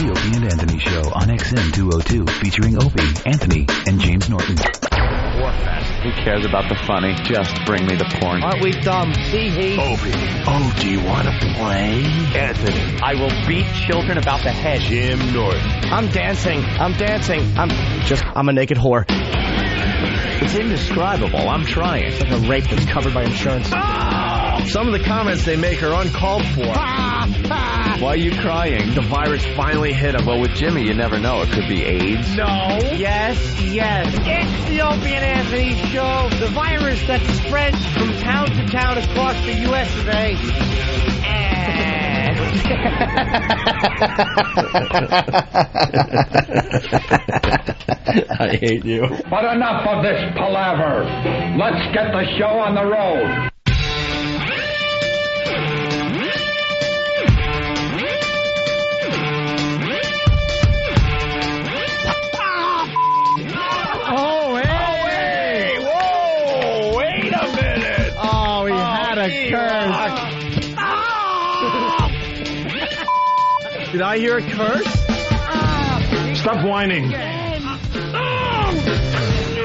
The Opie and Anthony Show on XM 202, featuring Opie, Anthony, and James Norton. Who cares about the funny? Just bring me the porn. Aren't we dumb? Hee. Opie. Oh, do you want to play? Anthony. I will beat children about the head. Jim Norton. I'm dancing. I'm a naked whore. It's indescribable. I'm trying. It's like a rape that's covered by insurance. Some of the comments they make are uncalled for. Why are you crying? The virus finally hit him. Well, with Jimmy, you never know. It could be AIDS. No. Yes. It's the Opie and Anthony Show. The virus that spreads from town to town across the U.S. of A. I hate you. But enough of this palaver. Let's get the show on the road. Did I hear a curse? Stop whining.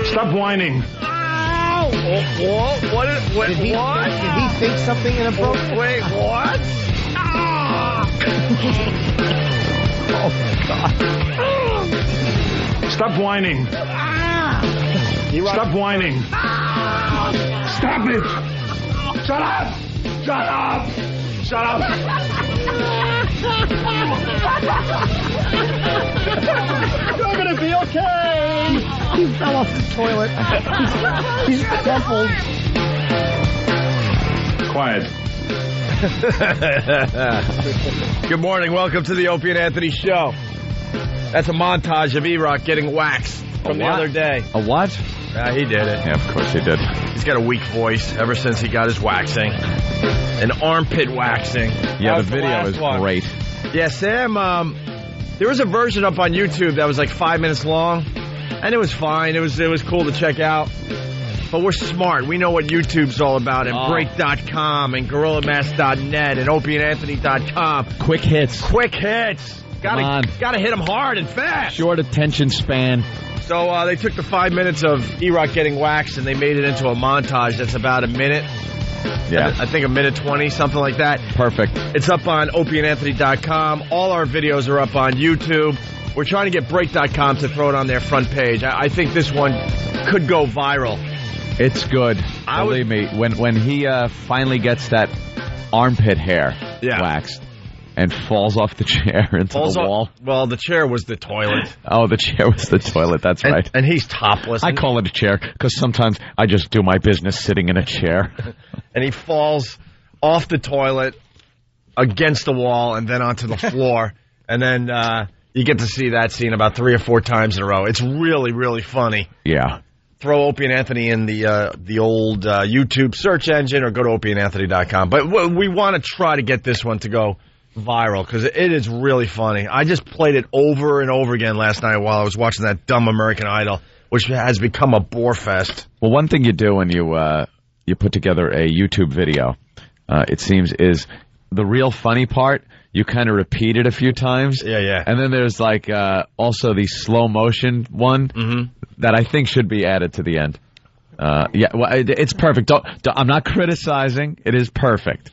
Stop whining. What? Did he think something in a broke? Wait, what? Oh, my God. Stop whining. Stop whining. Stop it. Shut up. Shut up. Shut up. You're going to be okay. He fell off the toilet. He's crumpled. Quiet. Good morning. Welcome to the Opie and Anthony Show. That's a montage of E-Rock getting waxed from the other day. A what? He did it. Yeah, of course he did. He's got a weak voice ever since he got his waxing. An armpit waxing. Yeah, the video is great. Yeah, Sam, there was a version up on YouTube that was like 5 minutes long, and it was fine. It was cool to check out. But we're smart. We know what YouTube's all about, and Break.com, and GorillaMask.net, and OpieandAnthony.com. Quick hits. Gotta hit them hard and fast. Short attention span. So they took the 5 minutes of E-Rock getting waxed, and they made it into a montage that's about a minute. Yeah. I think a minute 20, something like that. Perfect. It's up on OpieandAnthony.com. All our videos are up on YouTube. We're trying to get Break.com to throw it on their front page. I think this one could go viral. It's good. Believe me, when he finally gets that armpit hair waxed and falls off the chair into the wall. Well, the chair was the toilet. Oh, the chair was the toilet. That's right. And he's topless. I call it a chair because sometimes I just do my business sitting in a chair. And he falls off the toilet against the wall and then onto the floor. And then you get to see that scene about 3 or 4 times in a row. It's really, really funny. Yeah. Throw Opie and Anthony in the old YouTube search engine or go to OpieandAnthony.com. But we want to try to get this one to go viral because it is really funny. I just played it over and over again last night while I was watching that dumb American Idol, which has become a bore fest. Well, one thing you do when you put together a YouTube video, it seems, is the real funny part. You kind of repeat it a few times. Yeah. And then there's like also the slow motion one that I think should be added to the end. Yeah, well, it's perfect. I'm not criticizing. It is perfect.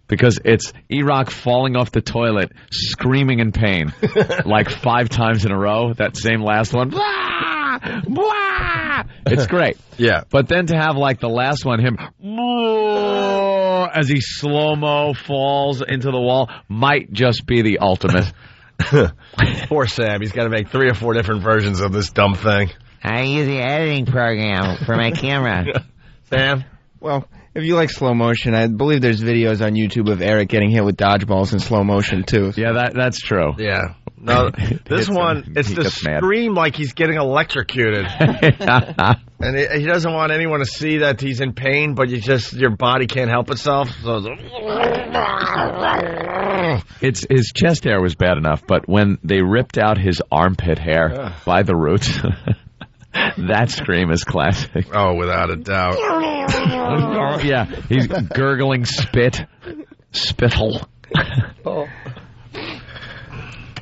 Because it's E-Rock falling off the toilet, screaming in pain, like 5 times in a row. That same last one. Blah! Blah! It's great. Yeah. But then to have like the last one, him as he slow-mo falls into the wall, might just be the ultimate. Poor Sam. He's got to make 3 or 4 different versions of this dumb thing. I use the editing program for my camera. Sam? Well, if you like slow motion, I believe there's videos on YouTube of Eric getting hit with dodgeballs in slow motion, too. Yeah, that's true. Yeah. No, this one, it's the scream like he's getting electrocuted. And he doesn't want anyone to see that he's in pain, but your body can't help itself. So his chest hair was bad enough, but when they ripped out his armpit hair by the roots, that scream is classic. Oh, without a doubt. Yeah, he's gurgling spittle.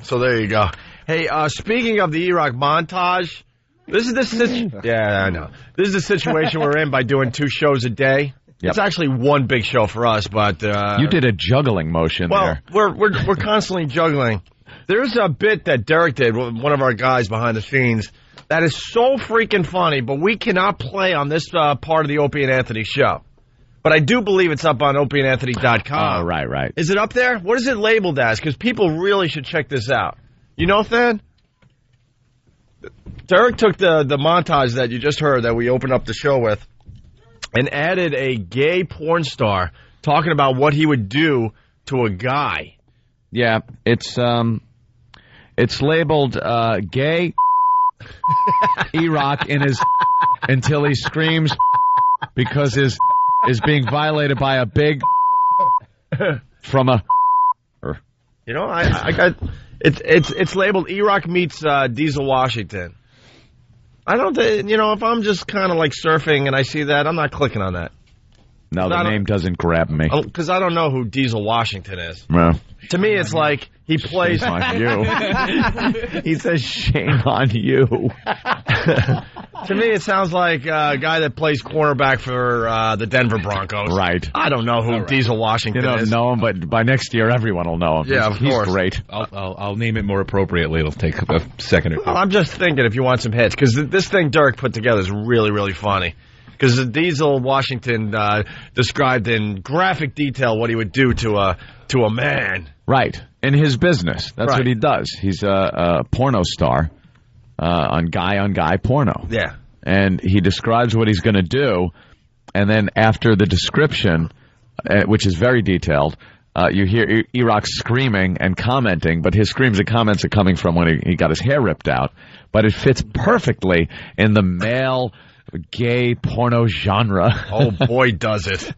So there you go. Hey, speaking of the E-Rock montage, this is yeah, I know. This is the situation we're in by doing 2 shows a day. Yep. It's actually one big show for us, but you did a juggling motion there. Well, we're constantly juggling. There's a bit that Derek did, one of our guys behind the scenes, that is so freaking funny, but we cannot play on this part of the Opie and Anthony show. But I do believe it's up on opieandanthony.com. Oh, right. Is it up there? What is it labeled as? Because people really should check this out. You know, Than? Derek took the montage that you just heard that we opened up the show with and added a gay porn star talking about what he would do to a guy. Yeah, it's labeled gay E-Rock in his until he screams because his is being violated by a big from a. You know, I got it's labeled E-Rock meets Diesel Washington. I don't, if I'm just kind of like surfing and I see that, I'm not clicking on that. No, the name doesn't grab me. Because I don't know who Diesel Washington is. No. To me, it's like he plays on you. He says, shame on you. To me, it sounds like a guy that plays cornerback for the Denver Broncos. Right. I don't know who Diesel Washington is. You don't know him, but by next year, everyone will know him. Yeah, He's course. Great. I'll name it more appropriately. It'll take a second or two. Well, I'm just thinking if you want some hits, because this thing Derek put together is really, really funny. Because Diesel Washington described in graphic detail what he would do to a man. Right. In his business. That's right. What he does. He's a porno star on guy porno. Yeah. And he describes what he's going to do, and then after the description, which is very detailed, you hear E-Rock screaming and commenting, but his screams and comments are coming from when he got his hair ripped out. But it fits perfectly in the male gay porno genre. Oh, boy, does it.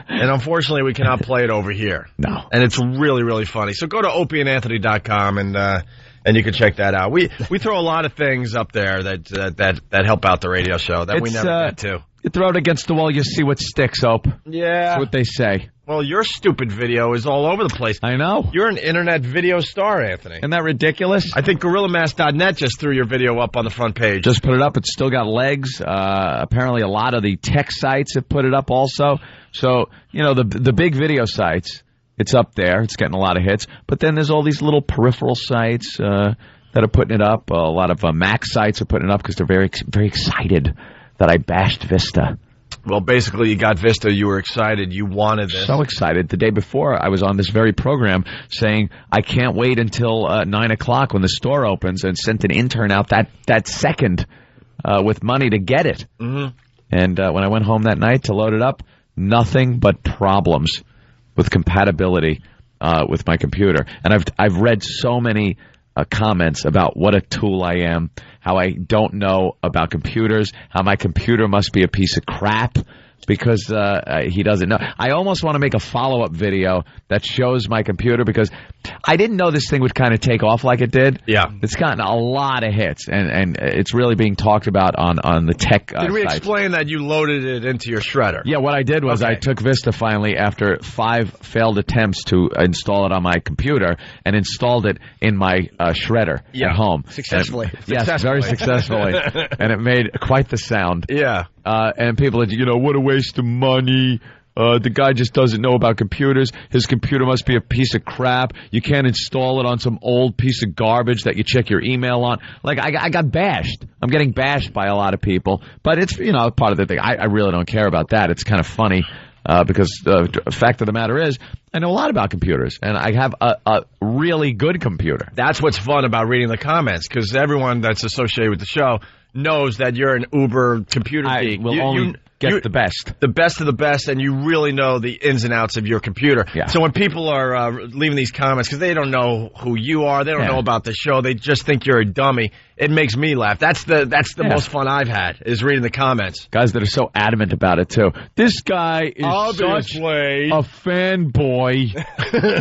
And unfortunately, we cannot play it over here. No. And it's really, really funny. So go to opieandanthony.com and you can check that out. We throw a lot of things up there that help out the radio show that we never get to. You throw it against the wall, you see what sticks, Ope. Yeah. That's what they say. Well, your stupid video is all over the place. I know. You're an internet video star, Anthony. Isn't that ridiculous? I think GorillaMass.net just threw your video up on the front page. Just put it up. It's still got legs. Apparently a lot of the tech sites have put it up also. So, the big video sites, it's up there. It's getting a lot of hits. But then there's all these little peripheral sites that are putting it up. A lot of Mac sites are putting it up because they're very, very excited that I bashed Vista. Well, basically, you got Vista. You were excited. You wanted this. So excited. The day before, I was on this very program saying, I can't wait until 9 o'clock when the store opens, and sent an intern out that second with money to get it. Mm-hmm. And when I went home that night to load it up, nothing but problems with compatibility with my computer. And I've read so many comments about what a tool I am, how I don't know about computers, how my computer must be a piece of crap because he doesn't know. I almost want to make a follow-up video that shows my computer because I didn't know this thing would kind of take off like it did. Yeah. It's gotten a lot of hits, and it's really being talked about on the tech Did we sites. explain that you loaded it into your shredder? Yeah, what I did was I took Vista finally after 5 failed attempts to install it on my computer and installed it in my shredder at home. Successfully. Yes, very successfully. And it made quite the sound. Yeah. And people are, what a waste of money. The guy just doesn't know about computers. His computer must be a piece of crap. You can't install it on some old piece of garbage that you check your email on. Like, I got bashed. I'm getting bashed by a lot of people. But it's, part of the thing. I really don't care about that. It's kind of funny because the fact of the matter is, I know a lot about computers, and I have a really good computer. That's what's fun about reading the comments, because everyone that's associated with the show knows that you're an uber computer geek. I will only get the best. The best of the best, and you really know the ins and outs of your computer. Yeah. So when people are leaving these comments, because they don't know who you are, they don't know about the show, they just think you're a dummy, it makes me laugh. That's the most fun I've had, is reading the comments. Guys that are so adamant about it, too. This guy is such a fanboy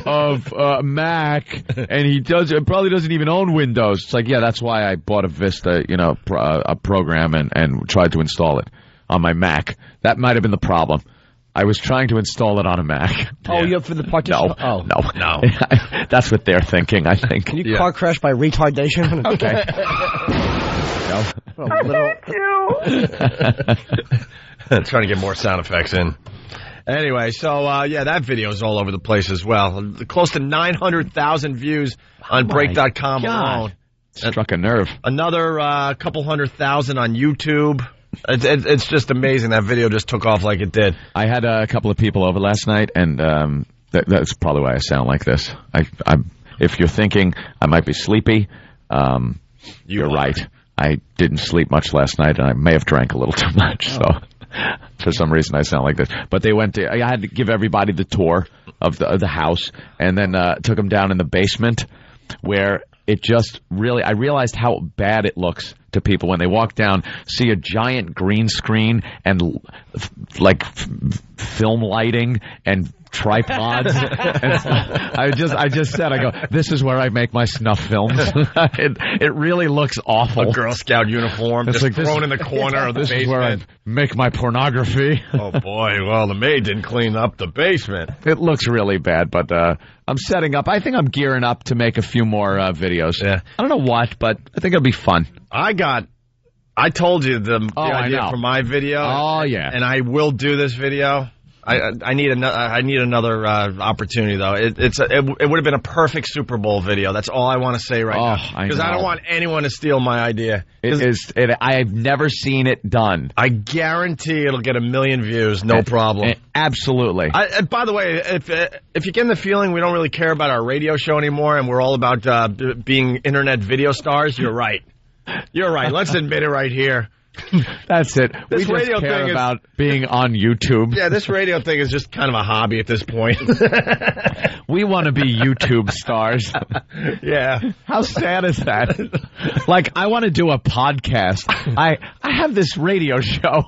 of Mac, and he probably doesn't even own Windows. It's like, yeah, that's why I bought a Vista, a program and tried to install it on my Mac. That might have been the problem. I was trying to install it on a Mac. Oh, you're for the partition? No. That's what they're thinking, I think. Can you car crash by retardation? Okay. Trying to get more sound effects in. Anyway, so, that video is all over the place as well. Close to 900,000 views on Break.com alone. Struck a nerve. Another couple 100,000 on YouTube. It's just amazing. That video just took off like it did. I had a couple of people over last night, and that's probably why I sound like this. If you're thinking I might be sleepy, you're right. I didn't sleep much last night, and I may have drank a little too much, so for some reason I sound like this. But they I had to give everybody the tour of the house, and then took them down in the basement where it just really, I realized how bad it looks to people when they walk down, see a giant green screen and film lighting and tripods. And I just said, I go, this is where I make my snuff films. It really looks awful. A Girl Scout uniform it's just like thrown in the corner of the this basement. Is where I make my pornography. Oh boy, well the maid didn't clean up the basement. It looks really bad, but I'm setting up. I think I'm gearing up to make a few more videos. Yeah. I don't know what, but I think it'll be fun. I told you the idea for my video. Oh yeah, and I will do this video. I need another opportunity though. It would have been a perfect Super Bowl video. That's all I want to say right now, because I don't want anyone to steal my idea. I've never seen it done. I guarantee it'll get 1 million views, no problem. Absolutely. By the way, if you get the feeling we don't really care about our radio show anymore and we're all about being internet video stars, you're right. You're right. Let's admit it right here. That's it. This we radio just care thing about being on YouTube. Yeah, this radio thing is just kind of a hobby at this point. We want to be YouTube stars. Yeah. How sad is that? Like, I want to do a podcast. I have this radio show.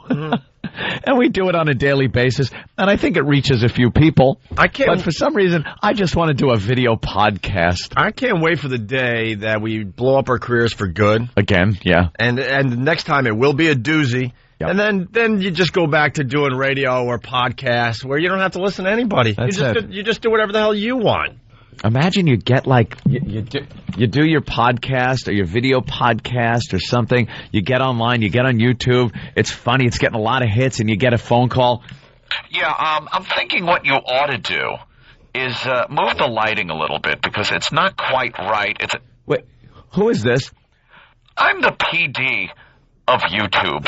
And we do it on a daily basis, and I think it reaches a few people. But for some reason, I just want to do a video podcast. I can't wait for the day that we blow up our careers for good. Again, yeah. And next time it will be a doozy. Yep. And then you just go back to doing radio or podcasts where you don't have to listen to anybody. You just do whatever the hell you want. Imagine you get you do your podcast or your video podcast or something. You get online, you get on YouTube. It's funny. It's getting a lot of hits, and you get a phone call. Yeah, I'm thinking what you ought to do is move the lighting a little bit because it's not quite right. Wait, who is this? I'm the PD of YouTube.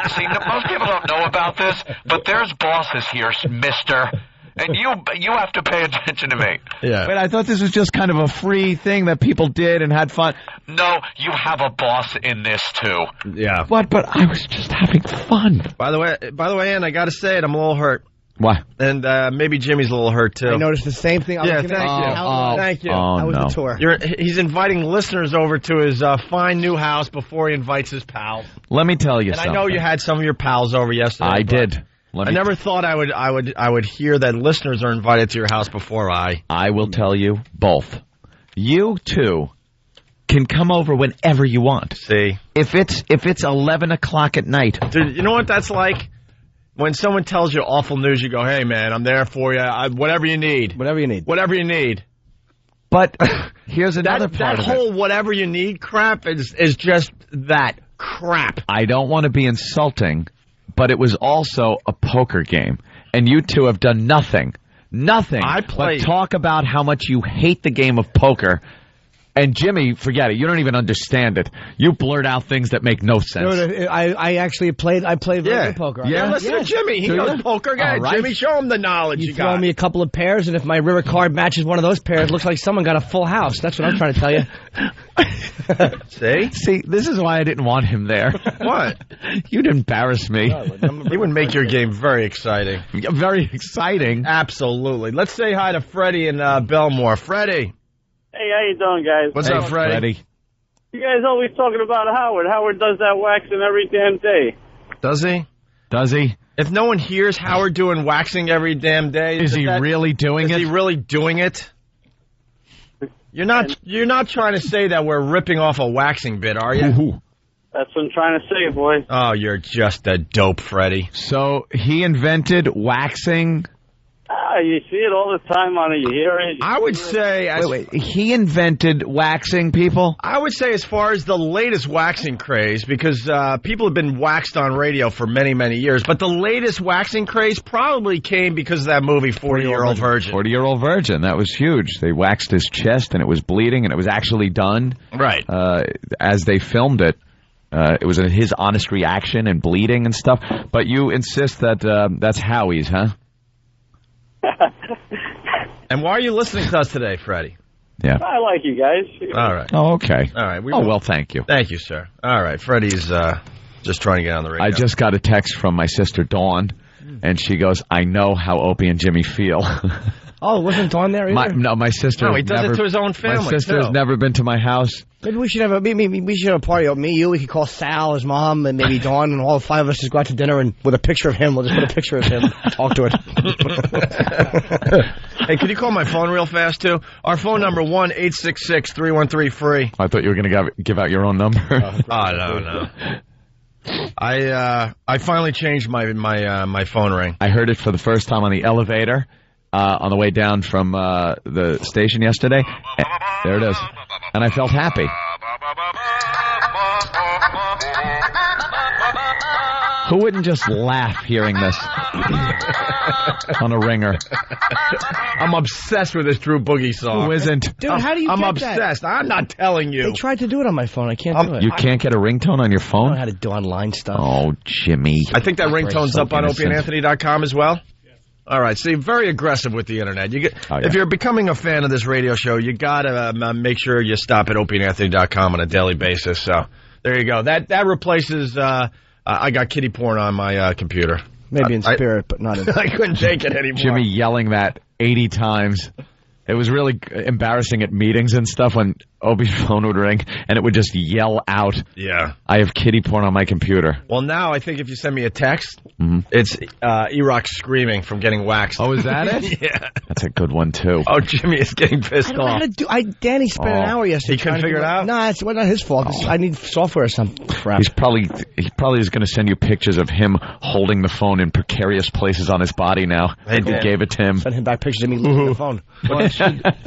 See, most people don't know about this, but there's bosses here, mister. And you have to pay attention to me. Yeah. Wait, I thought this was just kind of a free thing that people did and had fun. No, you have a boss in this too. Yeah. What? But I was just having fun. By the way, Ann, I got to say it, I'm a little hurt. Why? And maybe Jimmy's a little hurt too. I noticed the same thing. Thank you. Thank you. That was the tour. He's inviting listeners over to his fine new house before he invites his pals. Let me tell you something. I know you had some of your pals over yesterday. I did. I never thought I would hear that listeners are invited to your house before I. I will tell you both. You too can come over whenever you want. See, if it's 11 o'clock at night, dude, you know what that's like? When someone tells you awful news, you go, "Hey man, I'm there for you. Whatever you need. Whatever you need. Whatever you need." But here's another part of it. That whole whatever you need crap is just that crap. I don't want to be insulting. But it was also a poker game. And you two have done nothing but talk about how much you hate the game of poker. And Jimmy, forget it. You don't even understand it. You blurt out things that make no sense. No, I actually played. I played very good poker. Listen to Jimmy. He knows poker. Guy. Right. Jimmy, show him the knowledge you got. Throw me a couple of pairs, and if my river card matches one of those pairs, it looks like someone got a full house. That's what I'm trying to tell you. See, this is why I didn't want him there. What? You'd embarrass me. He would make your game very exciting. Very exciting. Absolutely. Let's say hi to Freddie in Belmore. Freddie. Hey, how you doing, guys? What's up, Freddie? You guys always talking about Howard. Howard does that waxing every damn day. Does he? Does he? If no one hears Howard doing waxing every damn day, is he really doing it? Is he really doing it? You're not trying to say that we're ripping off a waxing bit, are you? That's what I'm trying to say, boy. Oh, you're just a dope, Freddie. So he invented waxing. You see it all the time on it. You hear it. I would say... Wait. He invented waxing, people? I would say as far as the latest waxing craze, because people have been waxed on radio for many, many years, but the latest waxing craze probably came because of that movie, 40-Year-Old Virgin. 40-Year-Old Virgin. That was huge. They waxed his chest, and it was bleeding, and it was actually done. Right. As they filmed it. It was his honest reaction and bleeding and stuff. But you insist that that's Howie's, huh? And why are you listening to us today, Freddie? Yeah. I like you guys. All right. Oh, okay. All right. Well, thank you. Thank you, sir. All right. Freddie's just trying to get on the radio. I just got a text from my sister, Dawn, and she goes, I know how Opie and Jimmy feel. Oh, wasn't Dawn there either? My sister. No, he does it to his own family. My sister has never been to my house. Maybe we should have a party. Me, you. We could call Sal, his mom, and maybe Dawn, and all five of us just go out to dinner and with a picture of him. We'll just put a picture of him. Talk to it. Hey, can you call my phone real fast too? Our phone number 1-866-313-FREE. I thought you were going to give out your own number. No. I finally changed my phone ring. I heard it for the first time on the elevator. On the way down from the station yesterday. There it is. And I felt happy. Who wouldn't just laugh hearing this on a ringer? I'm obsessed with this Drew Boogie song. Who isn't? Dude, how do you I'm get obsessed. that? I'm not telling you. They tried to do it on my phone. I can't do it. You can't get a ringtone on your I don't phone? know how to do online stuff. Oh, Jimmy. I think that ringtone's up on innocent. opieandanthony.com as well. All right, see, very aggressive with the internet. If you're becoming a fan of this radio show, you gotta make sure you stop at opieandanthony.com on a daily basis. So there you go. That replaces. I got kitty porn on my computer. Maybe in spirit, but not in. I couldn't take it anymore. Jimmy yelling that 80 times. It was really embarrassing at meetings and stuff when Opie's phone would ring and it would just yell out, Yeah. I have kitty porn on my computer. Well, now I think if you send me a text, it's E-Rock screaming from getting waxed. Oh, is that it? Yeah. That's a good one, too. Oh, Jimmy is getting pissed I don't know how off. to do. Danny spent an hour yesterday. He couldn't figure it out? No, it's not his fault. I need software or some crap. He probably is going to send you pictures of him holding the phone in precarious places on his body now. Hey, Who gave it to him. Send him back pictures of me losing the phone. Well,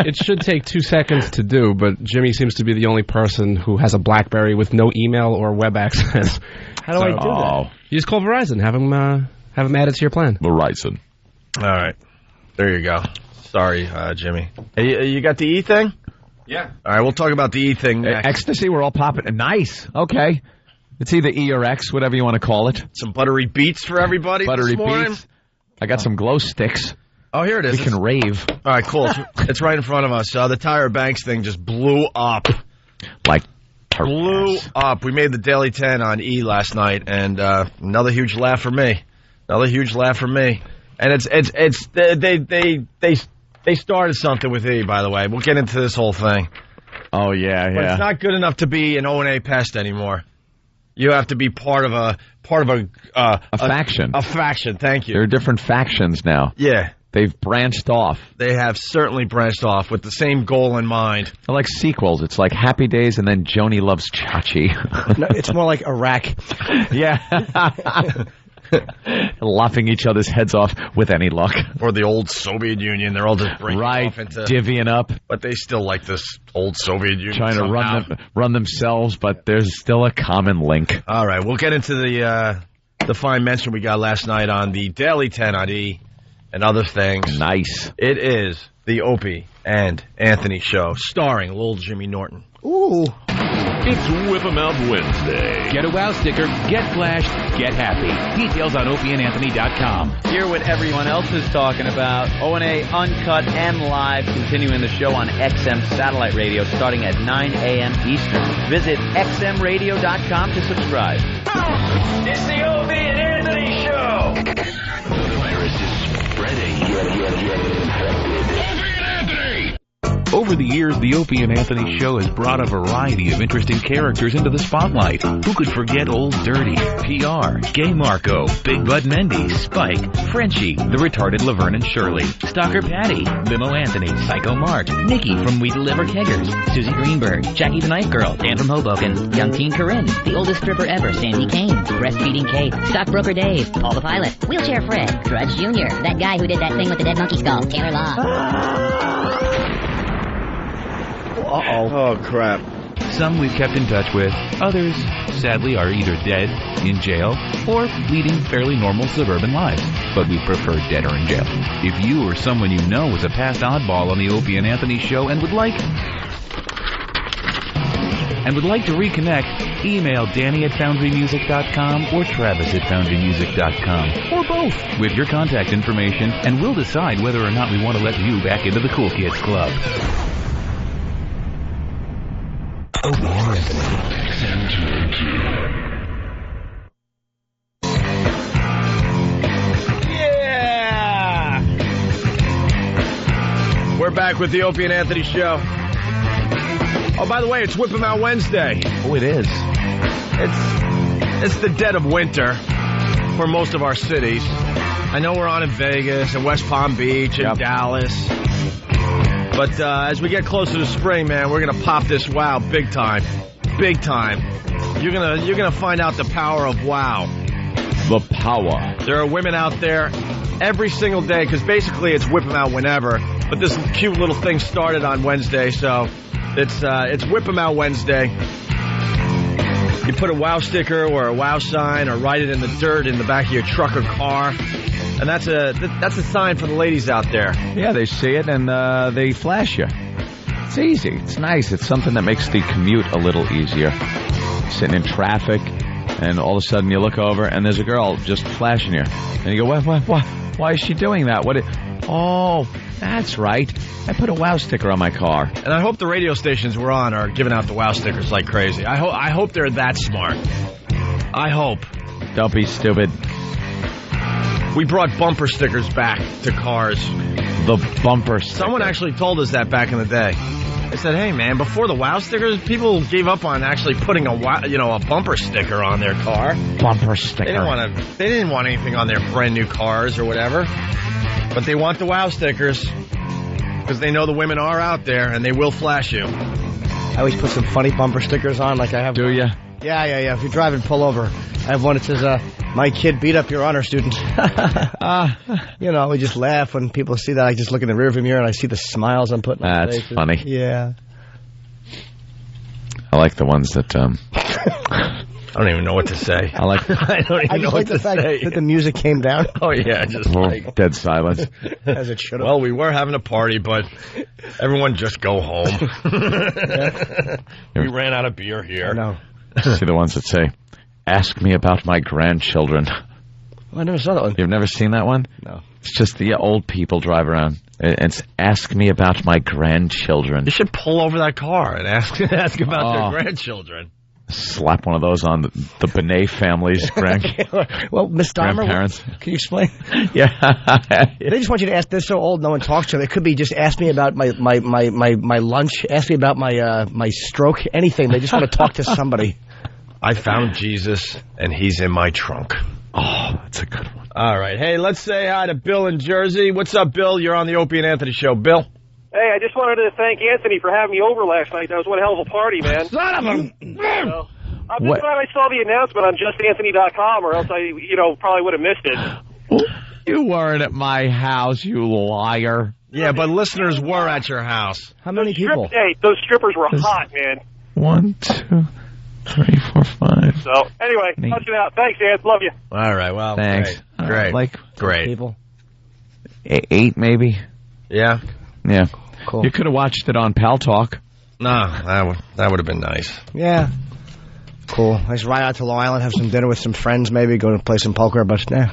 it should take 2 seconds to do, but Jimmy seems to be the only person who has a BlackBerry with no email or web access. How do I do that? You just call Verizon. Have them added to your plan. Verizon. All right. There you go. Sorry, Jimmy. Hey, you got the E thing? Yeah. All right, we'll talk about the E thing next. Ecstasy, we're all popping. Nice. Okay. It's either E or X, whatever you want to call it. Some buttery beats for everybody Buttery this morning. beats. I got some glow sticks. Oh, here it is. We can rave. All right, cool. It's right in front of us. The Tyra Banks thing just blew up. Like blew up. We made the Daily 10 on E last night, and another huge laugh for me. Another huge laugh for me. And they started something with E, by the way. We'll get into this whole thing. Oh yeah, But it's not good enough to be an O&A pest anymore. You have to be part of a faction. A faction. Thank you. There are different factions now. Yeah. They've branched off. They have certainly branched off with the same goal in mind. They're like sequels. It's like Happy Days and then Joni Loves Chachi. No, it's more like Iraq. Yeah. Laughing each other's heads off with any luck. Or the old Soviet Union. They're all just breaking off into... divvying up. But they still like this old Soviet Union Trying somehow. to run themselves, but there's still a common link. All right, we'll get into the fine mention we got last night on the Daily 10 on E and other things. Nice. It is the Opie and Anthony Show, starring Lil Jimmy Norton. Ooh. It's Whip 'em Out Wednesday. Get a WOW sticker, get flashed, get happy. Details on opieandanthony.com. Hear what everyone else is talking about. O&A Uncut and Live, continuing the show on XM Satellite Radio starting at 9 a.m. Eastern. Visit xmradio.com to subscribe. It's the Opie and Anthony Show. The virus is spreading. Opie and Anthony. Over the years, the Opie and Anthony Show has brought a variety of interesting characters into the spotlight. Who could forget Old Dirty, PR, Gay Marco, Big Bud Mendy, Spike, Frenchie, the retarded Laverne and Shirley, Stalker Patty, Limo Anthony, Psycho Mark, Nikki from We Deliver Keggers, Susie Greenberg, Jackie the Knife Girl, Dan from Hoboken, Young Teen Corinne, the oldest stripper ever, Sandy Kane, Breastfeeding Kate, Stockbroker Dave, Paul the Pilot, Wheelchair Fred, Drudge Jr., that guy who did that thing with the dead monkey skull, Taylor Law. Oh, crap. Some we've kept in touch with. Others, sadly, are either dead, in jail, or leading fairly normal suburban lives. But we prefer dead or in jail. If you or someone you know is a past oddball on the Opie and Anthony Show and would like to reconnect, email Danny@FoundryMusic.com or Travis@FoundryMusic.com, or both, with your contact information, and we'll decide whether or not we want to let you back into the Cool Kids Club. Opie and Anthony, Yeah! We're back with the Opie and Anthony Show. Oh, by the way, it's Whip 'em Out Wednesday. Oh, it is. It's the dead of winter for most of our cities. I know we're on in Vegas and West Palm Beach and Dallas. But as we get closer to spring, man, we're gonna pop this WoW big time. Big time. You're gonna find out the power of WoW. The power. There are women out there every single day, because basically it's Whip 'em Out whenever. But this cute little thing started on Wednesday, so it's Whip 'em Out Wednesday. You put a WoW sticker or a WoW sign or write it in the dirt in the back of your truck or car. And that's a sign for the ladies out there. Yeah, they see it and they flash you. It's easy. It's nice. It's something that makes the commute a little easier. Sitting in traffic, and all of a sudden you look over and there's a girl just flashing you. And you go, why is she doing that? Oh, that's right. I put a WoW sticker on my car. And I hope the radio stations we're on are giving out the WoW stickers like crazy. I hope they're that smart. I hope. Don't be stupid. We brought bumper stickers back to cars. The bumper sticker. Someone actually told us that back in the day. They said, "Hey, man, before the WoW stickers, people gave up on actually putting a bumper sticker on their car. Bumper sticker. They didn't want anything on their brand new cars or whatever, but they want the WoW stickers because they know the women are out there and they will flash you." I always put some funny bumper stickers on, like I have. Do you? Yeah. If you're driving, pull over. I have one that says, "My kid beat up your honor student." We just laugh when people see that. I just look in the rearview mirror and I see the smiles I'm putting on their faces. That's funny. Yeah. I like the ones that. I don't even know what to say. I like. I don't even know what to say. I just like the fact that the music came down. Oh yeah, just like dead silence. As it should have. Well, we were having a party, but everyone just go home. We ran out of beer here. I know. See the ones that say, "Ask me about my grandchildren." I never saw that one. You've never seen that one? No. It's just the old people drive around. It's "Ask me about my grandchildren." You should pull over that car and ask about their grandchildren. Slap one of those on the Benet family's Well, Miss Dahmer, grandparents. Can you explain? Yeah. They just want you to ask. They're so old, no one talks to them. It could be just ask me about my lunch, ask me about my stroke, anything. They just want to talk to somebody. I found Jesus, and he's in my trunk. Oh, that's a good one. All right. Hey, let's say hi to Bill in Jersey. What's up, Bill? You're on the Opie and Anthony Show. Bill? Hey, I just wanted to thank Anthony for having me over last night. That was one hell of a party, man. Son of a... I'm just glad I saw the announcement on JustAnthony.com, or else I, probably would have missed it. You weren't at my house, you liar. Yeah, but listeners were at your house. How many people? Hey, those strippers were hot, man. 1, 2, 3, 4, 5. So, anyway, touching out. Thanks, Anth. Love you. All right, well, thanks. Great. Great. People. 8, maybe? Yeah? Yeah. Cool. You could have watched it on Pal Talk. No, that would have been nice. Yeah. Cool. Nice ride out to Long Island, have some dinner with some friends, maybe go to play some poker, but yeah,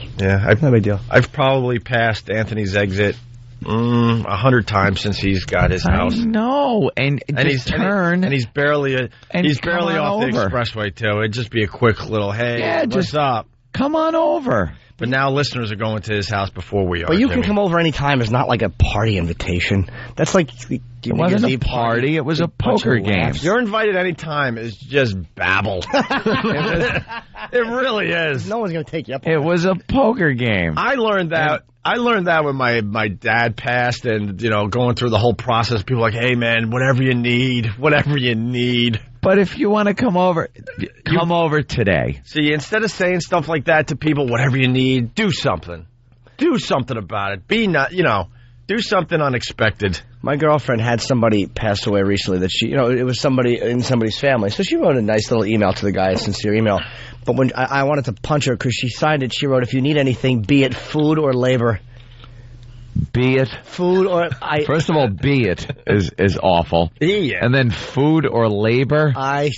no big deal. I've probably passed Anthony's exit 100 times since he's got his house. I know, and he's turn, and he's barely off the expressway too. It'd just be a quick little, hey, what's up? Come on over. But now listeners are going to his house before we are. But you can Jimmy. come over anytime. It's not like a party invitation. That's like It wasn't a party. It was a poker game. You're invited anytime. It's just babble. It really is. No one's going to take you up. It was a poker game. I learned that. I learned that when my dad passed, and going through the whole process. People were like, hey man, whatever you need. But if you want to come over today. See, instead of saying stuff like that to people, whatever you need, do something. Do something about it. Do something unexpected. My girlfriend had somebody pass away recently that she, it was somebody in somebody's family. So she wrote a nice little email to the guy, a sincere email. But when I wanted to punch her because she signed it, she wrote, if you need anything, be it food or labor. Be it food or First of all, be it is awful. Yeah. And then food or labor. I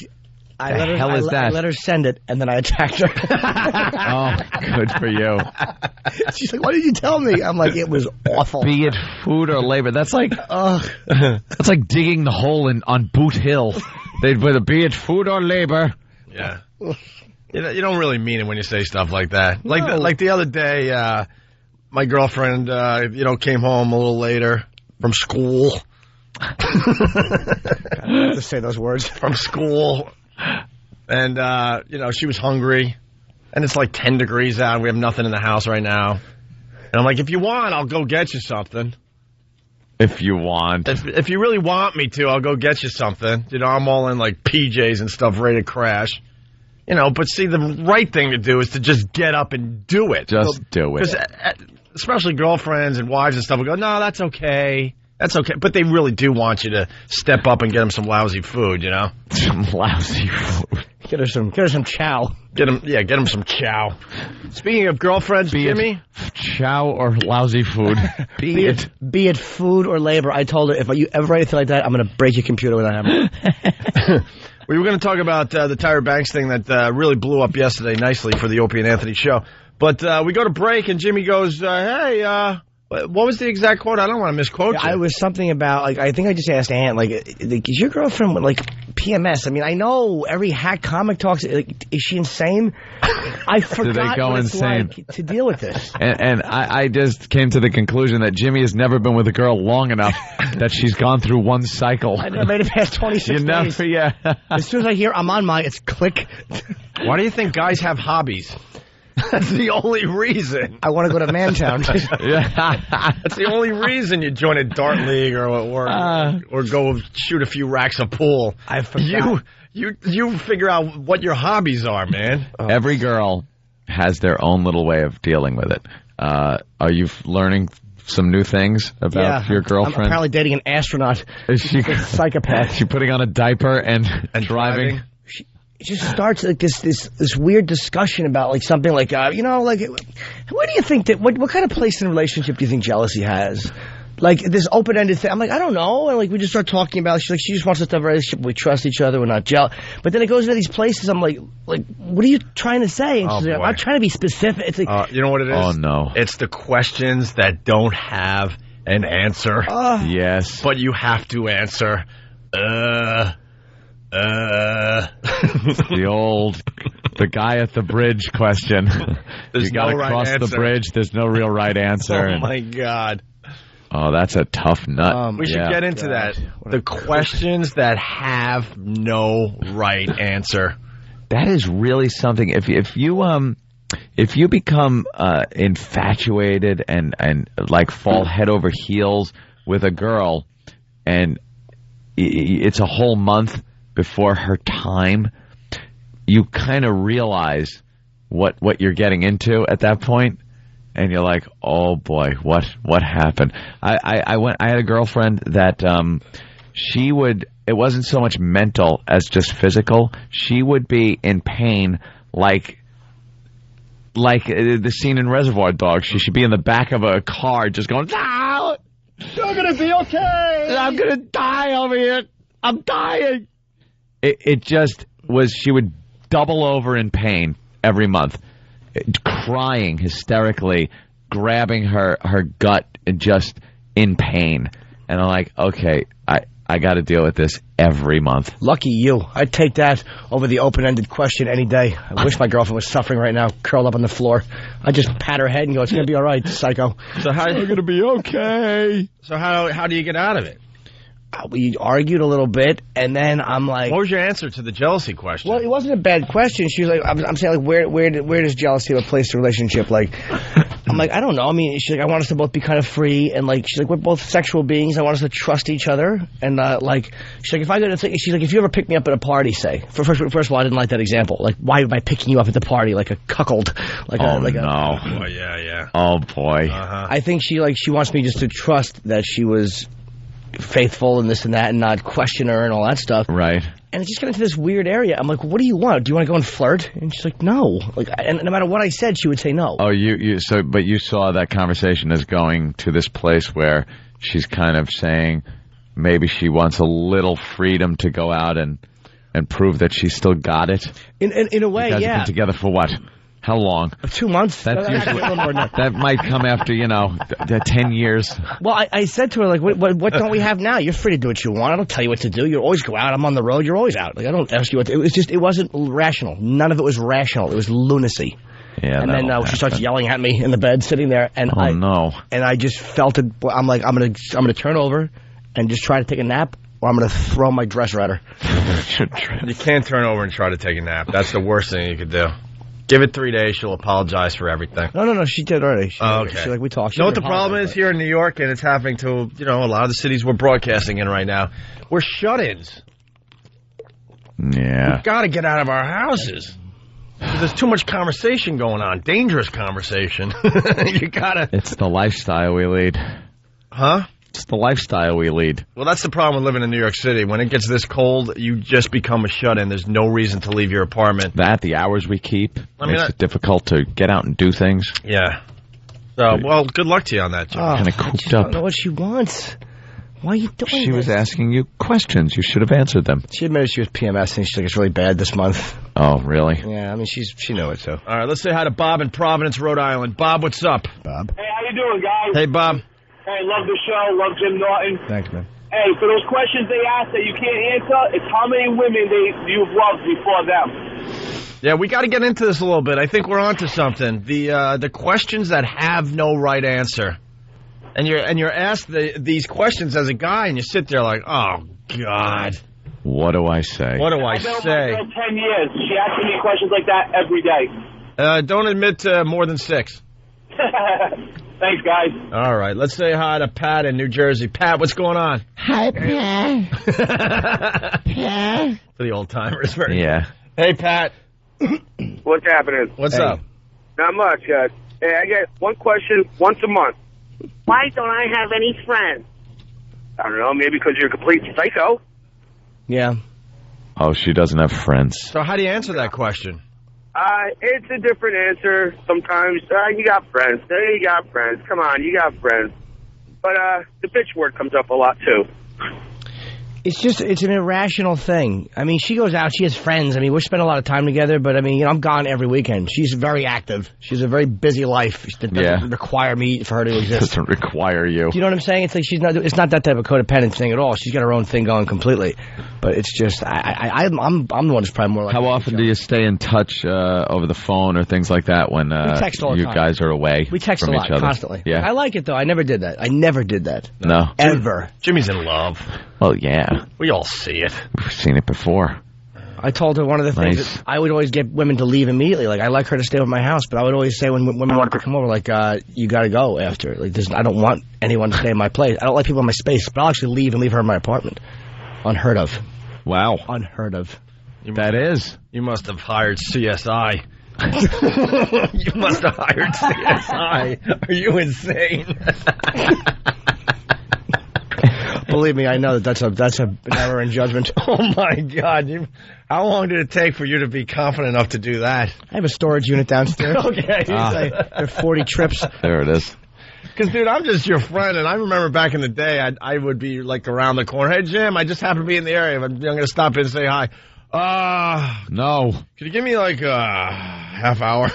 let her send it, and then I attacked her. Oh, good for you. She's like, "Why did you tell me?" I'm like, "It was awful." Be it food or labor. That's like that's like digging the hole on Boot Hill. They'd put a be it food or labor. Yeah. You don't really mean it when you say stuff like that. No. Like the other day, my girlfriend, came home a little later from school. I don't have to say those words. From school. And, she was hungry. And it's like 10 degrees out. We have nothing in the house right now. And I'm like, if you want, I'll go get you something. If you want. If you really want me to, I'll go get you something. I'm all in like PJs and stuff ready to crash. But see, the right thing to do is to just get up and do it. Just do it. Because especially girlfriends and wives and stuff will go, no, that's okay. That's okay. But they really do want you to step up and get them some lousy food, Some lousy food. Get her some chow. Get them some chow. Speaking of girlfriends, Jimmy. Chow or lousy food. Be it food or labor. I told her, if you ever write anything like that, I'm going to break your computer with a hammer. We were going to talk about the Tyra Banks thing that really blew up yesterday nicely for the Opie and Anthony show. But we go to break, and Jimmy goes, hey, what was the exact quote? I don't want to misquote you. I was something about, I think I just asked Aunt, is your girlfriend with, PMS? I mean, I know every hack comic talks, is she insane? I forgot what it's like to deal with this. And I just came to the conclusion that Jimmy has never been with a girl long enough that she's gone through one cycle. I never made it past 26 days. Yeah. As soon as I hear I'm on it's click. Why do you think guys have hobbies? That's the only reason. I want to go to Mantown. That's the only reason you join a dart league or go shoot a few racks of pool. I forgot. You figure out what your hobbies are, man. Every girl has their own little way of dealing with it. Are you learning some new things about your girlfriend? I'm apparently dating an astronaut. Is she a psychopath? Is she putting on a diaper and driving? It just starts like this weird discussion about something like where do you think that what kind of place in a relationship do you think jealousy has? Like this open-ended thing. I'm like, I don't know. And we just start talking about it. She's like, she just wants us to have a relationship. We trust each other. We're not jealous. But then it goes into these places. I'm like, what are you trying to say? And she's like, I'm not trying to be specific. It's like, you know what it is? Oh no, it's the questions that don't have an answer. Yes, but you have to answer. The guy at the bridge question. You got to cross the bridge. There's no real right answer. Oh my God. Oh, that's a tough nut. We should get into that. The questions that have no right answer. That is really something. If you become infatuated and fall head over heels with a girl, and it's a whole month before her time, you kind of realize what you're getting into at that point, and you're like, oh boy, what happened? I had a girlfriend that it wasn't so much mental as just physical. She would be in pain like the scene in Reservoir Dogs. She should be in the back of a car just going, no, you're gonna be okay. I'm gonna die over here. I'm dying. It just was, she would double over in pain every month, crying hysterically, grabbing her gut, and just in pain. And I'm like, okay, I got to deal with this every month. Lucky you. I'd take that over the open-ended question any day. I wish my girlfriend was suffering right now, curled up on the floor. I'd just pat her head and go, it's going to be all right, psycho. So how You're going to be okay. So how do you get out of it? We argued a little bit, and then I'm like... What was your answer to the jealousy question? Well, it wasn't a bad question. She was like, I'm saying, like, where does jealousy have a place in a relationship? Like, I'm like, I don't know. I mean, she's like, I want us to both be kind of free, and like, she's like, we're both sexual beings. I want us to trust each other, and like, she's like, if I go to, she's like, if you ever pick me up at a party, say, first of all, I didn't like that example. Like, why am I picking you up at the party like a cuckold? Like no. Oh, yeah. Oh, boy. I think she wants me just to trust that she was faithful and this and that and not question her and all that stuff. Right. And it just got into this weird area. I'm like, what do you want? Do you want to go and flirt? And she's like, no. Like, and no matter what I said, she would say no. Oh, but you saw that conversation as going to this place where she's kind of saying maybe she wants a little freedom to go out and prove that she still got it. In a way, you guys yeah. have been together for what? How long? 2 months. That's usually, that might come after, 10 years. Well, I said to her, like, what don't we have now? You're free to do what you want. I don't tell you what to do. You always go out. I'm on the road. You're always out. Like, I don't ask you what to, it wasn't rational. None of it was rational. It was lunacy. Yeah, and then she starts yelling at me in the bed, sitting there. And And I just felt it. I'm like, I'm gonna turn over and just try to take a nap, or I'm gonna throw my dresser at her. You can't turn over and try to take a nap. That's the worst thing you could do. Give it 3 days. She'll apologize for everything. No. She did already. Okay. She, like, we talked. You know what the problem is here in New York, and it's happening to, a lot of the cities we're broadcasting in right now? We're shut-ins. Yeah. We've got to get out of our houses. Because there's too much conversation going on. Dangerous conversation. You got to... It's the lifestyle we lead. Huh? It's the lifestyle we lead. Well, that's the problem with living in New York City. When it gets this cold, you just become a shut-in. There's no reason to leave your apartment. The hours we keep, makes it difficult to get out and do things. Yeah. So, well, good luck to you on that, Jim. Kind of cooped I up. don't know what she wants. Why are you doing She was asking you questions. You should have answered them. She admitted she was PMS, and she's like, it's really bad this month. Oh, really? Yeah, I mean, she knew it, so. All right, let's say hi to Bob in Providence, Rhode Island. Bob, what's up? Bob. Hey, how you doing, guys? Hey, Bob. Hey, love the show. Love Jim Norton. Thanks, man. Hey, for those questions they ask that you can't answer, it's how many women you've loved before them. Yeah, we got to get into this a little bit. I think we're onto something. The questions that have no right answer, and you're asked these questions as a guy, and you sit there like, oh God, what do I say? What do I I've been with say? my girl 10 years. She asks me questions like that every day. Don't admit to more than 6. Thanks, guys. All right, let's say hi to Pat in New Jersey. Pat, what's going on? Hi, Pat. Pat. For the old timers, Yeah. Hey, Pat. What's happening? What's up? Not much, guys. Hey, I get one question once a month. Why don't I have any friends? I don't know, maybe because you're a complete psycho. Yeah. Oh, she doesn't have friends. So how do you answer that question? It's a different answer. Sometimes, you got friends. You got friends. Come on, you got friends. But the bitch word comes up a lot, too. It's an irrational thing. I mean, she goes out, she has friends. I mean, we spend a lot of time together, but I mean, I'm gone every weekend. She's very active. She's a very busy life. It doesn't require me for her to exist. Doesn't require you. Do you know what I'm saying? It's like it's not that type of codependent thing at all. She's got her own thing going completely. But it's just, I'm the one who's probably more like... How often do you stay in touch over the phone or things like that when we text all the you time. Guys are away We text from a lot, each other? constantly. Yeah. I like it, though. I never did that. No. Ever. Jimmy's in love. Well, yeah. We all see it. We've seen it before. I told her one of the things that I would always get women to leave immediately. Like, I like her to stay with my house, but I would always say when women wanted to come over, like, you got to go after. Like, I don't want anyone to stay in my place. I don't like people in my space, but I'll actually leave and leave her in my apartment. Unheard of. Wow. Unheard of. That is. You must have hired CSI. You must have hired CSI. Are you insane? Believe me, I know that's an error in judgment. Oh my God! How long did it take for you to be confident enough to do that? I have a storage unit downstairs. Okay, there are 40 trips. There it is. Because, dude, I'm just your friend, and I remember back in the day, I would be like around the corner. Hey, Jim, I just happen to be in the area. I'm going to stop in and say hi. No. Could you give me like a half hour?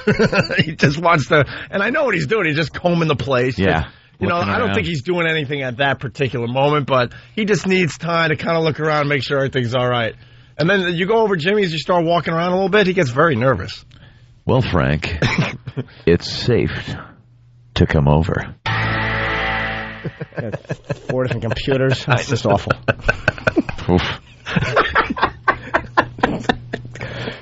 He just wants to, and I know what he's doing. He's just combing the place. Yeah. You know, I don't think he's doing anything at that particular moment, but he just needs time to kind of look around and make sure everything's all right. And then you go over Jimmy's, you start walking around a little bit, he gets very nervous. Well, Frank, it's safe to come over. 4 different computers. That's just awful. Oof.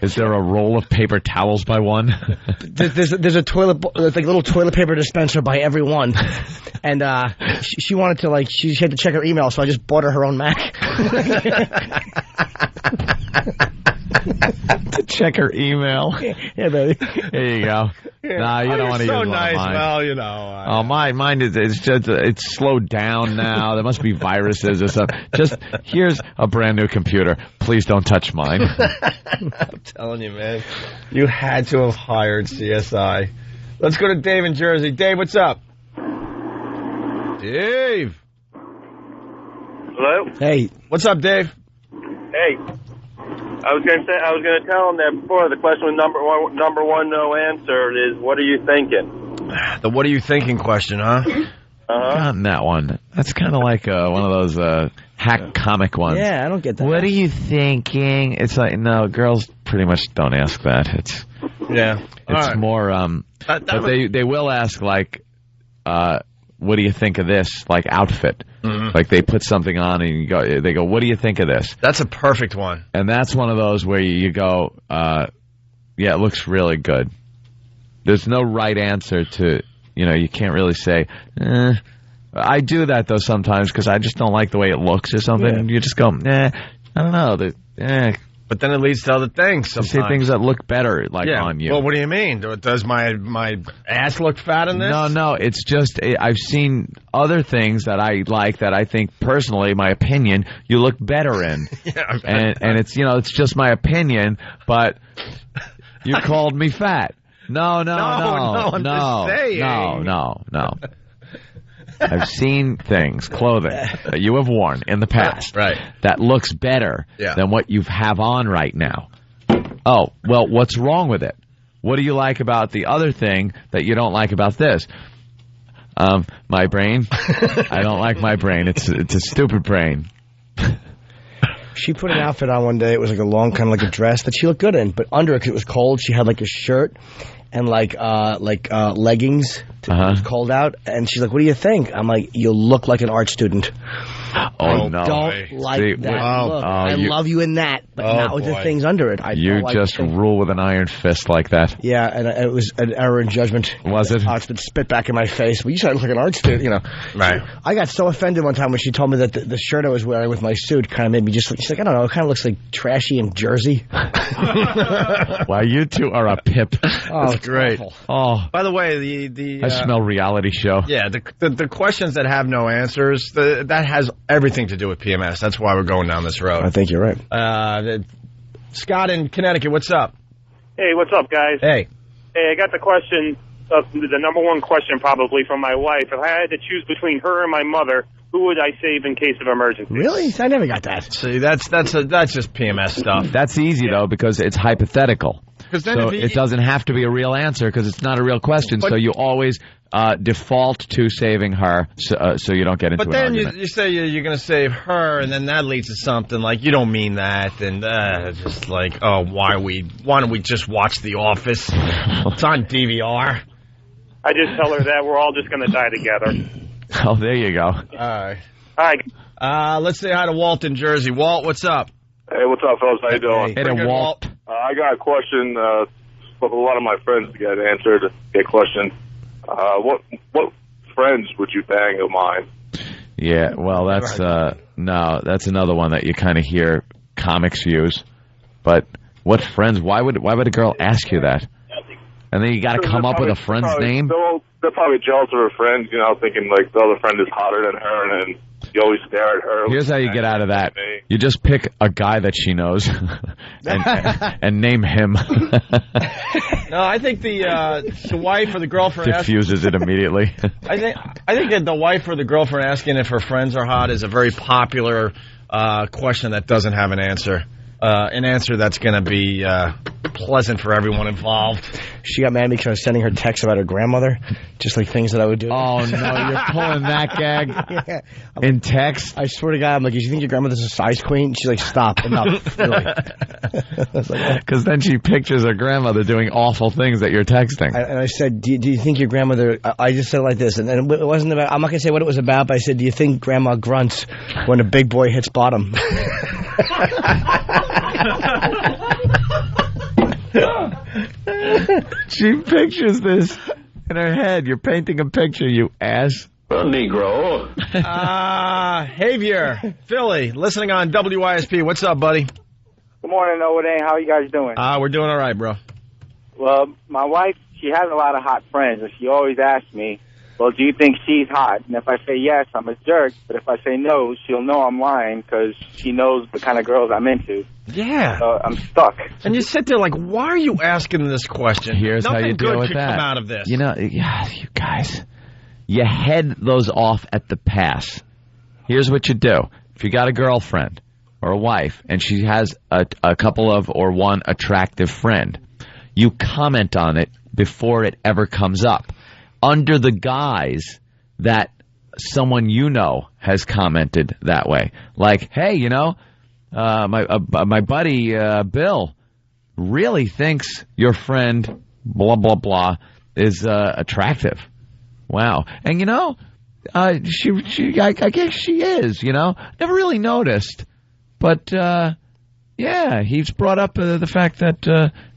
Is there a roll of paper towels by one? There's a toilet, like little toilet paper dispenser by every one, and she wanted to she had to check her email, so I just bought her own Mac. To check her email. Yeah, baby. There you go. Nah, you don't want to use one nice. of mine. Well, you know. Oh, mine is it's slowed down now. There must be viruses or something. Just here's a brand new computer. Please don't touch mine. I'm telling you, man. You had to have hired CSI. Let's go to Dave in Jersey. Dave, what's up? Dave. Hello? Hey. What's up, Dave? Hey. I was gonna tell him that before. The question was number one, no answer is, what are you thinking? The what are you thinking question, huh? Gotten that one. That's kind of like one of those hack comic ones. Yeah, I don't get that. What are you thinking? It's like, no, girls pretty much don't ask that. It's more. But they will ask like, what do you think of this? Like outfit. Mm-hmm. Like they put something on and they go, what do you think of this? That's a perfect one. And that's one of those where you go, yeah, it looks really good. There's no right answer to, you can't really say, I do that though sometimes because I just don't like the way it looks or something. Yeah. You just go, I don't know. But then it leads to other things sometimes. You say things that look better on you. Well, what do you mean? Does my ass look fat in this? No. It's just I've seen other things that I like that I think personally, my opinion, you look better in. And it's it's just my opinion, but you called me fat. No. I'm just saying. No. I've seen things, clothing that you have worn in the past that looks better than what you have on right now. Oh, well, what's wrong with it? What do you like about the other thing that you don't like about this? My brain. I don't like my brain. It's a stupid brain. She put an outfit on one day. It was like a long, kind of like a dress that she looked good in, but under it, because it was cold, she had like a shirt and like leggings. It was cold out, and she's like, "What do you think?" I'm like, "You look like an art student." Oh no! Don't like that look. I love you in that, but not with the things under it. You just rule with an iron fist like that. Yeah, and it was an error in judgment. Was it? Oxford spit back in my face. Well, you said I look like an art student, Right. I got so offended one time when she told me that the shirt I was wearing with my suit kind of made me just. She's like, I don't know, it kind of looks like trashy in Jersey. Wow, you two are a pip. Oh, that's great. Awful. Oh, by the way, I smell reality show. Yeah, the questions that have no answers, that has everything to do with PMS. That's why we're going down this road. I think you're right. Scott in Connecticut, what's up? Hey, what's up, guys? Hey, I got the question, the number one question probably from my wife. If I had to choose between her and my mother, who would I save in case of emergency? Really? I never got that. See, that's just PMS stuff. That's easy though because it's hypothetical. So it doesn't have to be a real answer because it's not a real question. So you always default to saving her so you don't get into an argument. But then you say you're going to save her, and then that leads to something like you don't mean that, and just like, oh, why don't we just watch The Office? It's on DVR. I just tell her that we're all just going to die together. Oh, there you go. All right. Let's say hi to Walt in Jersey. Walt, what's up? Hey, what's up, fellas? How you doing? Hey, Walt. I got a question for a lot of my friends to get answered. Get questions. What friends would you bang of mine? Yeah, well, that's that's another one that you kind of hear comics use. But what friends? Why would a girl ask you that? And then you got to come up with a friend's name. They're probably jealous of her friends, thinking like the other friend is hotter than her, and then you always stare at her. Here's how you get out of that. You just pick a guy that she knows and name him. No, I think the wife or the girlfriend diffuses it immediately. I think that the wife or the girlfriend asking if her friends are hot is a very popular question that doesn't have an answer. an answer that's going to be pleasant for everyone involved. She got mad at me because I was sending her texts about her grandmother, just like things that I would do. Oh, no, you're pulling that gag in text? I swear to God, I'm like, you think your grandmother's a size queen? She's like, stop, enough, really. Because then she pictures her grandmother doing awful things that you're texting. And I said, do you think your grandmother... I just said it like this, and then it wasn't about... I'm not going to say what it was about, but I said, do you think grandma grunts when a big boy hits bottom? She pictures this in her head. You're painting a picture, you ass. Negro. Javier, Philly, listening on WISP. What's up, buddy? Good morning, O&A. How you guys doing? We're doing all right, bro. Well, my wife, she has a lot of hot friends, and she always asks me, well, do you think she's hot? And if I say yes, I'm a jerk. But if I say no, she'll know I'm lying because she knows the kind of girls I'm into. Yeah. So I'm stuck. And you sit there like, why are you asking this question? Here's Nothing how you deal good with could that. come out of this. You know, you guys, you head those off at the pass. Here's what you do. If you got a girlfriend or a wife and she has a couple of or one attractive friend, you comment on it before it ever comes up, under the guise that someone you know has commented that way. Like, hey, you know, my buddy Bill really thinks your friend blah blah blah is attractive. Wow, and you know, I guess she is. You know, never really noticed, but yeah, he's brought up the fact that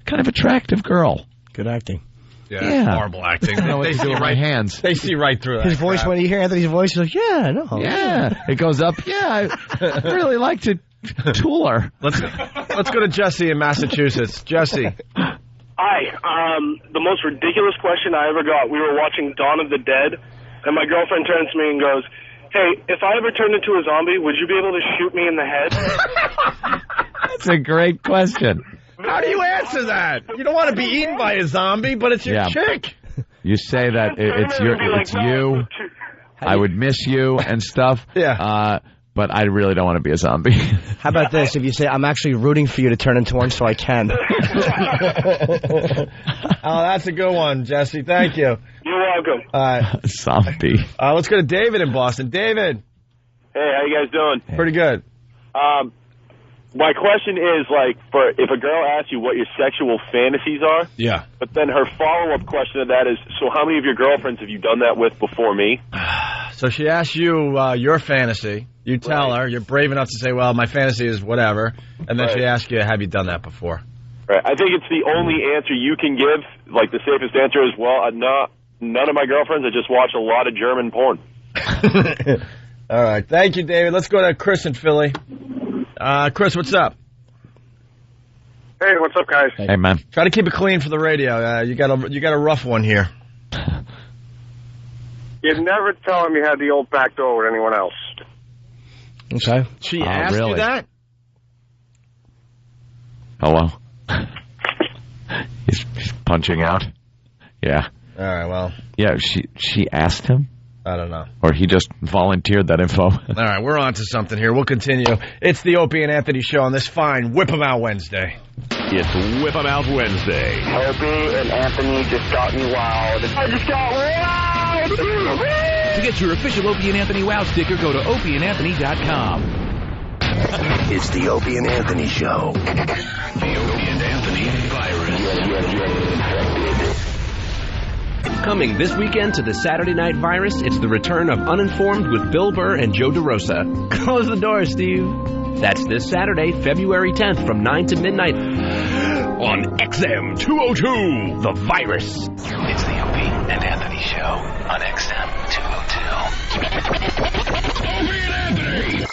kind of attractive girl. Good acting. Yeah, horrible acting. I don't know what to do with my hands. They see right through that. His voice, when you hear Anthony's voice, you're like, yeah, no. Yeah, it goes up. Yeah, I really like to tool her. Let's go to Jesse in Massachusetts. Jesse. Hi. The most ridiculous question I ever got, we were watching Dawn of the Dead, and my girlfriend turns to me and goes, hey, if I ever turned into a zombie, would you be able to shoot me in the head? That's a great question. How do you answer that? You don't want to be eaten by a zombie, but it's your chick. You say that it's you. I would miss you and stuff. Yeah. But I really don't want to be a zombie. How about this? If you say, I'm actually rooting for you to turn into one so I can. Oh, that's a good one, Jesse. Thank you. You're welcome. Zombie. Let's go to David in Boston. David. Hey, how you guys doing? Pretty good. My question is, like, for if a girl asks you what your sexual fantasies are, yeah, but then her follow-up question to that is, so how many of your girlfriends have you done that with before me? So she asks you your fantasy. You tell her. You're brave enough to say, well, my fantasy is whatever. And then she asks you, have you done that before? Right. I think it's the only answer you can give. Like, the safest answer is, well, none of my girlfriends. I just watch a lot of German porn. All right. Thank you, David. Let's go to Chris in Philly. Chris, what's up? Hey, what's up, guys? Hey, man. Try to keep it clean for the radio. You got a rough one here. You'd never tell him you had the old back door with anyone else. Okay. She asked you that? Hello? He's punching out. Yeah. All right, well. Yeah, she asked him? I don't know. Or he just volunteered that info. All right, we're on to something here. We'll continue. It's the Opie and Anthony Show on this fine Whip 'em Out Wednesday. It's Whip 'em Out Wednesday. Opie and Anthony just got me wild. I just got wild! To get your official Opie and Anthony Wow sticker, go to opieandanthony.com. It's the Opie and Anthony Show. The Opie and Anthony virus. Coming this weekend to the Saturday Night Virus, it's the return of Uninformed with Bill Burr and Joe DeRosa. Close the door, Steve. That's this Saturday, February 10th from 9 to midnight on XM 202, The Virus. It's the Opie and Anthony Show on XM 202. Opie and Anthony.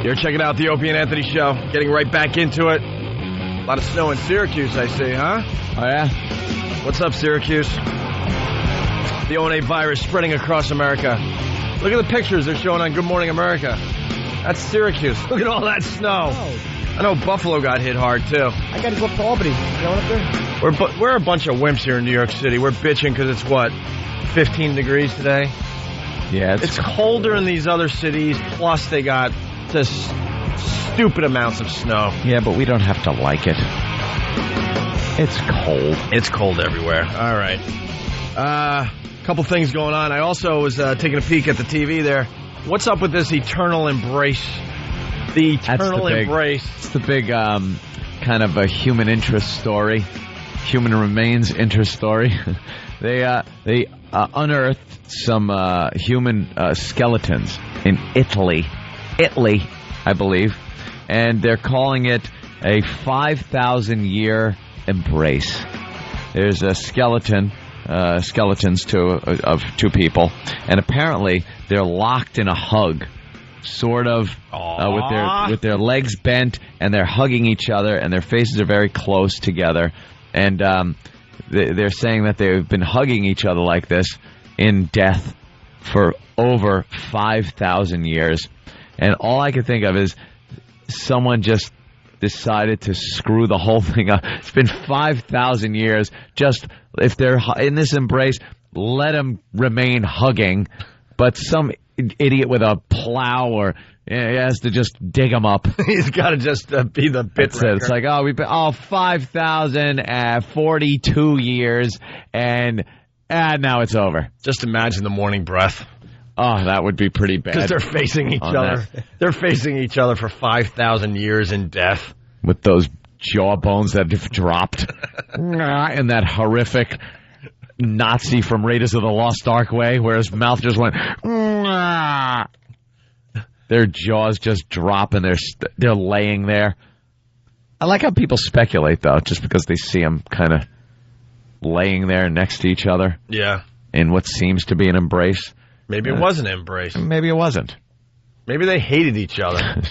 You're checking out the Opie and Anthony Show. Getting right back into it. A lot of snow in Syracuse, I see, huh? Oh, yeah? What's up, Syracuse? The O&A virus spreading across America. Look at the pictures they're showing on Good Morning America. That's Syracuse. Look at all that snow. Oh. I know Buffalo got hit hard, too. I got to go up to Albany. You going up there? We're a bunch of wimps here in New York City. We're bitching because it's, 15 degrees today? Yeah, it's colder in these other cities, plus they got Just stupid amounts of snow. Yeah, but we don't have to like it. It's cold. It's cold everywhere. All right. Couple things going on. I also was taking a peek at the TV there. What's up with this eternal embrace? The eternal embrace. It's the big kind of a human interest story. Human remains interest story. They unearthed some human skeletons in Italy, I believe, and they're calling it a 5,000-year embrace. There's a skeletons of two people, and apparently they're locked in a hug, sort of with their legs bent, and they're hugging each other, and their faces are very close together, and they're saying that they've been hugging each other like this in death for over 5,000 years. And all I could think of is someone just decided to screw the whole thing up. It's been 5,000 years. Just, if they're in this embrace, let them remain hugging. But some idiot with a plow he has to just dig them up. He's got to just be the bit wrecker. It's like, 5,042 years, and now it's over. Just imagine the morning breath. Oh, that would be pretty bad. Because they're facing each other. They're facing each other for 5,000 years in death. With those jawbones that have dropped. And that horrific Nazi from Raiders of the Lost Ark way, where his mouth just went... Their jaws just drop, and they're laying there. I like how people speculate, though, just because they see them kind of laying there next to each other. Yeah. In what seems to be an embrace. Maybe it was an embrace. Maybe it wasn't. Maybe they hated each other.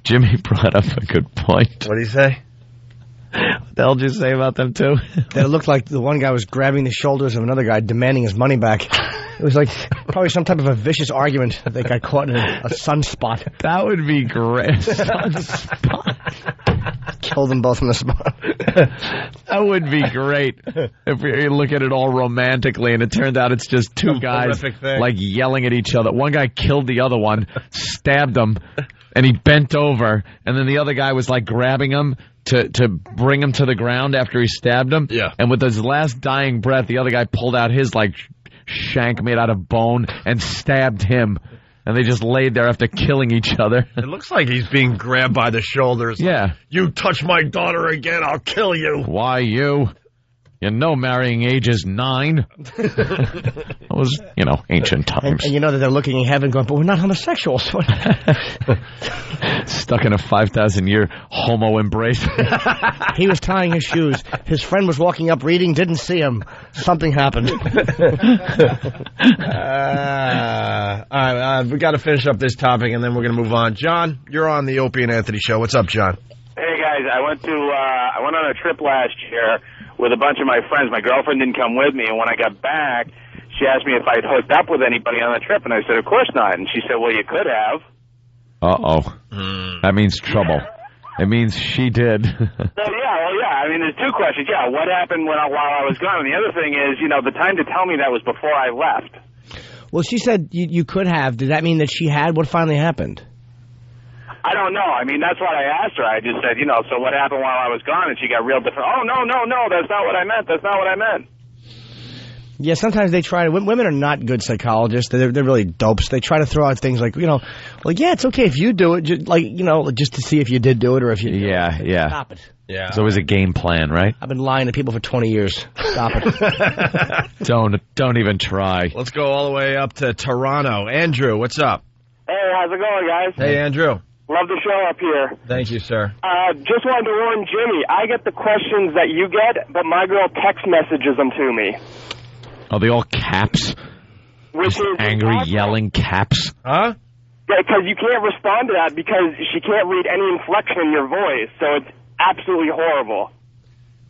Jimmy brought up a good point. What did he say? What the hell did you say about them, too? That it looked like the one guy was grabbing the shoulders of another guy, demanding his money back. It was like probably some type of a vicious argument. They got caught in a sunspot. That would be great. Sunspot. Kill them both on the spot. That would be great if you look at it all romantically, and it turned out it's just two guys like yelling at each other. One guy killed the other one, stabbed him, and he bent over, and then the other guy was like grabbing him to bring him to the ground after he stabbed him. Yeah. And with his last dying breath, the other guy pulled out his like shank made out of bone and stabbed him. And they just laid there after killing each other. It looks like he's being grabbed by the shoulders. Yeah. You touch my daughter again, I'll kill you. Why you? You know marrying age is 9. It was, ancient times. And you know that they're looking in heaven going, but we're not homosexuals. Stuck in a 5,000-year homo embrace. He was tying his shoes. His friend was walking up reading, didn't see him. Something happened. All right, we got to finish up this topic, and then we're going to move on. John, you're on the Opie and Anthony show. What's up, John? Hey, guys, I went on a trip last year with a bunch of my friends. My girlfriend didn't come with me, and when I got back, she asked me if I'd hooked up with anybody on the trip, and I said, of course not. And she said, well, you could have. Uh-oh. That means trouble. It means she did. Yeah. I mean, there's two questions. Yeah, what happened while I was gone? And the other thing is, the time to tell me that was before I left. Well, she said you could have. Did that mean that she had? What finally happened? I don't know. I mean, that's what I asked her. I just said, so what happened while I was gone? And she got real different. Oh, no, that's not what I meant. That's not what I meant. Yeah, sometimes they try to. Women are not good psychologists. They're really dopes. They try to throw out things like, well, yeah, it's okay if you do it, just to see if you did do it or if you. Yeah. Stop it. Yeah. It's always a game plan, right? I've been lying to people for 20 years. Stop it. Don't even try. Let's go all the way up to Toronto. Andrew, what's up? Hey, how's it going, guys? Hey, Andrew. Love the show up here. Thank you, sir. Just wanted to warn Jimmy, I get the questions that you get, but my girl text messages them to me. Are they all caps? Which is angry, yelling caps? Huh? Yeah, because you can't respond to that because she can't read any inflection in your voice, so it's absolutely horrible.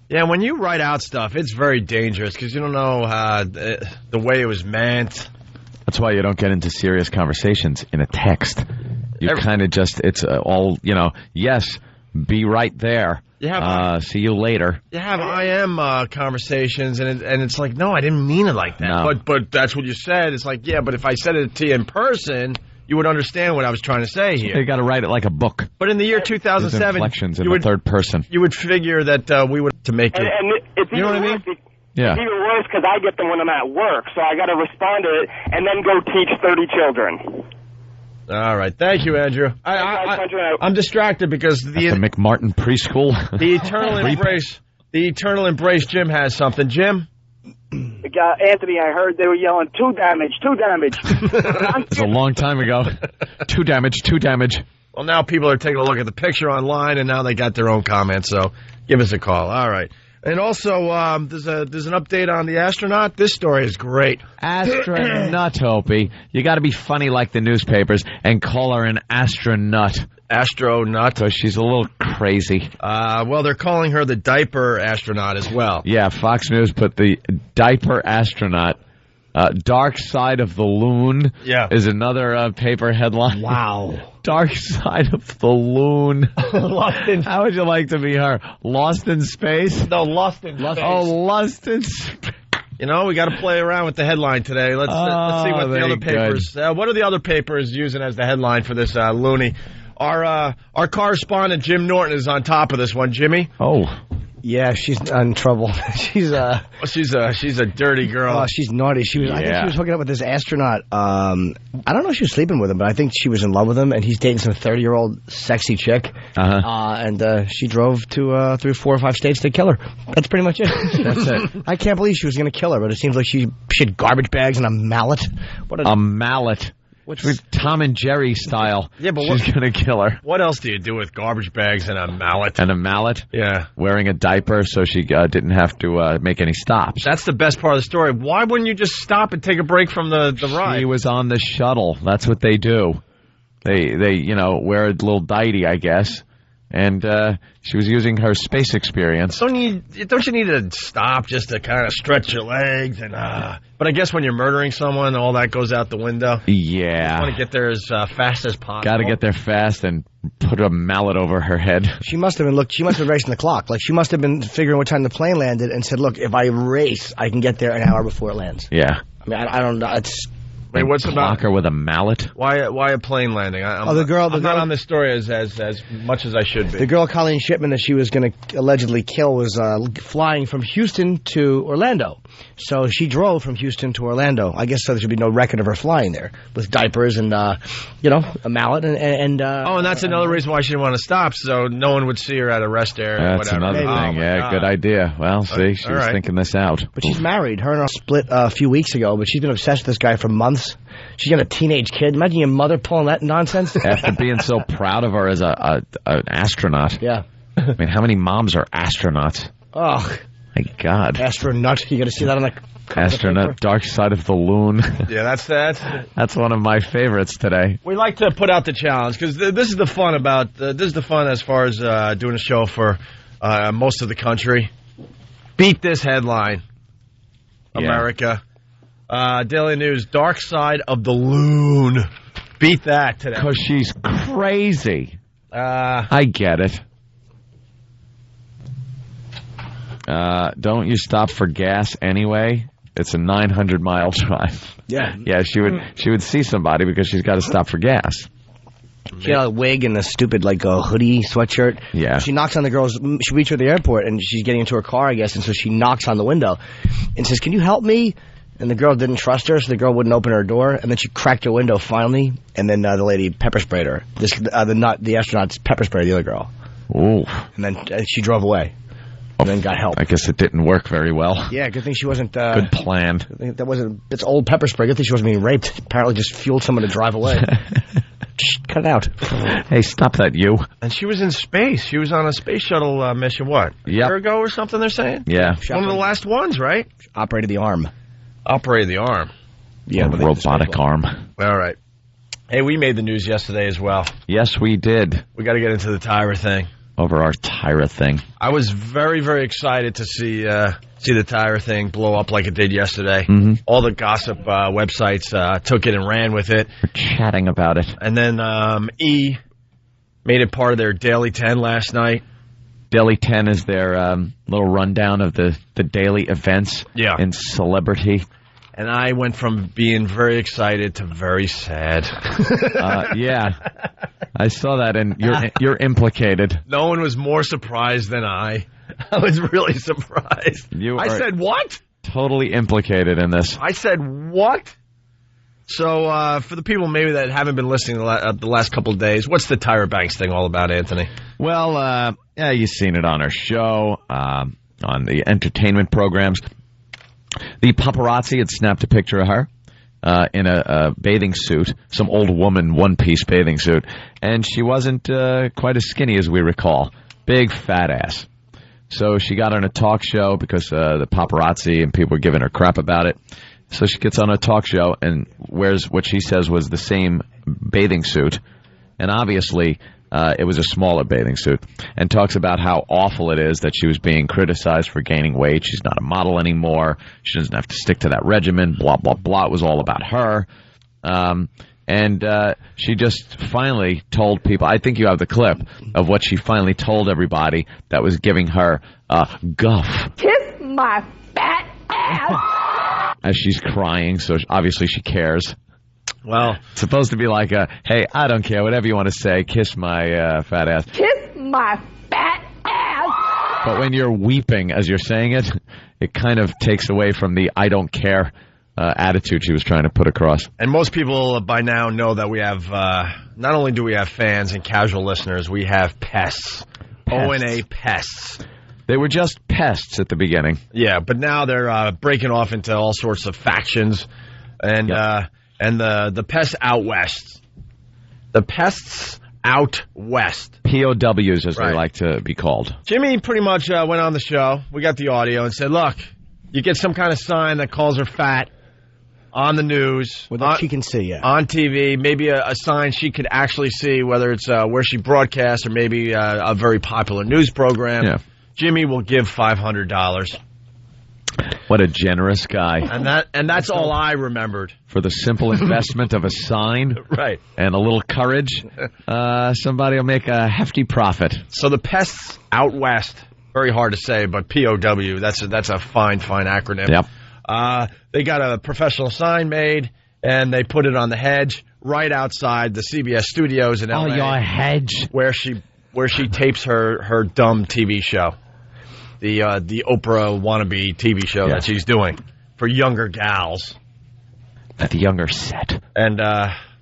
Yeah, when you write out stuff, it's very dangerous because you don't know the way it was meant. That's why you don't get into serious conversations in a text. You kind of just, it's all, yes, be right there. See you later. You have conversations, and it's like, no, I didn't mean it like that. No. But that's what you said. It's like, yeah, but if I said it to you in person, you would understand what I was trying to say here. You got to write it like a book. But in the year There's 2007, inflections in the third person. You would figure that we would to make it. And it's you know what I mean? Yeah. It's even worse because I get them when I'm at work, so I got to respond to it and then go teach 30 children. All right, thank you, Andrew. I'm distracted because the McMartin preschool. The eternal embrace. Jim has something. Jim. Anthony, I heard they were yelling 2 damage, 2 damage. It was a long time ago. 2 damage, 2 damage. Well, now people are taking a look at the picture online, and now they got their own comments. So give us a call. All right. And also, there's an update on the astronaut. This story is great. Astronaut, Opie. You got to be funny like the newspapers and call her an astronaut. Astronaut. So she's a little crazy. Well, they're calling her the diaper astronaut as well. Yeah, Fox News put the diaper astronaut. Dark Side of the Loon is another paper headline. Wow. Dark Side of the Loon. How would you like to be her? Lost in Space? No, Lost in Space. Oh, Lost in Space. You know, we got to play around with the headline today. Let's see what the other papers. What are the other papers using as the headline for this loony? Our correspondent Jim Norton is on top of this one. Jimmy. Oh. Yeah, she's in trouble. She's a dirty girl. Oh, she's naughty. I think she was hooking up with this astronaut. I don't know if she was sleeping with him, but I think she was in love with him, and he's dating some 30-year-old sexy chick. And she drove to through 4 or 5 states to kill her. That's pretty much it. That's it. I can't believe she was going to kill her, but it seems like she had garbage bags and a mallet. A mallet. Which was Tom and Jerry style. Yeah, but she's going to kill her. What else do you do with garbage bags and a mallet? And a mallet? Yeah. Wearing a diaper so she didn't have to make any stops. That's the best part of the story. Why wouldn't you just stop and take a break from the ride? She was on the shuttle. That's what they do. They wear a little diaper, I guess. And she was using her space experience. Don't you need to stop just to kind of stretch your legs? But I guess when you're murdering someone, all that goes out the window. Yeah. You want to get there as fast as possible. Got to get there fast and put a mallet over her head. She must have been racing the clock. Like, she must have been figuring what time the plane landed and said, look, if I race, I can get there an hour before it lands. Yeah. I mean, I don't know. It's... Wait, what's about her with a mallet? Why a plane landing? I'm not on this story as much as I should be. The girl Colleen Shipman that she was going to allegedly kill was flying from Houston to Orlando. So she drove from Houston to Orlando. I guess so there should be no record of her flying there with diapers and a mallet and. And that's another reason why she didn't want to stop, so no one would see her at a rest area. That's another thing. Yeah, good idea. Well, see, she was thinking this out. But she's married. Her and I split a few weeks ago, but she's been obsessed with this guy for months. She's got a teenage kid. Imagine your mother pulling that nonsense. After being so proud of her as an astronaut. Yeah. I mean, how many moms are astronauts? Oh. My God. Astronaut. You got to see that on the astronaut, Dark Side of the Loon. Yeah, that's one of my favorites today. We like to put out the challenge because this is the fun as far as doing a show for most of the country. Beat this headline, America. Daily News, Dark Side of the Loon. Beat that today. Because she's crazy. I get it. Don't you stop for gas anyway? It's a 900-mile drive. Yeah. Yeah, she would see somebody because she's got to stop for gas. She had a wig and a stupid, hoodie, sweatshirt. Yeah. She knocks on the girl's... She reached her at the airport, and she's getting into her car, I guess, and so she knocks on the window and says, "Can you help me?" And the girl didn't trust her, so the girl wouldn't open her door. And then she cracked her window finally, and then the lady pepper sprayed her. The astronaut pepper sprayed the other girl. Ooh. And then she drove away. And then got help. I guess it didn't work very well. Yeah, good thing she wasn't... good plan. That wasn't... It's old pepper spray. Good thing she wasn't being raped. Apparently just fueled someone to drive away. Cut it out. Hey, stop that, you. And she was in space. She was on a space shuttle mission, what? A year ago or something, they're saying? Yeah. One of the last ones, right? Operated the arm. Yeah, the robotic arm. All right. Hey, we made the news yesterday as well. Yes, we did. We got to get into the Tyra thing. Over our Tyra thing. I was very, very excited to see the Tyra thing blow up like it did yesterday. Mm-hmm. All the gossip websites took it and ran with it. We're chatting about it. And then E! made it part of their Daily 10 last night. Daily 10 is their little rundown of the daily events in celebrity. And I went from being very excited to very sad. Yeah. I saw that, and you're implicated. No one was more surprised than I. I was really surprised. I said, what? Totally implicated in this. I said, what? So, for the people maybe that haven't been listening the last couple of days, what's the Tyra Banks thing all about, Anthony? Well, yeah, you've seen it on her show, on the entertainment programs. The paparazzi had snapped a picture of her in a bathing suit, some old woman one-piece bathing suit, and she wasn't quite as skinny as we recall. Big fat ass. So she got on a talk show because the paparazzi and people were giving her crap about it. So she gets on a talk show and wears what she says was the same bathing suit. And obviously, it was a smaller bathing suit. And talks about how awful it is that she was being criticized for gaining weight. She's not a model anymore. She doesn't have to stick to that regimen. Blah, blah, blah. It was all about her. And she just finally told people, I think you have the clip of what she finally told everybody that was giving her guff. Kiss my fat ass. As she's crying, so obviously she cares. Well, it's supposed to be like hey, I don't care, whatever you want to say, kiss my fat ass. Kiss my fat ass. But when you're weeping as you're saying it, it kind of takes away from the I don't care attitude she was trying to put across. And most people by now know that we have, not only do we have fans and casual listeners, we have pests. O&A pests. They were just pests at the beginning. Yeah, but now they're breaking off into all sorts of factions. And the pests out west. The pests out west. POWs, as they like to be called. Jimmy pretty much went on the show. We got the audio and said, look, you get some kind of sign that calls her fat on the news. That she can see, yeah. On TV, maybe a sign she could actually see, whether it's where she broadcasts or maybe a very popular news program. Yeah. Jimmy will give $500. What a generous guy. And that's all I remembered. For the simple investment of a sign. Right. And a little courage, somebody will make a hefty profit. So the pests out west, very hard to say, but POW, that's a fine acronym. Yep. They got a professional sign made, and they put it on the hedge right outside the CBS studios in LA. Oh, your hedge. Where she tapes her dumb TV show. The Oprah wannabe TV show that she's doing for younger gals. The younger set. And,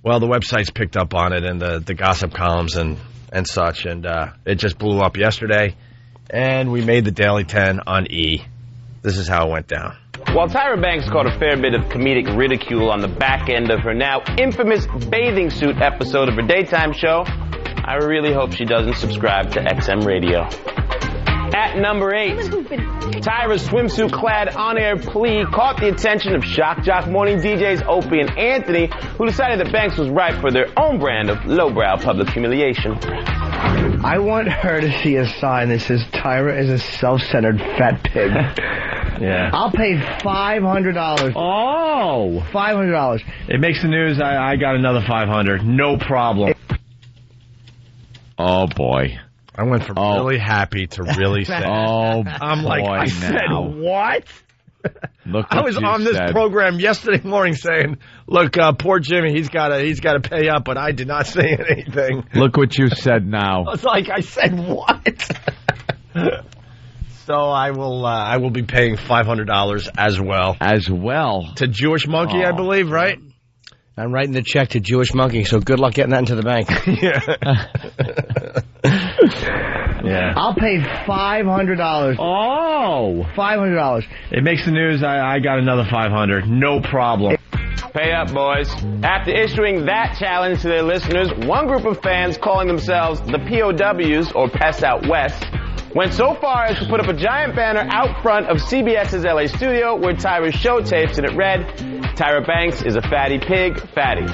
well, the website's picked up on it and the gossip columns and such. And it just blew up yesterday. And we made the Daily 10 on E. This is how it went down. While Tyra Banks caught a fair bit of comedic ridicule on the back end of her now infamous bathing suit episode of her daytime show, I really hope she doesn't subscribe to XM Radio. At number 8, Tyra's swimsuit-clad on-air plea caught the attention of Shock Jock morning DJs Opie and Anthony, who decided that Banks was ripe for their own brand of lowbrow public humiliation. I want her to see a sign that says Tyra is a self-centered fat pig. Yeah. I'll pay $500. Oh! $500. It makes the news. I got another $500. No problem. Oh, boy. I went from really happy to really sad. Oh, I'm like, I said, what? Look, I was on this program yesterday morning saying, look, poor Jimmy, he's got to pay up, but I did not say anything. Look what you said now. I was like, I said what? So I will be paying $500 as well. As well. To Jewish Monkey, I believe, right? I'm writing the check to Jewish Monkey, so good luck getting that into the bank. Yeah. I'll pay $500. Oh! $500. It makes the news. I got another $500. No problem. Pay up, boys. After issuing that challenge to their listeners, one group of fans calling themselves the POWs, or Pests Out West, went so far as to put up a giant banner out front of CBS's LA studio where Tyra's show tapes, and it read, Tyra Banks is a fatty pig, fatty.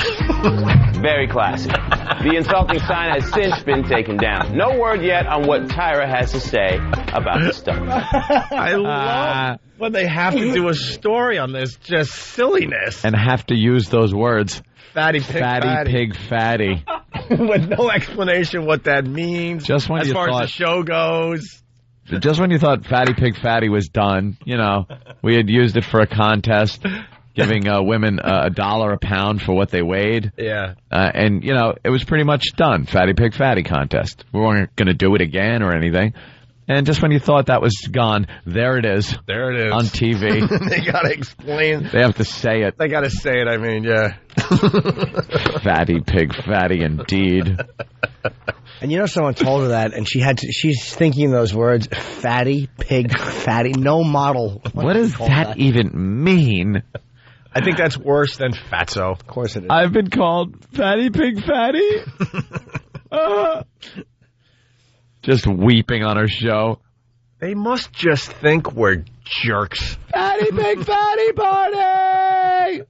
Very classy. The insulting sign has since been taken down. No word yet on what Tyra has to say about the stuff. I love when they have to do a story on this just silliness. And have to use those words. Fatty pig, fatty. Pig, fatty. With no explanation what that means. Just when as you far thought, as the show goes. Just when you thought Fatty Pig Fatty was done, we had used it for a contest. giving women $1 a pound for what they weighed. Yeah. And, you know, it was pretty much done. Fatty Pig Fatty contest. We weren't going to do it again or anything. And just when you thought that was gone, there it is. There it is. On TV. They got to explain. They have to say it. They got to say it, I mean, yeah. Fatty Pig Fatty, indeed. And you know, someone told her that, and she's thinking those words, Fatty Pig Fatty, no model. What does that even mean? I think that's worse than fatso. Of course it is. I've been called Fatty Pig Fatty. Just weeping on her show. They must just think we're jerks. Fatty Pig Fatty party!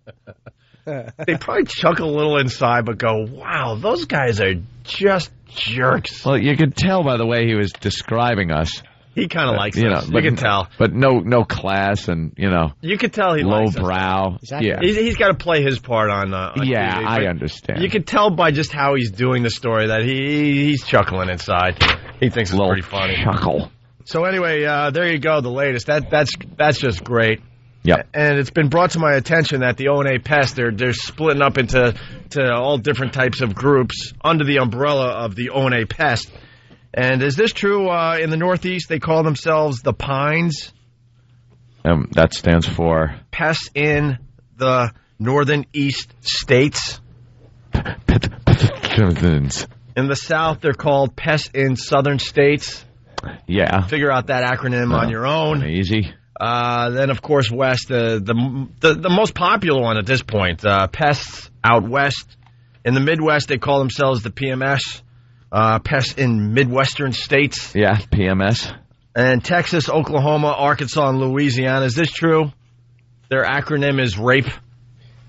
They probably chuckle a little inside, but go, wow, those guys are just jerks. Well, you could tell by the way he was describing us. He kind of likes us. You know, You can tell. But no class and, you know. You could tell he likes us. Lowbrow. Exactly. Yeah. He's got to play his part on yeah, TV, I understand. You can tell by just how he's doing the story that he's chuckling inside. He thinks it's pretty funny. Chuckle. So anyway, there you go, the latest. That's just great. Yep. And it's been brought to my attention that the O&A Pest, they're splitting up into all different types of groups under the umbrella of the O&A Pest. And is this true in the Northeast? They call themselves the Pines. That stands for? Pests in the Northern East States. In the South, they're called Pests in Southern States. Yeah. Figure out that acronym on your own. Easy. Then, of course, West, the most popular one at this point, Pests out West. In the Midwest, they call themselves the PMS. Pests in Midwestern states. Yeah, PMS. And Texas, Oklahoma, Arkansas, and Louisiana. Is this true? Their acronym is RAPE.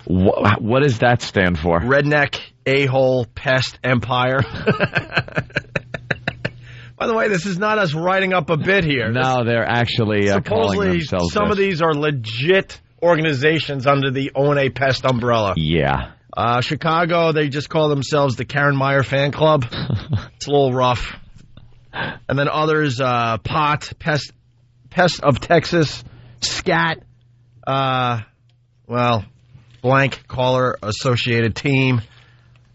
What does that stand for? Redneck, A-hole, Pest, Empire. By the way, this is not us writing up a bit here. No, they're actually calling supposedly themselves some of these are legit organizations under the O&A Pest umbrella. Yeah. Chicago, they just call themselves the Karen Meyer Fan Club. It's a little rough. And then others, POT, Pest of Texas, SCAT, blank caller associated team.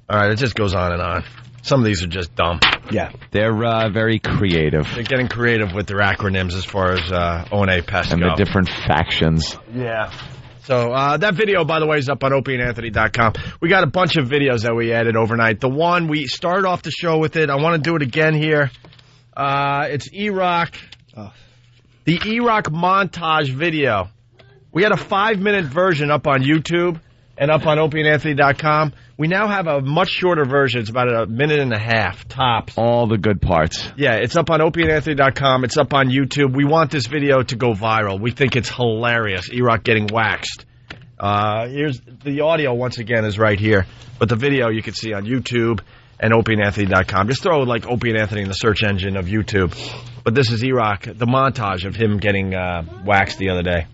All right, it just goes on and on. Some of these are just dumb. Yeah. They're very creative. They're getting creative with their acronyms as far as O&A Pest and go. the different factions. Yeah. So that video, by the way, is up on OpieandAnthony.com. We got a bunch of videos that we added overnight. The one, we started off the show with it. I want to do it again here. It's E-Rock. Oh. The E-Rock montage video. We had a 5-minute version up on YouTube and up on OpieandAnthony.com. We now have a much shorter version. It's about a minute and a half, tops. All the good parts. Yeah, it's up on OpieandAnthony.com. It's up on YouTube. We want this video to go viral. We think it's hilarious. E-Rock getting waxed. Here's the audio, once again, is right here. But the video you can see on YouTube and OpieandAnthony.com. Just throw, like, Opie and Anthony in the search engine of YouTube. But this is E-Rock, the montage of him getting waxed the other day.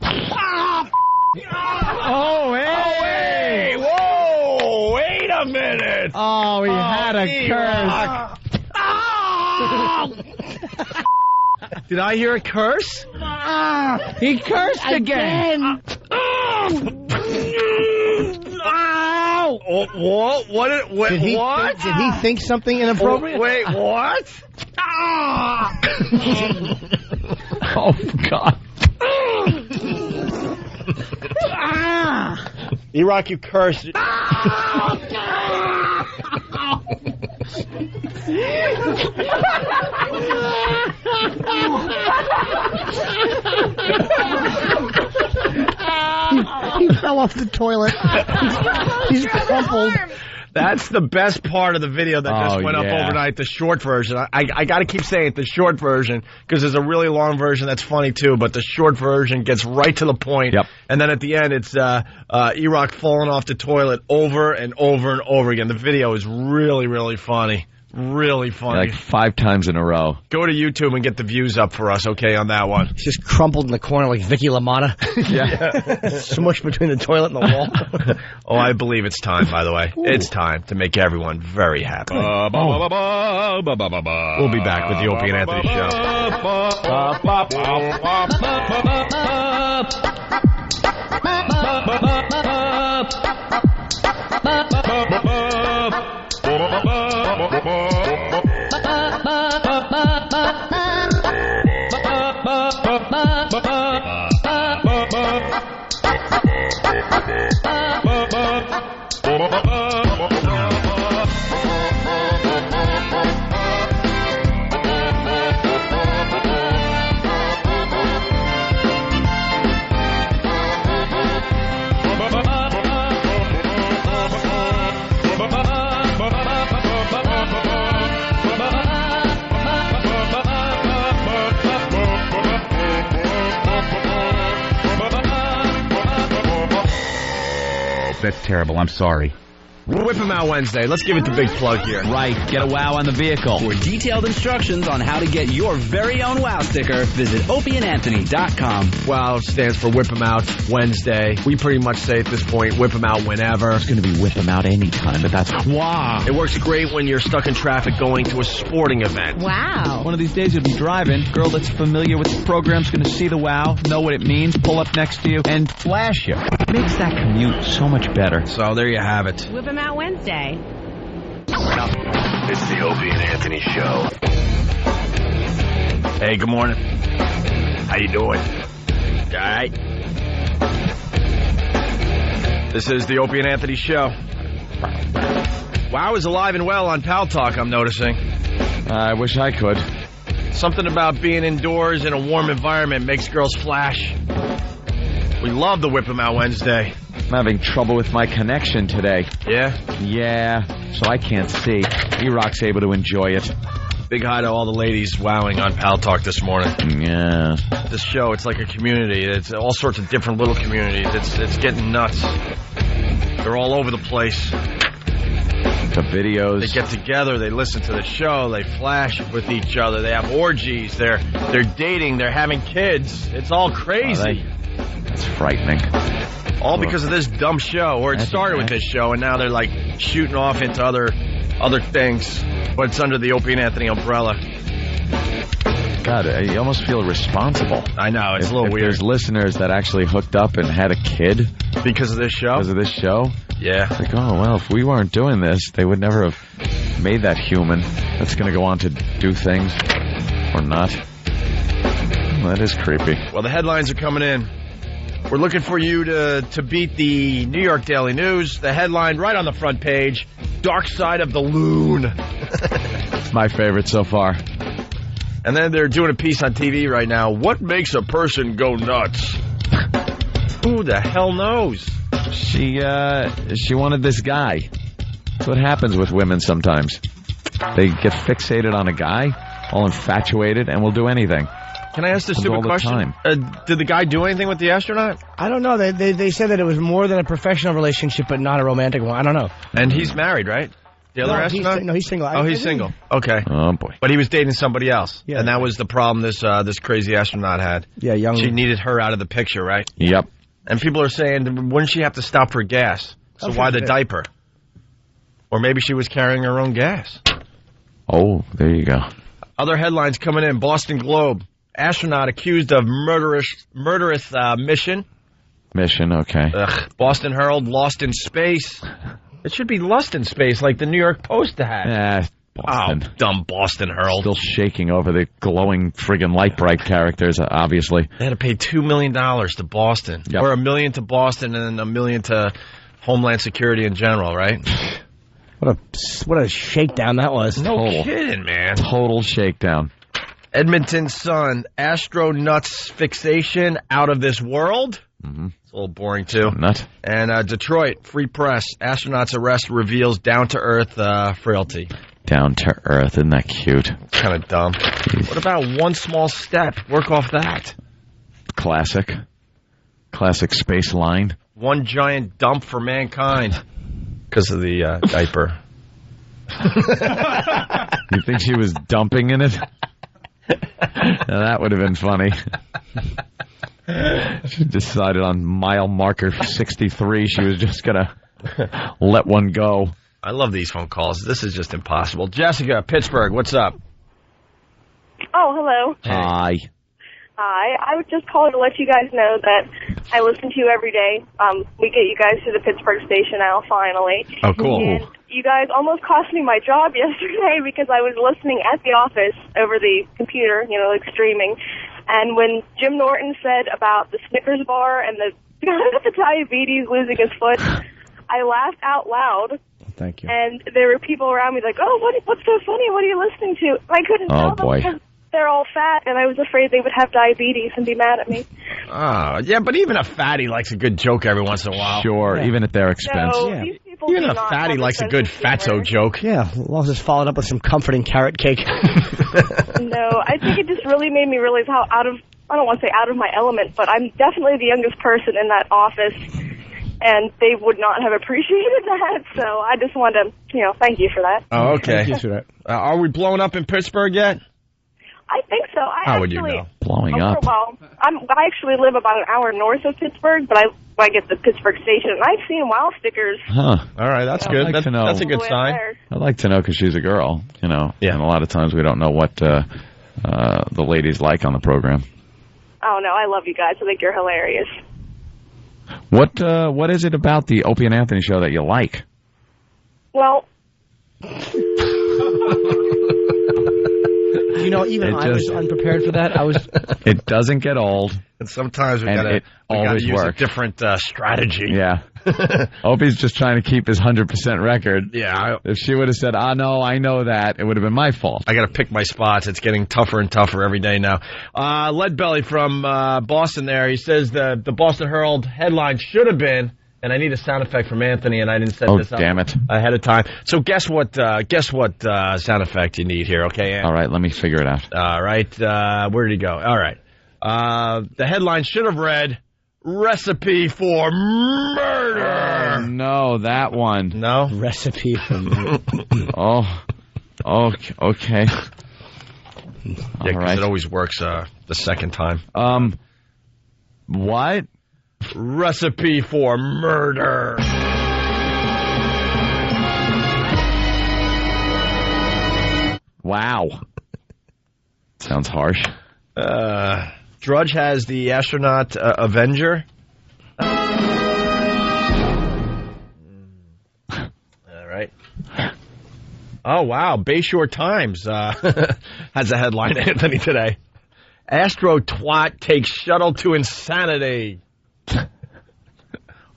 Oh, hey! Whoa! Wait a minute! Oh, he had a curse. Did I hear a curse? He cursed again. What? Did he think something inappropriate? Wait, what? Oh, God. E-Rock, you cursed. He fell off the toilet. He's crumpled. That's the best part of the video that just went up overnight, the short version. I got to keep saying it, the short version, because there's a really long version that's funny too, but the short version gets right to the point. Yep. And then at the end, it's E-Rock falling off the toilet over and over and over again. The video is really, really funny. Really funny. Like 5 times in a row. Go to YouTube and get the views up for us, okay, on that one. He's just crumpled in the corner like Vicky LaMotta. Yeah. Smushed between the toilet and the wall. Oh, I believe it's time, by the way. Ooh. It's time to make everyone very happy. We'll be back with the Opie and Anthony Show. That's terrible. I'm sorry. Whip 'em out Wednesday. Let's give it the big plug here. Right. Get a wow on the vehicle. For detailed instructions on how to get your very own wow sticker, visit opieandanthony.com. WOW stands for Whip 'em Out Wednesday. We pretty much say at this point, whip 'em out whenever. It's going to be whip 'em out anytime, but that's wow. It works great when you're stuck in traffic going to a sporting event. Wow. One of these days you'll be driving. Girl that's familiar with the program's going to see the wow, know what it means, pull up next to you, and flash you. Makes that commute so much better. So there you have it. Whip 'em out Wednesday. It's the Opie and Anthony Show. Hey, good morning. How you doing? All right. This is the Opie and Anthony Show. WOW is alive and well on Pal Talk, I'm noticing. I wish I could. Something about being indoors in a warm environment makes girls flash. We love the Whip 'em Out Wednesday. I'm having trouble with my connection today. Yeah? Yeah, so I can't see. E-Rock's able to enjoy it. Big hi to all the ladies wowing on Pal Talk this morning. Yeah. This show, it's like a community. It's all sorts of different little communities. It's getting nuts. They're all over the place. The videos. They get together, they listen to the show, they flash with each other, they have orgies, they're dating, they're having kids. It's all crazy. That's frightening. All because of this dumb show, or it started with this show, and now they're like shooting off into other things. But it's under the Opie and Anthony umbrella. God, you almost feel responsible. I know, it's a little weird. There's listeners that actually hooked up and had a kid. Because of this show? Because of this show? Yeah. It's like, oh, well, if we weren't doing this, they would never have made that human that's going to go on to do things or not. Well, that is creepy. Well, the headlines are coming in. We're looking for you to beat the New York Daily News. The headline right on the front page, Dark Side of the Loon. It's my favorite so far. And then they're doing a piece on TV right now. What makes a person go nuts? Who the hell knows? She wanted this guy. That's what happens with women sometimes. They get fixated on a guy, all infatuated, and will do anything. Can I ask this stupid question? Did the guy do anything with the astronaut? I don't know. They said that it was more than a professional relationship, but not a romantic one. I don't know. And he's married, right? The other astronaut? He's single. Oh, he's single. Okay. Oh, boy. But he was dating somebody else. Yeah. And that was the problem this crazy astronaut had. Yeah, young. She needed her out of the picture, right? Yep. And people are saying, wouldn't she have to stop for gas? So why the diaper? Or maybe she was carrying her own gas. Oh, there you go. Other headlines coming in. Boston Globe. Astronaut accused of murderous mission. Mission, okay. Ugh. Boston Herald, lost in space. It should be Lust in Space, like the New York Post had. Boston. Oh, dumb Boston Herald. Still shaking over the glowing friggin' light bright characters, obviously. They had to pay $2 million to Boston. Yep. Or $1 million to Boston and then $1 million to Homeland Security in general, right? What a shakedown that was. No kidding, man. Total shakedown. Edmonton Sun, astronauts fixation out of this world. Mm-hmm. It's a little boring, too. Nut. And Detroit, Free Press, astronauts arrest reveals down-to-earth frailty. Down to earth, isn't that cute? Kind of dumb. What about one small step? Work off that. Classic space line. One giant dump for mankind. Because of the diaper. You think she was dumping in it? Now, that would have been funny. She decided on mile marker 63 she was just going to let one go. I love these phone calls. This is just impossible. Jessica, Pittsburgh, what's up? Oh, hello. Hi. Hi. I was just calling to let you guys know that I listen to you every day. We get you guys to the Pittsburgh station now, finally. Oh, cool. And you guys almost cost me my job yesterday because I was listening at the office over the computer, like streaming. And when Jim Norton said about the Snickers bar and the diabetes losing his foot, I laughed out loud. Thank you. And there were people around me like, oh, what's so funny? What are you listening to? And I couldn't tell them because they're all fat, and I was afraid they would have diabetes and be mad at me. Oh, yeah, but even a fatty likes a good joke every once in a while. Sure, even at their expense. No, these people Even do a not fatty have likes a good fatso joke. Yeah, as long as it's followed up with some comforting carrot cake. No, I think it just really made me realize how I don't want to say out of my element, but I'm definitely the youngest person in that office. and they would not have appreciated that. So I just wanted to, thank you for that. Oh, okay. Thank you for that. Are we blowing up in Pittsburgh yet? I think so. How would you know? Blowing up. Well, I actually live about an hour north of Pittsburgh, but I get the Pittsburgh station, and I've seen wow stickers. Huh. All right, that's I'd good. like to know. That's a good All the way sign. up there. I'd like to know because she's a girl, Yeah. And a lot of times we don't know what the ladies like on the program. Oh, no, I love you guys. I think you're hilarious. What is it about the Opie and Anthony show that you like? Well, even I was unprepared for that. It doesn't get old. And sometimes we And gotta it always use works. a different strategy. Yeah. Opie's just trying to keep his 100% record. Yeah. If she would have said, no, I know that, it would have been my fault. I got to pick my spots. It's getting tougher and tougher every day now. Leadbelly from Boston there. He says the Boston Herald headline should have been, and I need a sound effect from Anthony, and I didn't set this up damn it. ahead of time. So guess what sound effect you need here, okay, Anthony? All right, let me figure it out. All right. Where did he go? All right. The headline should have read, Recipe for Murder. Oh, no, that one. No? Recipe for Murder. Okay. Yeah, because right. it always works the second time. What? Recipe for Murder. Wow. Sounds harsh. Drudge has the astronaut Avenger. All right. Oh, wow. Bayshore Times has a headline, Anthony, today. Astro twat takes shuttle to insanity.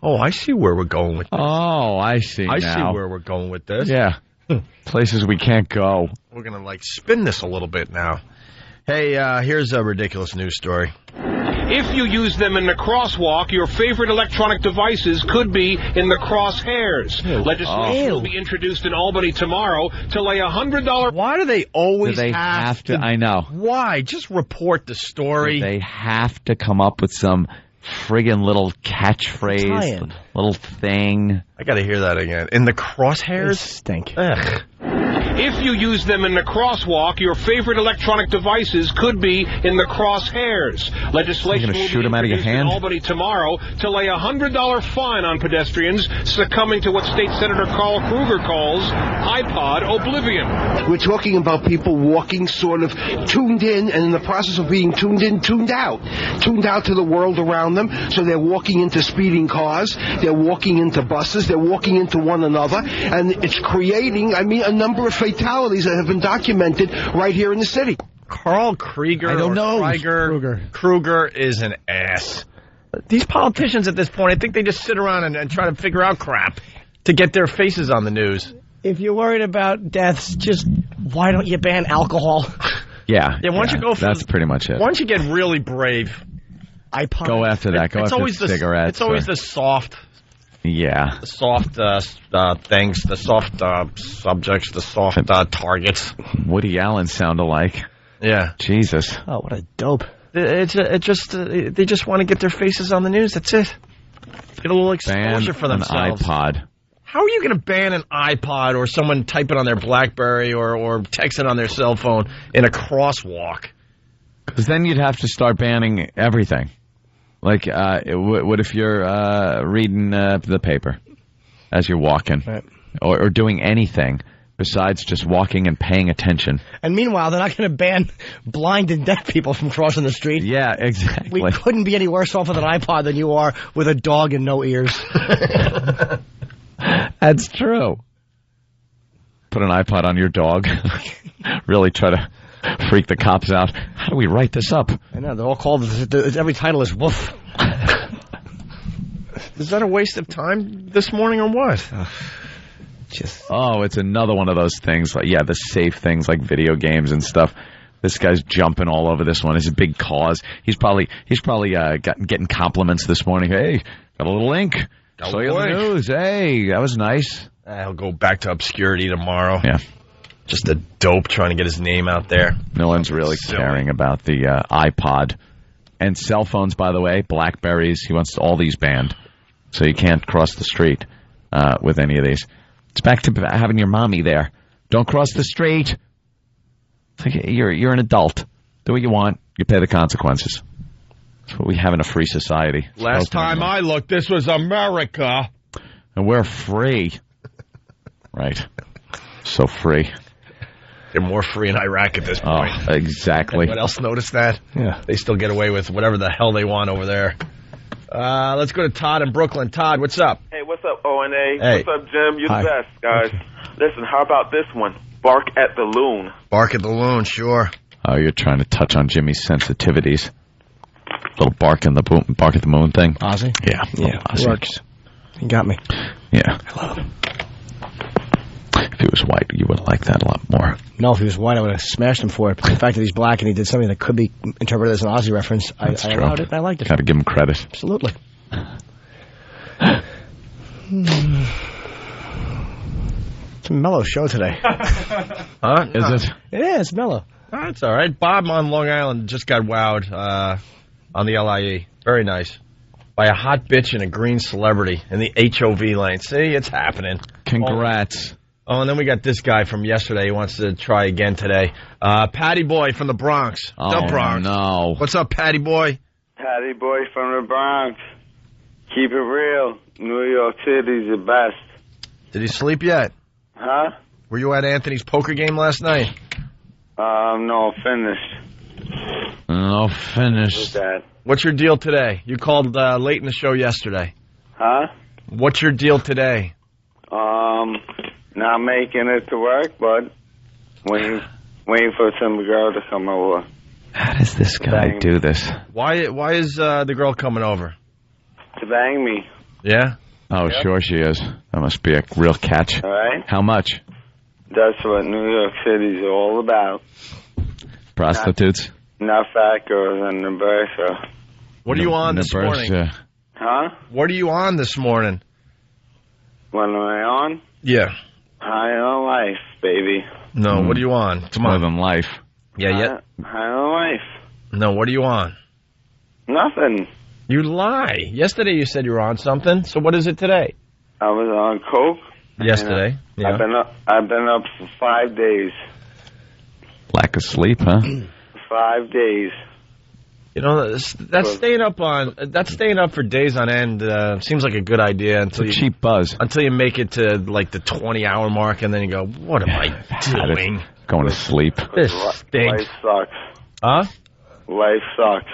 Oh, I see where we're going with this. Oh, I see I now. see where we're going with this. Yeah. Places we can't go. We're going to, spin this a little bit now. Hey, here's a ridiculous news story. If you use them in the crosswalk, your favorite electronic devices could be in the crosshairs. Legislation will be introduced in Albany tomorrow to lay $100. Why do they always Do they have to? I know. Why? Just report the story. They have to come up with some friggin' little catchphrase, Tie-in. little thing. I got to hear that again. In the crosshairs? Stink. Ugh. If you use them in the crosswalk, your favorite electronic devices could be in the crosshairs. Legislation You're gonna will shoot be 'em out of your introduced in hand? Albany tomorrow to lay a $100 fine on pedestrians succumbing to what State Senator Carl Kruger calls iPod oblivion. We're talking about people walking sort of tuned in, and in the process of being tuned in, tuned out to the world around them. So they're walking into speeding cars, they're walking into buses, they're walking into one another, and it's creating, a number of fatalities that have been documented right here in the city. Carl Krieger. I don't know. Kruger is an ass. These politicians at this point, I think they just sit around and try to figure out crap to get their faces on the news. If you're worried about deaths, just why don't you ban alcohol? Yeah. Yeah, why don't you go for That's pretty much it. Why don't you get really brave? iPod. Go after that. Go after cigarettes. It's always or- the soft Yeah. things, the soft subjects, the soft targets. Woody Allen sound alike. Yeah. Jesus. Oh, what a dope. They just want to get their faces on the news. That's it. Get a little exposure Ban for themselves. an iPod. How are you going to ban an iPod or someone type it on their BlackBerry or text it on their cell phone in a crosswalk? Because then you'd have to start banning everything. Like, what if you're reading the paper as you're walking, right, or doing anything besides just walking and paying attention? And meanwhile, they're not going to ban blind and deaf people from crossing the street. Yeah, exactly. We couldn't be any worse off with an iPod than you are with a dog and no ears. That's true. Put an iPod on your dog. Really try to freak the cops out. How do we write this up? I know, they're all called, every title is woof. Is that a waste of time this morning or what? It's another one of those things. Like, the safe things like video games and stuff. This guy's jumping all over this one. It's a big cause. He's probably getting compliments this morning. Hey, got a little ink. Saw you on the news. Hey, that was nice. He'll go back to obscurity tomorrow. Yeah. Just a dope trying to get his name out there. No one's really caring about the iPod. And cell phones, by the way, BlackBerries. He wants all these banned. so you can't cross the street with any of these. It's back to having your mommy there. Don't cross the street. It's like you're an adult. Do what you want. You pay the consequences. That's what we have in a free society. Last time I looked, this was America. And we're free. Right. So free. They're more free in Iraq at this point. Oh, exactly. Anyone else notice that? Yeah. They still get away with whatever the hell they want over there. Let's go to Todd in Brooklyn. Todd, what's up? Hey, what's up, O&A? Hey. What's up, Jim? You're Hi. the best, guys. Listen, how about this one? Bark at the loon. Bark at the loon, sure. Oh, you're trying to touch on Jimmy's sensitivities. Little bark at the moon thing. Ozzy? Yeah. Yeah, Ozzy. works. He got me. Yeah. I love him. If he was white, you would like that a lot more. No, if he was white, I would have smashed him for it. But the fact that he's black and he did something that could be interpreted as an Ozzy reference, I allowed it and I liked it. Got to give him credit. Absolutely. It's a mellow show today. Huh? Is it? Yeah, it's mellow. That's all right. Bob on Long Island just got wowed on the LIE. Very nice. By a hot bitch and a green celebrity in the HOV lane. See, it's happening. Congrats. Oh, and then we got this guy from yesterday. He wants to try again today. Patty Boy from the Bronx. The Bronx. No. What's up, Patty Boy? Patty Boy from the Bronx. Keep it real. New York City's the best. Did he sleep yet? Huh? Were you at Anthony's poker game last night? No, finished. No, finished. What's your deal today? You called late in the show yesterday. Huh? What's your deal today? Not making it to work, but waiting for some girl to come over. How does this guy do this? Why is the girl coming over? To bang me. Yeah? Oh, sure she is. That must be a real catch. All right? How much? That's what New York City's all about. Prostitutes? Not fat girls and Nebraska. What are you on this morning? Huh? What are you on this morning? What am I on? Yeah. High on life, baby. No, what are you on? It's more than life. Yeah. High on life. No, what are you on? Nothing. You lie. Yesterday you said you were on something. So what is it today? I was on coke. Yesterday. Yeah. I've been up for 5 days. Lack of sleep, huh? 5 days. You know, that's staying up for days on end seems like a good idea until it's a cheap buzz. Until you make it to like the 20-hour mark, and then you go, "What am I doing? Going to sleep." This stinks. Life sucks. Huh? Life sucks.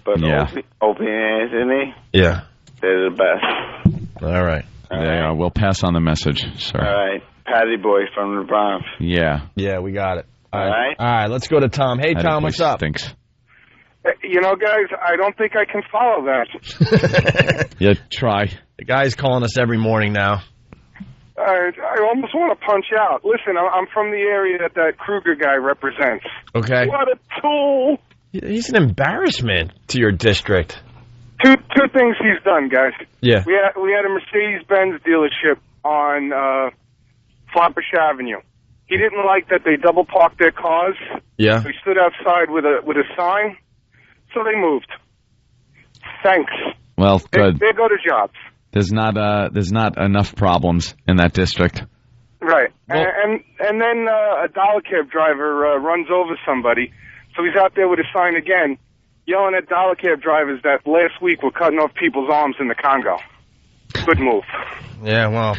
But yeah. Opie and Anthony, yeah, they're the best. All right. They are. We'll pass on the message, sir. All right. Patty Boy from the Bronx. Yeah. Yeah, we got it. All right. All right, let's go to Tom. Hey, Tom, what's up? Stinks. You know, guys, I don't think I can follow that. Yeah, try. The guy's calling us every morning now. I almost want to punch out. Listen, I'm from the area that Kruger guy represents. Okay. What a tool! He's an embarrassment to your district. Two things he's done, guys. Yeah. We had a Mercedes-Benz dealership on Flatbush Avenue. He didn't like that they double parked their cars. Yeah. So he stood outside with a sign. So they moved. Thanks. Well, good. They go to jobs. There's not enough problems in that district. Right. Well, and then a dollar cab driver runs over somebody. So he's out there with a sign again, yelling at dollar cab drivers that last week were cutting off people's arms in the Congo. Good move. Yeah, well,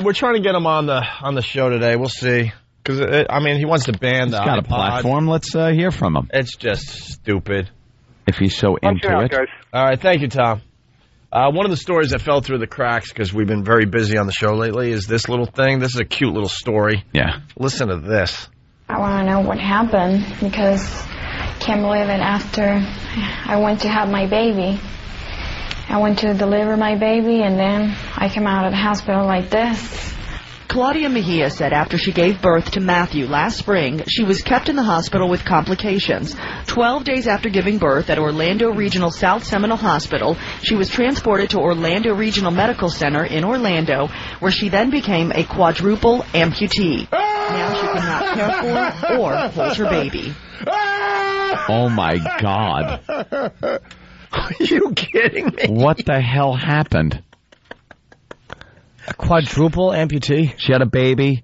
we're trying to get him on the show today. We'll see. Because, he wants to ban the He's got iPod. a platform. Let's hear from him. It's just stupid. If he's so into it. Guys. All right, thank you, Tom. One of the stories that fell through the cracks, because we've been very busy on the show lately, is this little thing. This is a cute little story. Yeah. Listen to this. I want to know what happened, because I can't believe it. After I went to have my baby, I went to deliver my baby, and then I came out of the hospital like this. Claudia Mejia said after she gave birth to Matthew last spring, she was kept in the hospital with complications. 12 days after giving birth at Orlando Regional South Seminole Hospital, she was transported to Orlando Regional Medical Center in Orlando, where she then became a quadruple amputee. Now she cannot care for or hold her baby. Oh, my God. Are you kidding me? What the hell happened? A quadruple amputee? She had a baby,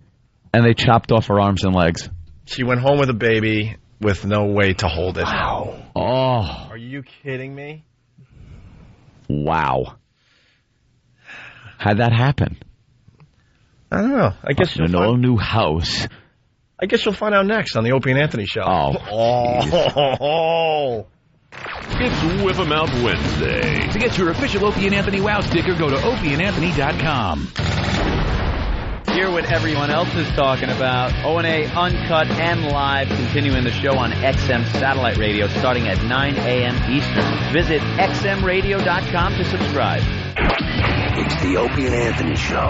and they chopped off her arms and legs. She went home with a baby with no way to hold it. Wow. Oh. Are you kidding me? Wow. How'd that happen? I don't know. I guess in an all new house. I guess you'll find out next on the Opie and Anthony show. Oh. It's Whip 'em Out Wednesday. To get your official Opie and Anthony Wow sticker, go to opieandanthony.com. Hear what everyone else is talking about. O&A Uncut and Live, continuing the show on XM Satellite Radio starting at 9 a.m. Eastern. Visit xmradio.com to subscribe. It's the Opie and Anthony show.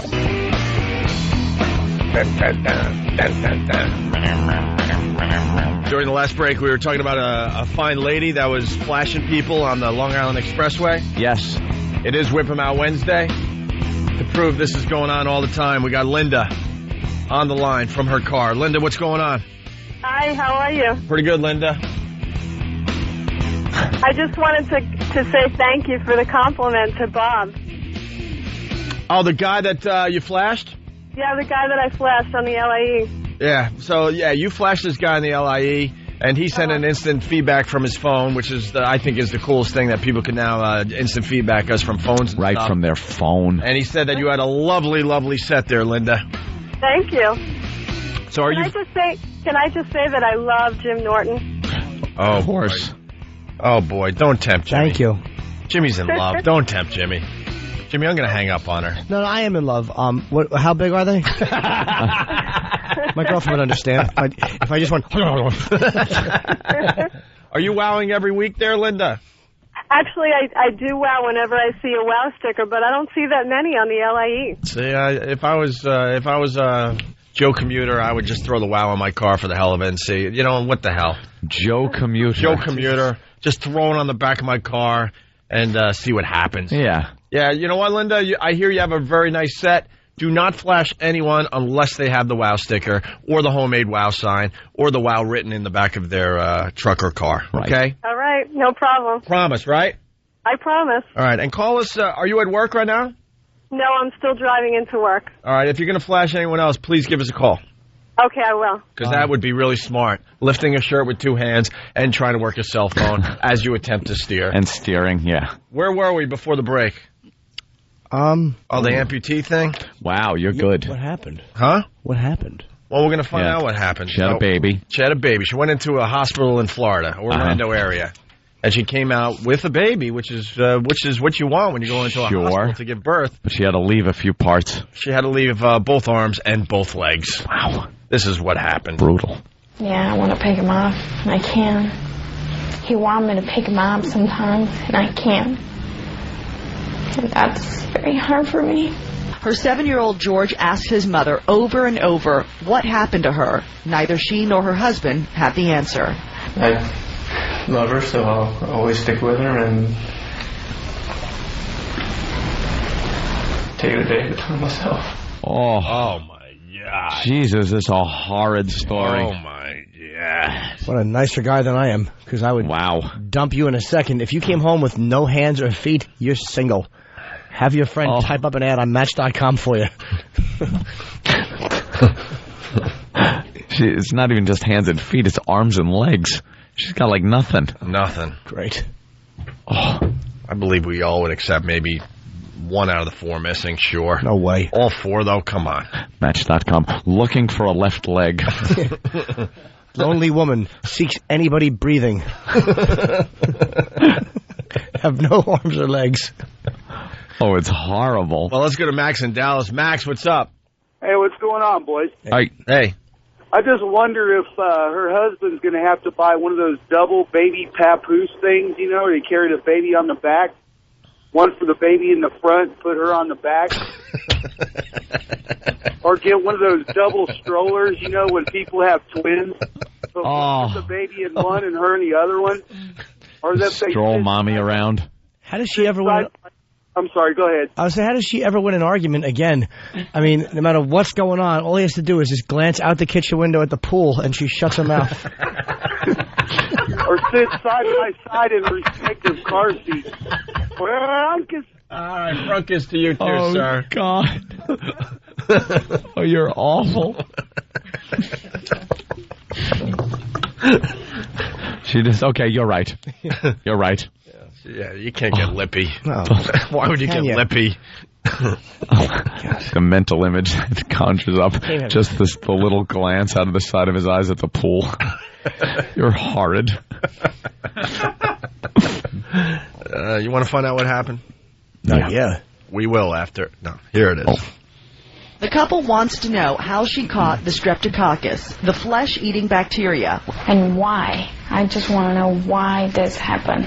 During the last break, we were talking about a fine lady that was flashing people on the Long Island Expressway. Yes. It is Whip 'em Out Wednesday. To prove this is going on all the time, we got Linda on the line from her car. Linda, what's going on? Hi, how are you? Pretty good, Linda. I just wanted to say thank you for the compliment to Bob. Oh, the guy that you flashed? Yeah, the guy that I flashed on the LIE. Yeah, so, you flashed this guy in the LIE, and he sent an instant feedback from his phone, which is, I think, is the coolest thing that people can now instant feedback us from phones and right stuff. From their phone. And he said that you had a lovely, lovely set there, Linda. Thank you. So are Can I just say that I love Jim Norton? Oh, of course. Oh, boy, don't tempt Jimmy. Thank you. Jimmy's in love. Don't tempt Jimmy. Jimmy, I'm going to hang up on her. No, I am in love. How big are they? My girlfriend would understand if I just went. Are you wowing every week there, Linda? Actually, I do wow whenever I see a wow sticker, but I don't see that many on the LIE. See, if I was Joe Commuter, I would just throw the wow on my car for the hell of it and see. You know, what the hell? Joe Commuter. Joe Commuter. Just throw it on the back of my car and see what happens. Yeah. Yeah, you know what, Linda? I hear you have a very nice set. Do not flash anyone unless they have the wow sticker or the homemade wow sign or the wow written in the back of their truck or car. Right. Okay? All right, no problem. Promise, right? I promise. All right, and call us. Are you at work right now? No, I'm still driving into work. All right, if you're going to flash anyone else, please give us a call. Okay, I will. Because that would be really smart. Lifting a shirt with two hands and trying to work a cell phone as you attempt to steer. And steering, yeah. Where were we before the break? The amputee thing? Wow, you're good. What happened? Huh? What happened? Well, we're going to find out what happened. She had a baby. She had a baby. She went into a hospital in Florida, Orlando area. And she came out with a baby, which is what you want when you go into a hospital to give birth. But she had to leave a few parts. She had to leave both arms and both legs. Wow. This is what happened. Brutal. Yeah, I want to pick him up, and I can. He wants me to pick him up sometimes, and I can't. And that's very hard for me. Her 7-year-old George asked his mother over and over what happened to her. Neither she nor her husband had the answer. I love her, so I'll always stick with her and take it a day at a time myself. Oh my God. Jesus, this is a horrid story. Oh, my God. What a nicer guy than I am, because I would dump you in a second. If you came home with no hands or feet, you're single. Have your friend type up an ad on Match.com for you. It's not even just hands and feet, it's arms and legs. She's got like nothing. Nothing. Great. Oh, I believe we all would accept maybe 1 out of the 4 missing, sure. No way. All 4, though, come on. Match.com, looking for a left leg. Lonely woman seeks anybody breathing. Have no arms or legs. Oh, it's horrible. Well, let's go to Max in Dallas. Max, what's up? Hey, what's going on, boys? Hey. I just wonder if her husband's going to have to buy one of those double baby papoose things, you know, where you carry the baby on the back. One for the baby in the front, put her on the back. Or get one of those double strollers, you know, when people have twins. So put the baby in one and her in the other one. Or that Stroll mommy around. How does she ever win? I'm sorry, go ahead. I was saying, how does she ever win an argument again? I mean, no matter what's going on, all he has to do is just glance out the kitchen window at the pool, and she shuts her mouth. or sit side by side in respective car seats. Frunkus. All right, frunkus to you too, sir. God. Oh, you're awful. She just, okay, you're right. You're right. Yeah, you can't get lippy. No. Why would you get lippy? The mental image that conjures up just the little glance out of the side of his eyes at the pool. You're horrid. You want to find out what happened? Yeah. We will after. No, here it is. The couple wants to know how she caught the streptococcus, the flesh-eating bacteria. And why? I just want to know why this happened.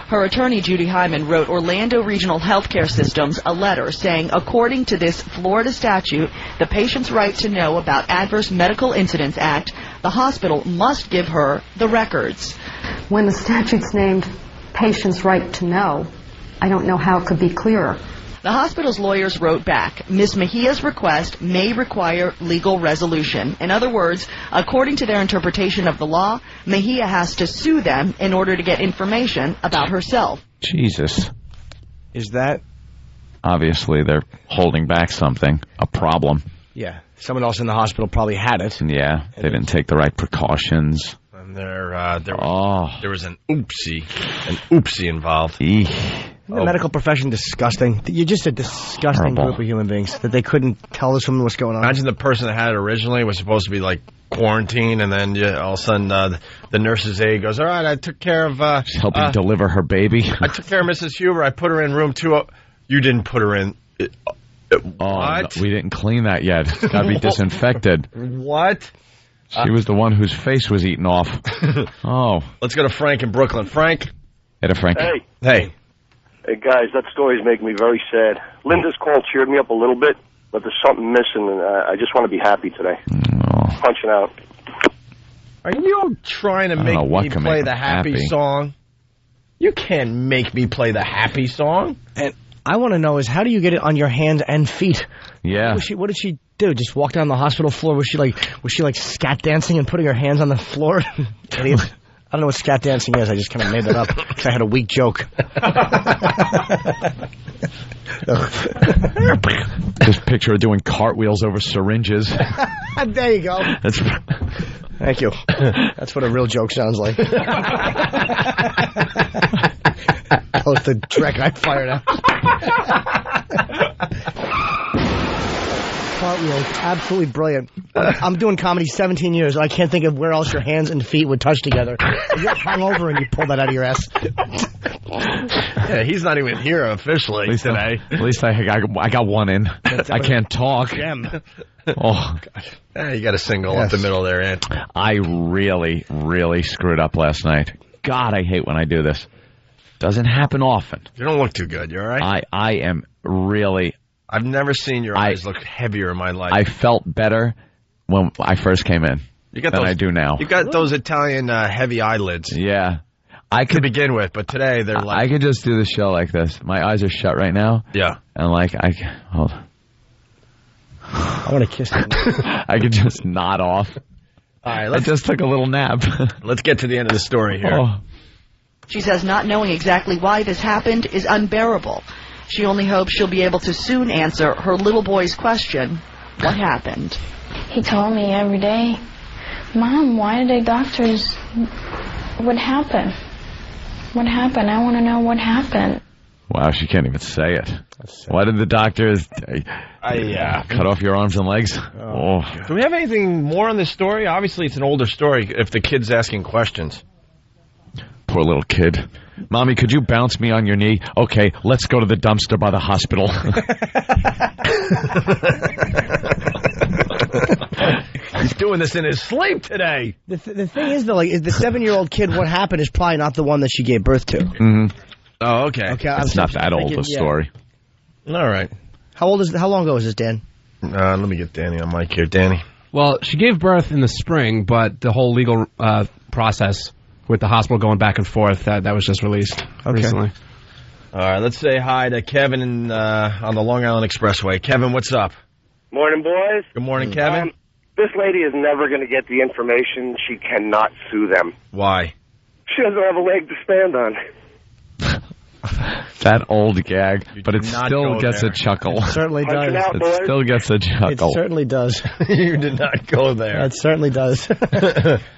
Her attorney, Judy Hyman, wrote Orlando Regional Healthcare Systems a letter saying, according to this Florida statute, the Patient's Right to Know About Adverse Medical Incidents Act, the hospital must give her the records. When the statute's named Patient's Right to Know, I don't know how it could be clearer. The hospital's lawyers wrote back, Ms. Mejia's request may require legal resolution. In other words, according to their interpretation of the law, Mejia has to sue them in order to get information about herself. Jesus. Is that? Obviously, they're holding back something, a problem. Yeah. Someone else in the hospital probably had it. Yeah, they didn't take the right precautions. And there was an oopsie involved. The medical profession disgusting. You're just a disgusting group of human beings that they couldn't tell this woman what's going on. Imagine the person that had it originally was supposed to be like quarantined, and then all of a sudden the nurse's aide goes, all right, I took care of... She's helping deliver her baby. I took care of Mrs. Huber. I put her in room 2. You didn't put her in... What? No, we didn't clean that yet. It's got to be disinfected. What? She was the one whose face was eaten off. Oh. Let's go to Frank in Brooklyn. Frank? Hey, Frank. Hey. Hey, guys, that story's making me very sad. Linda's call cheered me up a little bit, but there's something missing, and I just want to be happy today. Punching out. Are you trying to make me play the happy song? You can't make me play the happy song. And I want to know is how do you get it on your hands and feet? Yeah. What did she do? Just walk down the hospital floor? Was she like scat dancing and putting her hands on the floor? Idiot. I don't know what scat dancing is. I just kind of made that up because I had a weak joke. Just picture her doing cartwheels over syringes. There you go. Thank you. That's what a real joke sounds like. That was the direct I fired out. Cartwheels, absolutely brilliant. I'm doing comedy 17 years. I can't think of where else your hands and feet would touch together. You're hung over and you pull that out of your ass. Yeah, he's not even here officially today. At least I got one in. I can't talk. Oh, God. You got a single up the middle there, Ant. I really, really screwed up last night. God, I hate when I do this. Doesn't happen often. You don't look too good. You all right? I am really... I've never seen your eyes look heavier in my life. I felt better when I first came in than I do now. You got those Italian heavy eyelids. Yeah. I could begin with, but today they're like... I could just do the show like this. My eyes are shut right now. Yeah. And hold on. I want to kiss them. I could just nod off. All right, I just took a little nap. Let's get to the end of the story here. Oh. She says not knowing exactly why this happened is unbearable. She only hopes she'll be able to soon answer her little boy's question, what happened? He told me every day, Mom, why did the doctors... What happened? What happened? I want to know what happened. Wow, she can't even say it. Why did the doctors cut off your arms and legs? Oh. Do we have anything more on this story? Obviously, it's an older story if the kid's asking questions. Poor little kid. Mommy, could you bounce me on your knee? Okay, let's go to the dumpster by the hospital. He's doing this in his sleep today. The thing is, though, like the 7-year-old kid, what happened is probably not the one that she gave birth to. Mm-hmm. Oh, okay. It's not that old a story. All right. How long ago is this, Dan? Let me get Danny on mic here. Danny. Well, she gave birth in the spring, but the whole legal process with the hospital going back and forth, that was just released recently. All right, let's say hi to Kevin on the Long Island Expressway. Kevin, what's up? Morning, boys. Good morning, Kevin. This lady is never going to get the information. She cannot sue them. Why? She doesn't have a leg to stand on. That old gag, but it not still go gets there. a chuckle. It certainly does. It still gets a chuckle. It certainly does. You did not go there. It certainly does.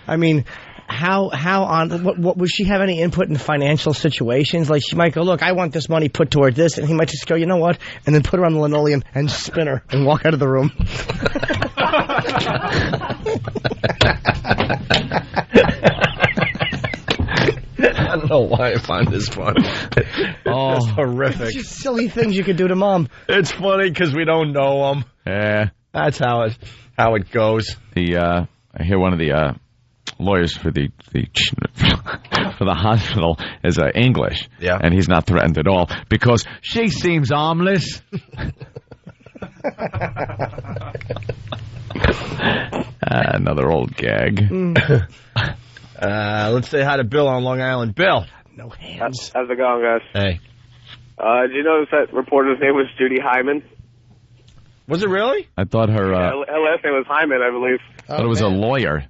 I mean, how on what would she have any input in financial situations? Like she might go, look, I want this money put toward this, and he might just go, you know what, and then put her on the linoleum and spin her and walk out of the room. I don't know why I find this funny. It's horrific. It's just silly things you could do to Mom. It's funny because we don't know them. Yeah, that's how it goes. I hear one of the lawyers for the for the hospital is English. Yeah, and he's not threatened at all because she seems harmless. Another old gag. Let's say hi to Bill on Long Island. Bill. No hands. How's it going, guys? Hey. Did you notice that reporter's name was Judy Hyman? Was it really? I thought her Her last name was Hyman, I believe. I thought it was a lawyer.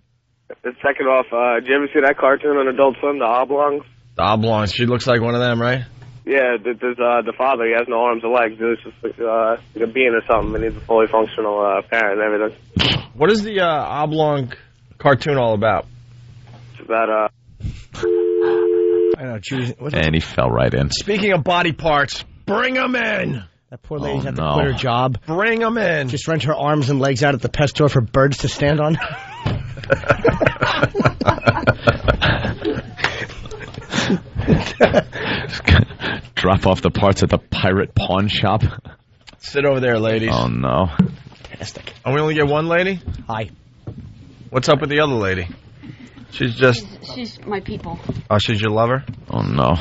And second off, did you ever see that cartoon on Adult Swim, The Oblongs? The Oblongs. She looks like one of them, right? Yeah, there's the father. He has no arms or legs. He's just like a being or something, and he's a fully functional parent and everything. What is the Oblong cartoon all about? It's about I know, Judy. And he fell right in. Speaking of body parts, bring them in. That poor lady's had to quit her job. Bring them in. Just rent her arms and legs out at the pet store for birds to stand on. Drop off the parts at the pirate pawn shop. Sit over there, ladies. Oh, no. Fantastic. And we only get one lady? Hi. What's up with the other lady? She's my people. Oh, she's your lover? Oh, no.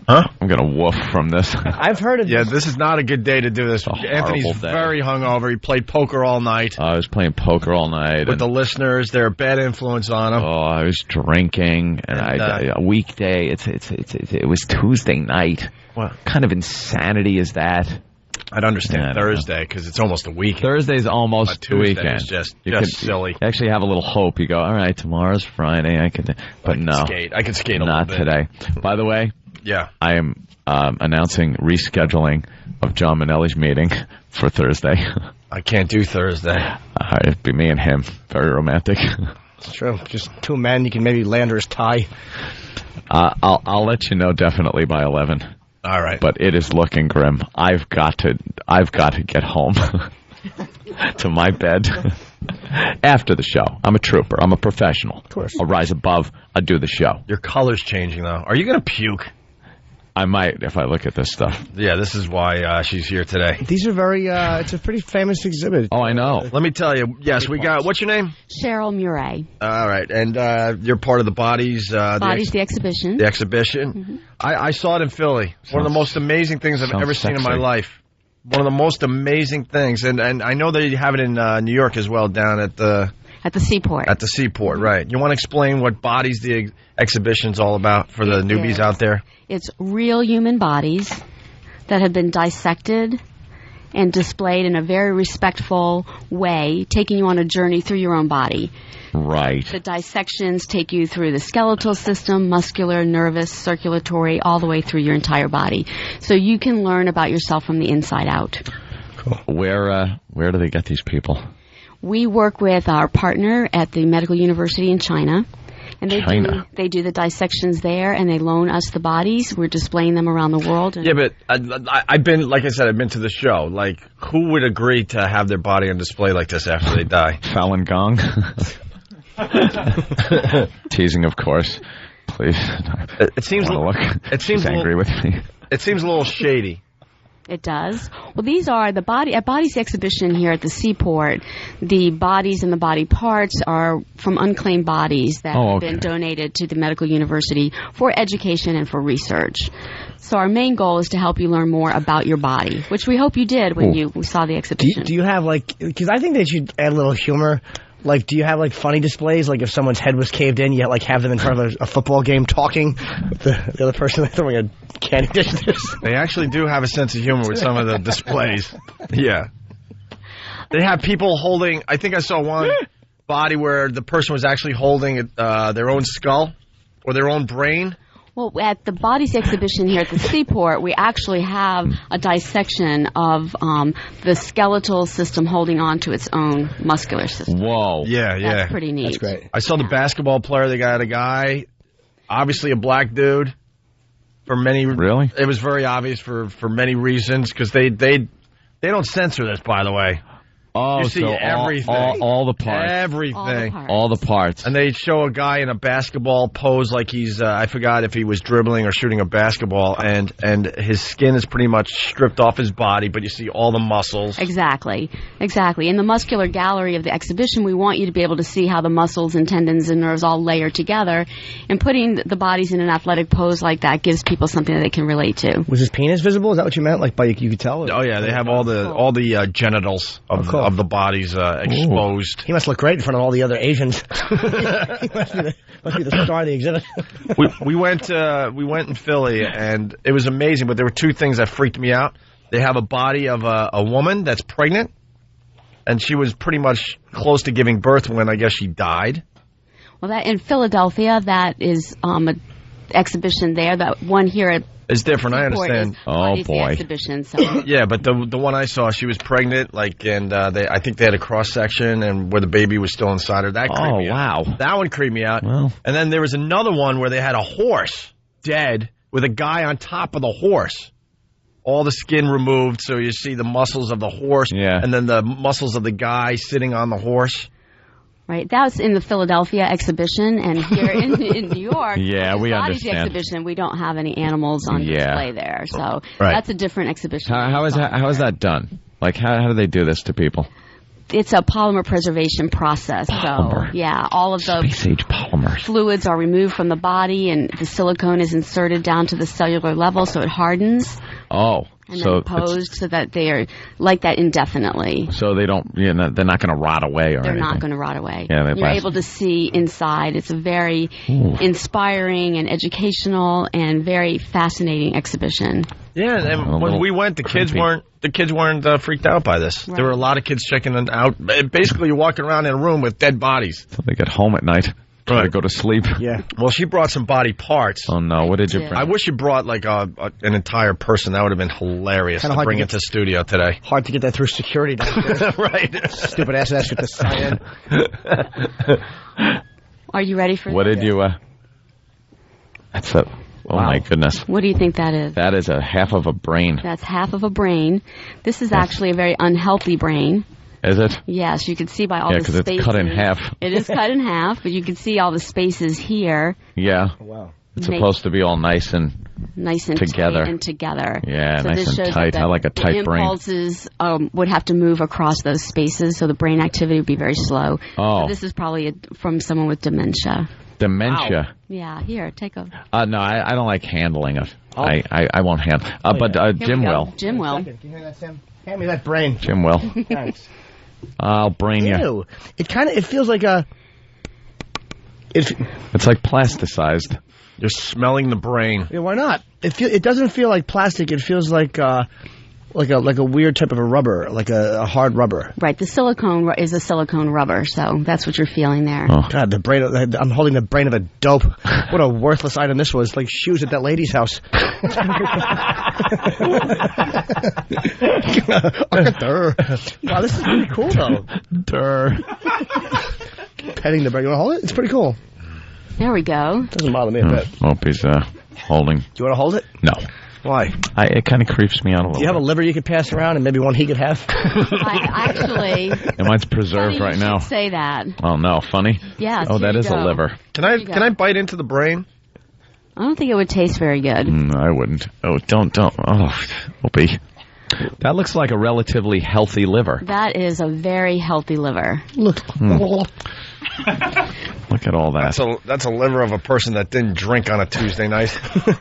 I'm gonna woof from this. I've heard of this. Yeah, this is not a good day to do this. Anthony's day. very hungover. He played poker all night. I was playing poker all night. With the listeners. They're a bad influence on him. Oh, I was drinking. And a weekday. It was Tuesday night. What kind of insanity is that? I'd understand Thursday because it's almost a weekend. Thursday's almost the weekend. Is just You silly. actually have a little hope. You go, all right, tomorrow's Friday. I can skate. I can skate a little bit. Not today. By the way, yeah, I am announcing rescheduling of John Manelli's meeting for Thursday. I can't do Thursday. It'd be me and him. Very romantic. It's true. Just two men. You can maybe land her his tie. I'll let you know definitely by 11. All right. But it is looking grim. I've got to get home to my bed after the show. I'm a trooper. I'm a professional. Of course. I'll rise above. I'll do the show. Your color's changing, though. Are you going to puke? I might if I look at this stuff. Yeah, this is why she's here today. These are very, it's a pretty famous exhibit. Oh, I know. Let me tell you. Yes, we got, what's your name? Cheryl Murray. All right. And you're part of the Bodies. The exhibition. The exhibition. Mm-hmm. I saw it in Philly. One of the most amazing things I've ever seen in my life. One of the most amazing things. And I know that you have it in New York as well, down at the Seaport. At the Seaport, right. You want to explain what Bodies, the exhibition's all about for the newbies out there? It's real human bodies that have been dissected and displayed in a very respectful way, taking you on a journey through your own body. Right. The dissections take you through the skeletal system, muscular, nervous, circulatory, all the way through your entire body. So you can learn about yourself from the inside out. Cool. Where do they get these people? We work with our partner at the Medical University in China. And they do the dissections there, and they loan us the bodies. We're displaying them around the world. Yeah, but I've been, like I said, I've been to the show. Like, who would agree to have their body on display like this after they die? Falun Gong. Teasing, of course. Please. It seems She's angry with me. It seems a little shady. It does. Well, these are at Bodies exhibition here at the Seaport. The bodies and the body parts are from unclaimed bodies that have been donated to the Medical University for education and for research. So our main goal is to help you learn more about your body, which we hope you did when you saw the exhibition. Do you have, because I think they should add a little humor. Like, do you have, funny displays? Like, if someone's head was caved in, you, have them in front of a football game talking with the other person throwing a candy dish. They actually do have a sense of humor with some of the displays. Yeah. They have people holding, I think I saw one body where the person was actually holding their own skull or their own brain? Well, at the Bodies exhibition here at the Seaport, we actually have a dissection of the skeletal system holding on to its own muscular system. Whoa. Yeah. That's pretty neat. That's great. I saw the basketball player. They got a guy, obviously a black dude. Really? It was very obvious for many reasons because they don't censor this, by the way. Oh, you see so everything. all the parts. Everything. All the parts. And they show a guy in a basketball pose like he's, I forgot if he was dribbling or shooting a basketball, and his skin is pretty much stripped off his body, but you see all the muscles. Exactly. In the muscular gallery of the exhibition, we want you to be able to see how the muscles and tendons and nerves all layer together, and putting the bodies in an athletic pose like that gives people something that they can relate to. Was his penis visible? Is that what you meant? Like, you could tell? Oh, yeah, they have all the genitals of the bodies exposed. He must look great in front of all the other Asians. He must be the star of the exhibit. we went in Philly, and it was amazing, but there were two things that freaked me out. They have a body of a woman that's pregnant, and she was pretty much close to giving birth when I guess she died. Well, that in Philadelphia, that is an exhibition there. That one here at It's different, I understand. Oh, boy. Exhibition, so. Yeah, but the one I saw, she was pregnant, and I think they had a cross-section and where the baby was still inside her. That creeped me out. Wow. That one creeped me out. Well. And then there was another one where they had a horse dead with a guy on top of the horse. All the skin removed, so you see the muscles of the horse, and then the muscles of the guy sitting on the horse. Right, that was in the Philadelphia exhibition, and here in New York, we Bodies understand. exhibition, we don't have any animals on display there, so that's a different exhibition. How is that done? Like, how do they do this to people? It's a polymer preservation process. Polymer. So, all of the space-age polymers. Fluids are removed from the body, and the silicone is inserted down to the cellular level, so it hardens. Oh. And then posed so that they are like that indefinitely. So they don't, they're not going to rot away or anything. They're not going to rot away. Yeah, you're able to see inside. It's a very inspiring and educational and very fascinating exhibition. Yeah, and when we went, the kids weren't freaked out by this. Right. There were a lot of kids checking it out. Basically, you're walking around in a room with dead bodies. So they get home at night. Try to go to sleep. Yeah. Well, she brought some body parts. Oh, no. What did you bring? I wish you brought, like, an entire person. That would have been hilarious to bring into the studio today. Hard to get that through security downstairs. Right. Stupid ass with the sign. Are you ready for What did you, that's a, my goodness. What do you think that is? That is a half of a brain. That's half of a brain. This is actually a very unhealthy brain. Is it? Yes, you can see by all the spaces. Yeah, because it's cut in half. It is cut in half, but you can see all the spaces here. Yeah. Oh, wow. It's supposed to be all nice and together. Tight and together. Yeah, so nice and tight. I like a tight brain. The impulses would have to move across those spaces, so the brain activity would be very slow. Oh. So this is probably from someone with dementia. Dementia? Wow. Yeah, here, take a... No, I don't like handling it. I won't handle but Jim will. Jim will. Can you hear that, Sam? Hand me that brain. Jim will. Thanks. I'll brain you. Ew. It feels like a... It's like plasticized. You're smelling the brain. Yeah, why not? It doesn't feel like plastic. It feels like a weird type of a rubber, like a hard rubber. Right. The silicone is a silicone rubber, so that's what you're feeling there. Oh. God, the brain! I'm holding the brain of a dope. What a worthless item this was! Like shoes at that lady's house. Wow, this is pretty cool though. Petting the brain. You want to hold it? It's pretty cool. There we go. Doesn't bother me a bit. Hope he's holding. Do you want to hold it? No. Why? It kind of creeps me out a little. Do you have a liver you could pass around and maybe one he could have? Actually. And mine's preserved right now. Say that. Oh no, funny. Yeah. Oh, that is a liver. Can I bite into the brain? I don't think it would taste very good. I wouldn't. Oh, don't. Oh, Opie. That looks like a relatively healthy liver. That is a very healthy liver. Look. Look at all that. That's a liver of a person that didn't drink on a Tuesday night.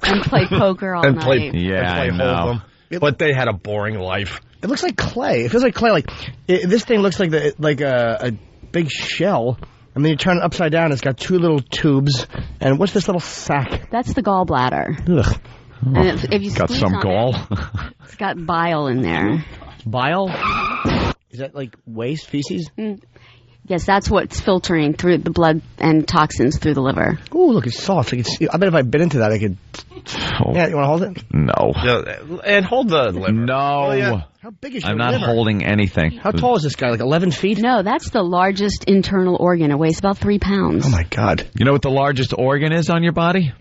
And play poker all night. I know. But they had a boring life. It looks like clay. It feels like clay. This thing looks like a big shell. And then you turn it upside down. It's got two little tubes. And what's this little sack? That's the gallbladder. Ugh. And if you got some gall. It's got bile in there. Bile? Is that like waste, feces? Yes, that's what's filtering through the blood and toxins through the liver. Ooh, look, it's soft. I bet if I bit into that, I could... Yeah, you want to hold it? No. And hold the liver. No. Oh, yeah. How big is your I'm not liver? holding anything. How tall is this guy? Like 11 feet? No, that's the largest internal organ. It weighs about 3 pounds. Oh, my God. You know what the largest organ is on your body?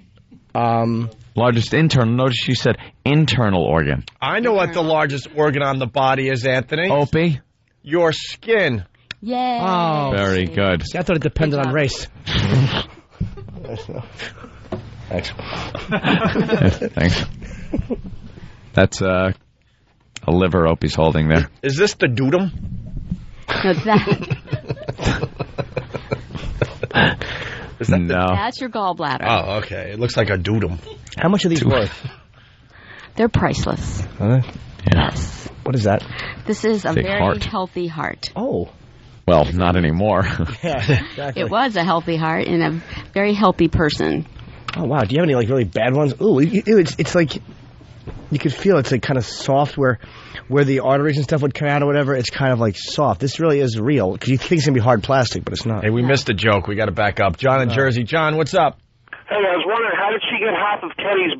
Largest internal. Notice she said internal organ. I know what the largest organ on the body is, Anthony. Opie? Your skin. Yay. Oh. Very good. See, I thought it depended on race. Thanks. Thanks. That's a liver Opie's holding there. Is this the dudum? No, that's your gallbladder. Oh, okay. It looks like a dudum. How much are these worth? They're priceless. Yes. What is that? This is a Big very heart. healthy heart. Oh. Well, not anymore. Yeah, exactly. It was a healthy heart in a very healthy person. Oh, wow. Do you have any, like, really bad ones? Ooh, it's like... You could feel it's like kind of soft where the arteries and stuff would come out or whatever. It's kind of like soft. This really is real because you think it's going to be hard plastic, but it's not. Hey, we missed a joke. We got to back up. John in Jersey. John, what's up? Hey, I was wondering, how did she get half of Kenny's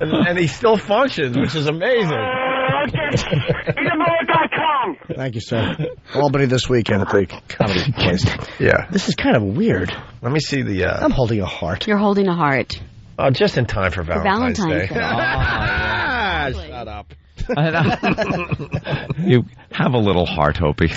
brain? and he still functions, which is amazing. Edenbullet.com. Thank you, sir. Albany this weekend at the comedy place. Yeah. This is kind of weird. Let me see the... I'm holding a heart. You're holding a heart. Oh, just in time for Valentine's Day. Day. Shut up. You have a little heart, Opie.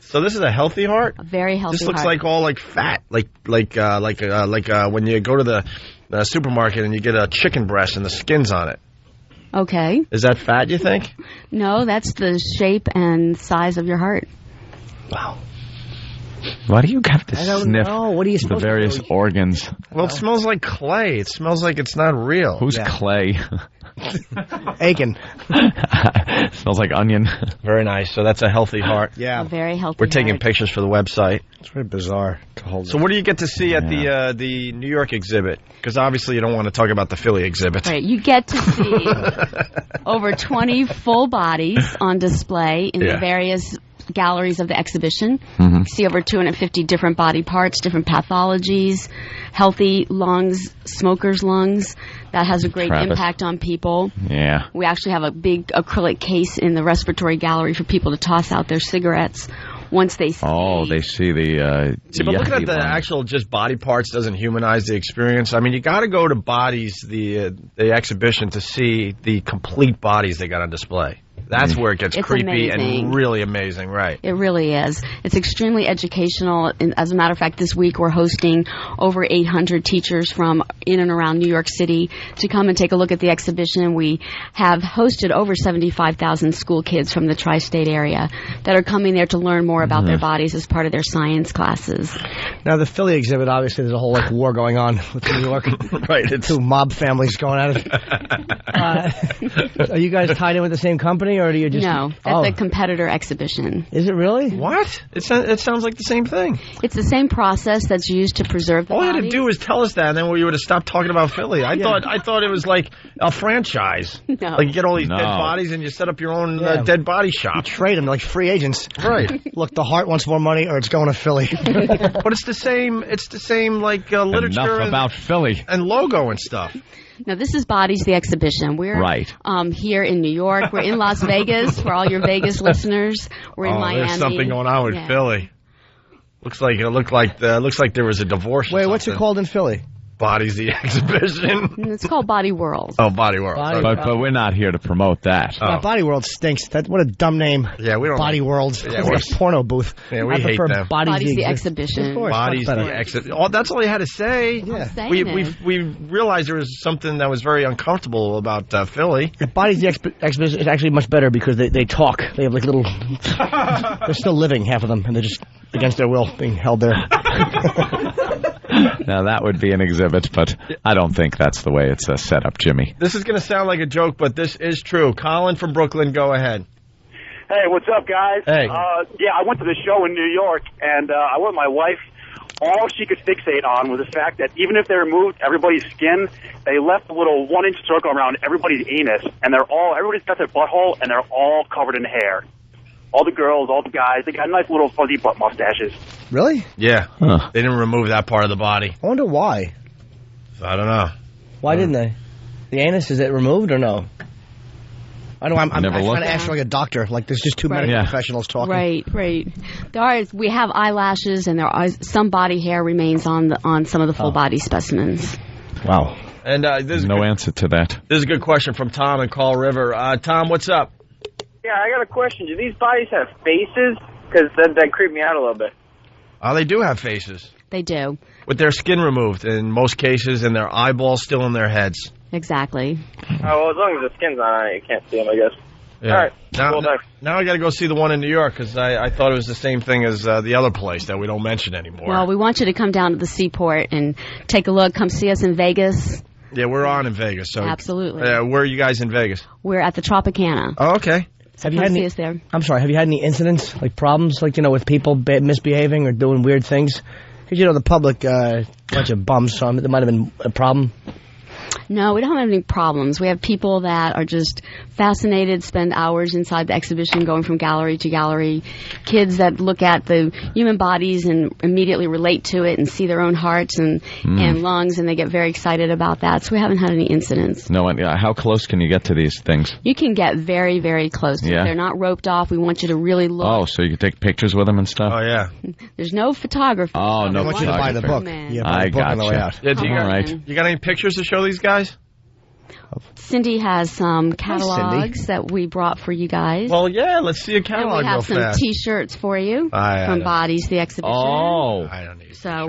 So this is a healthy heart? A very healthy This looks heart. like all like fat, like when you go to the supermarket and you get a chicken breast and the skin's on it. Okay. Is that fat, you think? No, that's the shape and size of your heart. Wow. Why do you have to I don't sniff know. What are you the supposed various to do? organs? Well, it smells like clay. It smells like it's not real. Who's Clay? Aiken. Smells like onion. Very nice. So that's a healthy heart. Yeah. A very healthy We're taking heart. pictures for the website. It's very bizarre to hold. So what do you get to see at the New York exhibit? Because obviously you don't want to talk about the Philly exhibit. Right, you get to see over 20 full bodies on display in the various galleries of the exhibition. Mm-hmm. You see over 250 different body parts, different pathologies, healthy lungs, smokers' lungs. That has a great Travis. impact on people. Yeah. We actually have a big acrylic case in the respiratory gallery for people to toss out their cigarettes once they see. Oh, they see the. See, but looking at the line. actual just body parts doesn't humanize the experience. I mean, you got to go to Bodies, the exhibition, to see the complete bodies they got on display. That's where it gets It's creepy amazing. and really amazing, right? It really is. It's extremely educational. And as a matter of fact, this week we're hosting over 800 teachers from in and around New York City to come and take a look at the exhibition. We have hosted over 75,000 school kids from the tri-state area that are coming there to learn more about their bodies as part of their science classes. Now, the Philly exhibit, obviously, there's a whole like war going on with New York. Right. It's two mob families going at it. Are you guys tied in with the same company, or do you just... No, that's a competitor exhibition. Is it really? What? It sounds like the same thing. It's the same process that's used to preserve the All you body. had to do was tell us that, and then we would have stopped talking about Philly. I thought it was like a franchise. No. Like you get all these No. dead bodies, and you set up your own dead body shop. You trade them like free agents. Right. Look, the heart wants more money, or it's going to Philly. But it's the same. It's the same like literature Enough about Philly. and logo and stuff. Now, this is Bodies, the exhibition. We're Right. Here in New York. We're in Las Vegas for all your Vegas listeners. We're in Miami. There's something going on with Yeah. Philly. Looks like there was a divorce. or Wait, what's it something. called in Philly? Bodies, the exhibition. It's called Body World. Oh, Body World. Body- Okay. But we're not here to promote that. Oh. Body World stinks. What a dumb name. Yeah, we don't. Body World. Yeah, It's like a porno booth. Yeah, we I hate prefer them. Bodies, the exhibition. Of course, Bodies, much the better. exit. Oh, that's all you had to say. Yeah. Saying We realized there was something that was very uncomfortable about Philly. The Bodies the exhibition is actually much better because they talk. They have like little... They're still living, half of them, and they're just against their will being held there. Now, that would be an exhibit, but I don't think that's the way it's set up, Jimmy. This is going to sound like a joke, but this is true. Colin from Brooklyn, go ahead. Hey, what's up, guys? Hey. Yeah, I went to the show in New York, and I went with my wife. All she could fixate on was the fact that even if they removed everybody's skin, they left a little 1-inch circle around everybody's anus, and everybody's got their butthole, and they're all covered in hair. all the girls, all the guys, they got nice little fuzzy butt mustaches. Really? Yeah. They didn't remove that part of the body. I wonder why. I don't know. Why didn't they? The anus, is it removed or no? I know. I'm trying to ask like a doctor. Like, there's just too many professionals talking. Right. We have eyelashes, and there are some body hair remains on some of the full body specimens. Wow. And there's no answer to that. This is a good question from Tom in Call River. Tom, what's up? Yeah, I got a question. Do these bodies have faces? Because that creeped me out a little bit. Oh, they do have faces. They do. With their skin removed in most cases, and their eyeballs still in their heads. Exactly. Oh, well, as long as the skin's on it, you can't see them, I guess. Yeah. All right. Now I got to go see the one in New York, because I thought it was the same thing as the other place that we don't mention anymore. Well, we want you to come down to the Seaport and take a look. Come see us in Vegas. Yeah, we're on in Vegas. So absolutely. Where are you guys in Vegas? We're at the Tropicana. Oh, okay. So have you had see us there? I'm sorry. Have you had any incidents, like problems, like, with people misbehaving or doing weird things? Because, the public, bunch of bums, so there might have been a problem. No, we don't have any problems. We have people that are just fascinated, spend hours inside the exhibition going from gallery to gallery. Kids that look at the human bodies and immediately relate to it and see their own hearts and lungs, and they get very excited about that. So we haven't had any incidents. No, how close can you get to these things? You can get very, very close. Yeah. If they're not roped off. We want you to really look. Oh, so you can take pictures with them and stuff? Oh, yeah. There's no photography. Oh, no I want you to buy the book. I got you. Yeah, you got any pictures to show these guys? Cindy has some catalogs that we brought for you guys. Well, yeah, let's see a catalog. And we have some T-shirts for you from Bodies, the exhibition. Oh, I don't need. So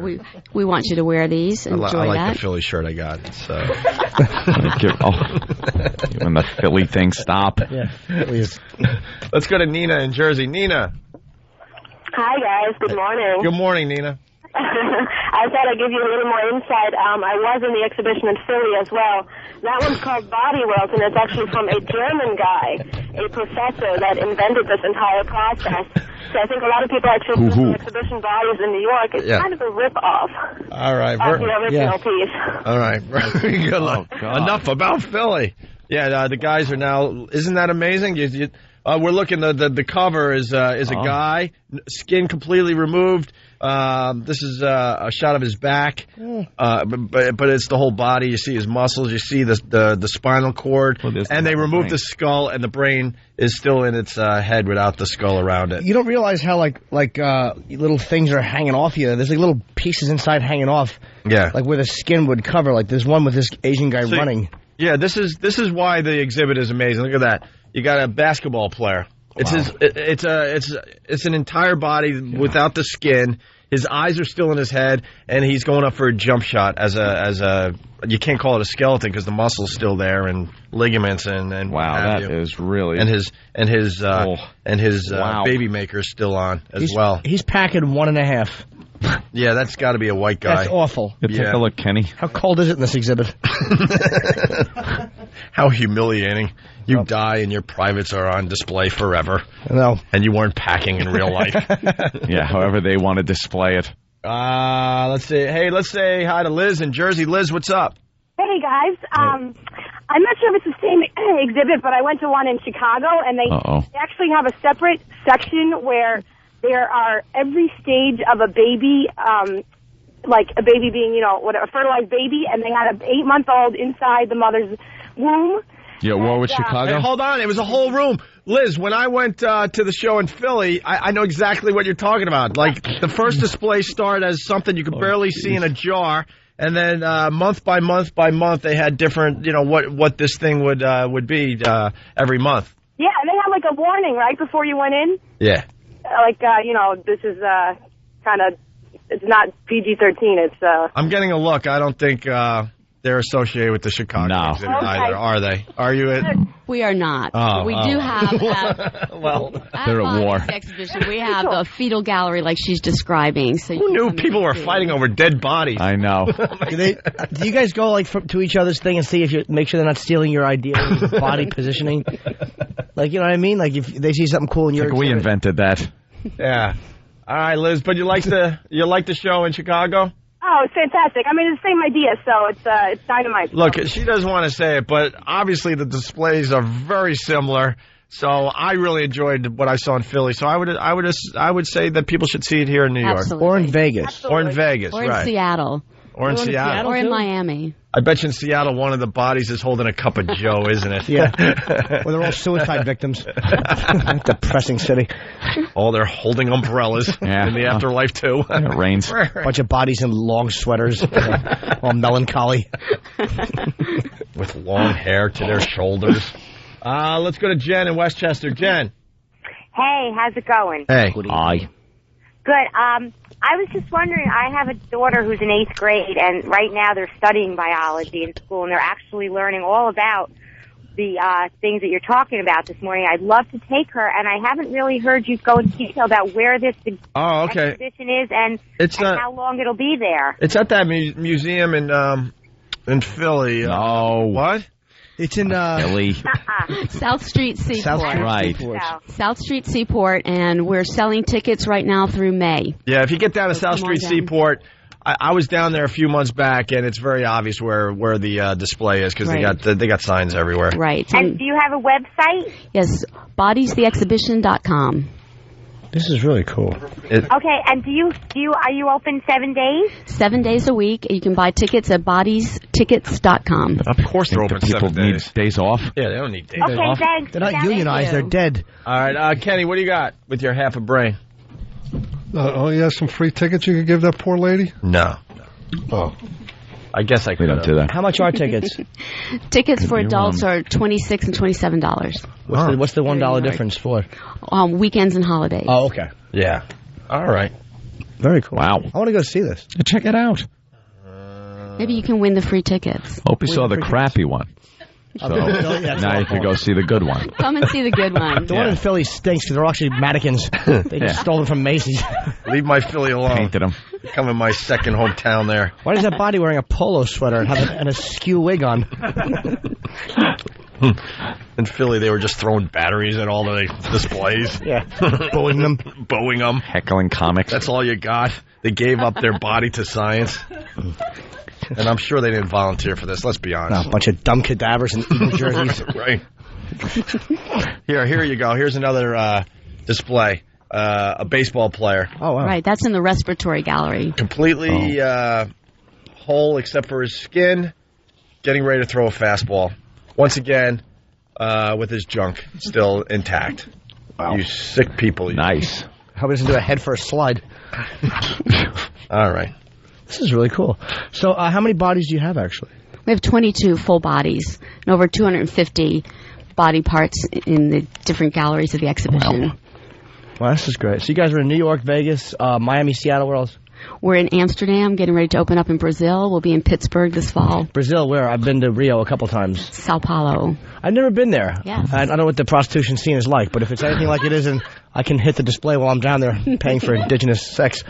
we want you to wear these. Enjoy I like that. the Philly shirt I got. So. When the Philly thing stop. Yeah, please. Let's go to Nina in Jersey. Nina. Hi, guys. Good morning. Good morning, Nina. I thought I'd give you a little more insight. I was in the exhibition in Philly as well. That one's called Body World, and it's actually from a German guy, a professor that invented this entire process. So I think a lot of people actually look at exhibition bodies in New York. It's kind of a rip-off All right, of the original piece. All right, very good. Enough about Philly. Yeah, the guys are now. Isn't that amazing? We're looking. The cover is a guy, skin completely removed. This is a shot of his back, but it's the whole body. You see his muscles, you see the spinal cord, and they remove the skull, and the brain is still in its head without the skull around it. You don't realize how like little things are hanging off you. There's like little pieces inside hanging off. Yeah, like where the skin would cover. Like there's one with this Asian guy running. Yeah, this is why the exhibit is amazing. Look at that. You got a basketball player. It's an entire body without the skin. His eyes are still in his head, and he's going up for a jump shot as a you can't call it a skeleton because the muscle's still there and ligaments and wow, that is really and his baby maker's still on as well. He's packing 1.5. Yeah, that's got to be a white guy. That's awful. Take a look, Kenny. How cold is it in this exhibit? How humiliating. You die and your privates are on display forever. No. And you weren't packing in real life. Yeah, however they want to display it. Let's say hi to Liz in Jersey. Liz, what's up? Hey, guys. I'm not sure if it's the same exhibit, but I went to one in Chicago, and they actually have a separate section where there are every stage of a baby, like a baby being, a fertilized baby, and they had an 8-month-old inside the mother's womb. Yeah, Warwick, Chicago? Hey, hold on. It was a whole room. Liz, when I went to the show in Philly, I know exactly what you're talking about. Like, the first display started as something you could barely see in a jar, and then month by month by month, they had different, what this thing would be every month. Yeah, and they had, like, a warning right before you went in. Yeah. Like, this is kind of, it's not PG-13, it's... I'm getting a look. I don't think... they're associated with the Chicago exhibit either, are they? Are you it? We are not. We do have they're at war. Exhibition. We have the fetal gallery like she's describing. So who knew people were fighting over dead bodies? I know. Do you guys go like to each other's thing and see if you make sure they're not stealing your idea of body positioning? Like, you know what I mean? Like if they see something cool in your we invented that. Yeah. All right, Liz, but you like the show in Chicago? Oh, it's fantastic. I mean, it's the same idea, so it's dynamite. Look, she doesn't want to say it, but obviously the displays are very similar. So I really enjoyed what I saw in Philly. So I would say that people should see it here in New York. Absolutely. Or in Vegas. Or in Vegas, Or in right. Seattle. Or in Seattle. Or in Miami. I bet you in Seattle one of the bodies is holding a cup of Joe, isn't it? Yeah. Well, they're all suicide victims. Depressing city. Oh, they're holding umbrellas in the afterlife, too. It rains. Bunch of bodies in long sweaters. All melancholy. With long hair to their shoulders. Let's go to Jen in Westchester. Jen. Hey, how's it going? Hey. Hi. Good. I was just wondering, I have a daughter who's in 8th grade, and right now they're studying biology in school, and they're actually learning all about the things that you're talking about this morning. I'd love to take her, and I haven't really heard you go into detail about where this exhibition is and how long it'll be there. It's at that museum in Philly. No. What? It's in Philly. South Street Seaport. Right. South Street Seaport, and we're selling tickets right now through May. Yeah, if you get down to South Street Seaport, I was down there a few months back, and it's very obvious where the display is because they got signs everywhere. Right. And do you have a website? Yes, bodiestheexhibition.com. This is really cool. Okay, and are you open 7 days? 7 days a week. You can buy tickets at bodiestickets.com. Of course they're open 7 days. Need days off. Yeah, they don't need days Okay, off. thanks. They're not unionized. They're dead. All right, Kenny, what do you got with your half a brain? You have some free tickets you could give that poor lady? No. Oh. I guess I could. We don't do that. How much are tickets? Tickets for adults are $26 and $27. What's the $1 difference for? Weekends and holidays. Oh, okay. Yeah. All right. Very cool. Wow. I want to go see this. Check it out. Maybe you can win the free tickets. Hope you saw the crappy one. So now you can go see the good one. Come and see the good one. The one in Philly stinks because they're actually mannequins. They just stole them from Macy's. Leave my Philly alone. Painted them. Come in my second hometown there. Why is that body wearing a polo sweater and a skew wig on? In Philly, they were just throwing batteries at all the displays. Yeah. Bowing them. Bowing them. Heckling comics. That's all you got. They gave up their body to science. And I'm sure they didn't volunteer for this, let's be honest. No, a bunch of dumb cadavers in Eagle jerseys. Right. Here you go. Here's another display. A baseball player. Oh, wow. Right, that's in the respiratory gallery. Completely whole except for his skin, getting ready to throw a fastball. Once again, with his junk still intact. Wow. You sick people. Nice. How doesn't do a head first slide? All right. This is really cool. So how many bodies do you have, actually? We have 22 full bodies and over 250 body parts in the different galleries of the exhibition. Wow, this is great. So you guys are in New York, Vegas, Miami, Seattle, where else? We're in Amsterdam, getting ready to open up in Brazil. We'll be in Pittsburgh this fall. Brazil, where? I've been to Rio a couple times. Sao Paulo. I've never been there. Yes. I don't know what the prostitution scene is like, but if it's anything like it is, and I can hit the display while I'm down there paying for indigenous sex.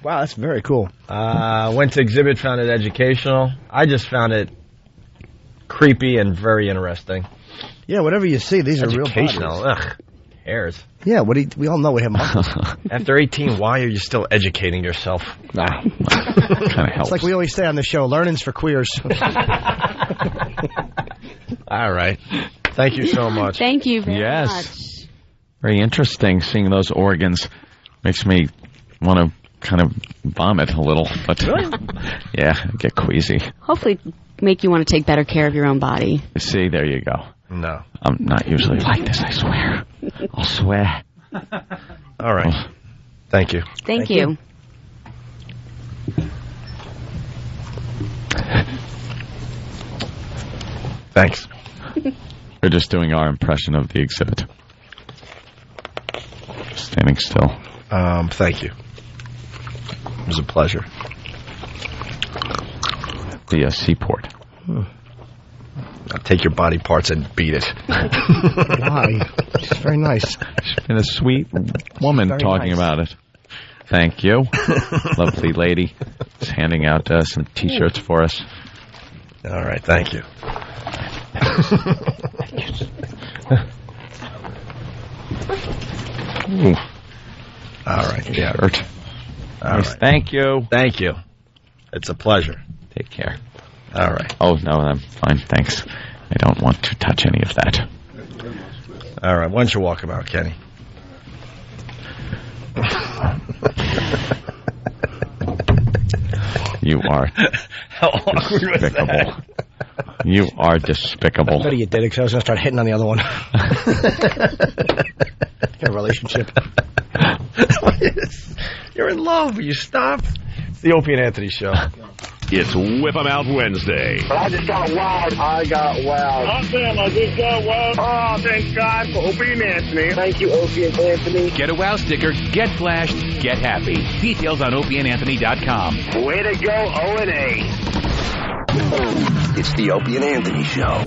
Wow, that's very cool. Went to exhibit, found it educational. I just found it creepy and very interesting. Yeah, whatever you see, these are real bodies. Ugh, hairs. Yeah, we all know we have muscles. After 18, why are you still educating yourself? Nah. Kind of helps. It's like we always say on the show, learning's for queers. All right. Thank you so much. Thank you very much. Very interesting seeing those organs. Makes me want to kind of vomit a little. But yeah, I get queasy. Hopefully make you want to take better care of your own body. See, there you go. No. I'm not usually like this, I swear. I'll swear. All right. Thank you. Thank you. Thanks. We're just doing our impression of the exhibit. Standing still. Thank you. It was a pleasure. The Seaport. I'll take your body parts and beat it. Why? She's very nice. She's been a sweet woman talking about it. Thank you. Lovely lady. Just handing out some T-shirts for us. All right, thank you. Ooh. All right, yeah. Shirt. All Nice. right. Thank you. Thank you. It's a pleasure. Take care. All right. Oh, no, I'm fine. Thanks. I don't want to touch any of that. All right, why don't you walk him out, Kenny? You are How awkward was despicable. that? You are despicable. I bet you did it because I was going to start hitting on the other one. Got a relationship. You're in love. Will you stop? It's the Opie and Anthony Show. It's Whip 'em Out Wednesday. I just got wild. I got wild. Hot damn, I just got wild. Oh, thank God for Opie and Anthony. Thank you, Opie and Anthony. Get a WOW sticker, get flashed, get happy. Details on opieandanthony.com. Way to go, O&A. It's the Opie and Anthony Show.